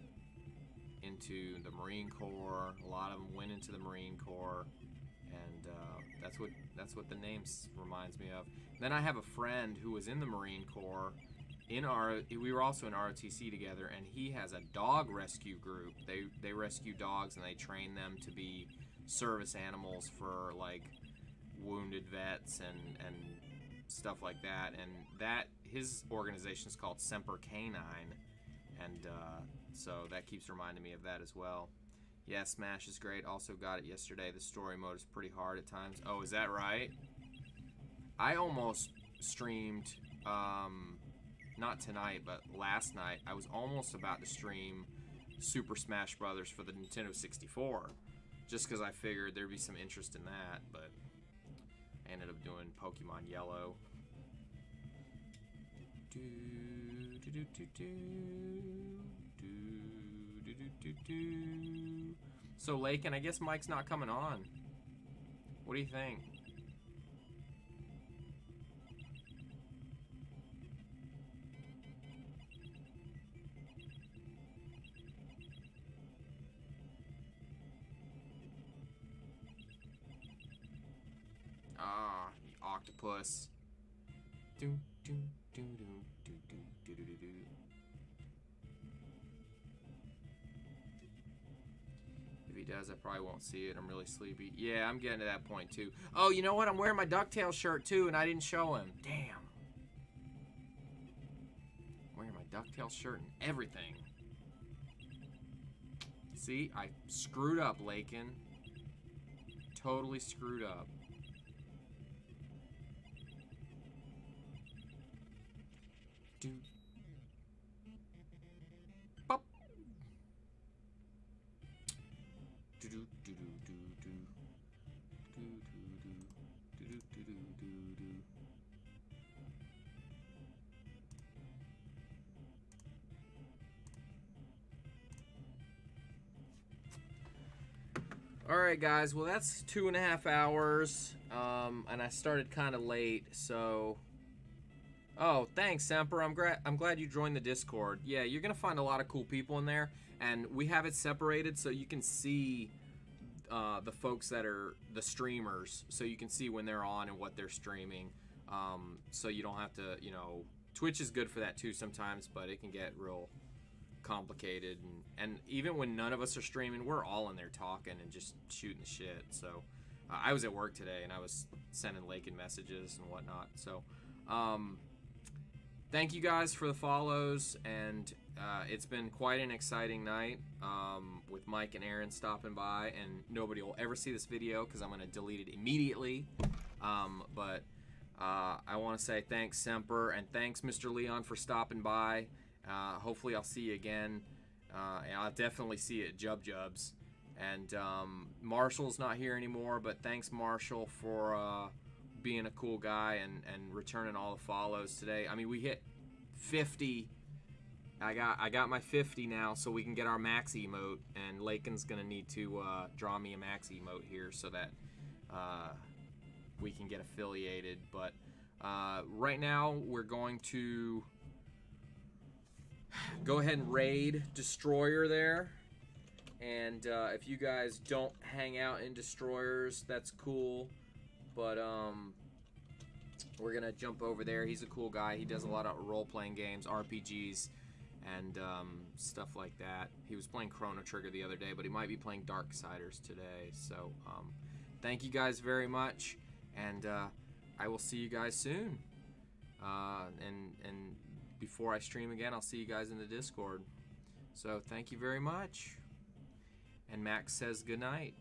into the Marine Corps. A lot of them went into the Marine Corps, and that's what the name reminds me of. Then I have a friend who was in the Marine Corps. We were also in ROTC together, and he has a dog rescue group. They rescue dogs and they train them to be service animals for like wounded vets and stuff like that. And his organization is called Semper Canine, and so that keeps reminding me of that as well. Yeah, Smash is great. Also got it yesterday. The story mode is pretty hard at times. Oh, is that right? I almost streamed, not tonight, but last night. I was almost about to stream Super Smash Brothers for the Nintendo 64, just because I figured there'd be some interest in that, but I ended up doing Pokemon Yellow. So Lakin, I guess Mike's not coming on. What do you think? Ah, the octopus. Do do do do do do do do do. If he does, I probably won't see it. I'm really sleepy. Yeah, I'm getting to that point too. Oh, you know what? I'm wearing my DuckTales shirt too, and I didn't show him. Damn. I'm wearing my DuckTales shirt and everything. See, I screwed up, Lakin. Totally screwed up. Do. Pop. Do do do do do do. Do do do do do do do do. All right, guys. Well, that's 2.5 hours, and I started kind of late, so. Oh, thanks, Semper. I'm glad you joined the Discord. Yeah, you're gonna find a lot of cool people in there, and we have it separated so you can see the folks that are the streamers, so you can see when they're on and what they're streaming. So you don't have to, Twitch is good for that too sometimes, but it can get real complicated. And even when none of us are streaming, we're all in there talking and just shooting the shit. So I was at work today and I was sending Lakin messages and whatnot. So thank you guys for the follows, and it's been quite an exciting night with Mike and Erin stopping by, and nobody will ever see this video because I'm going to delete it immediately. But I want to say thanks, Semper, and thanks, Mr. Leon, for stopping by. Hopefully I'll see you again. And I'll definitely see you at Jub Jubs. And Marshall's not here anymore, but thanks, Marshall, for being a cool guy and returning all the follows today. I mean, we hit 50. I got my 50 now, so we can get our max emote, and Lakin's gonna need to draw me a max emote here so that we can get affiliated. But right now we're going to go ahead and raid Destroyer there. And if you guys don't hang out in Destroyers, that's cool. But we're gonna jump over there. He's a cool guy. He does a lot of role-playing games, RPGs, and stuff like that. He was playing Chrono Trigger the other day, but he might be playing Darksiders today. So thank you guys very much, and I will see you guys soon. And before I stream again, I'll see you guys in the Discord. So thank you very much. And Max says good night.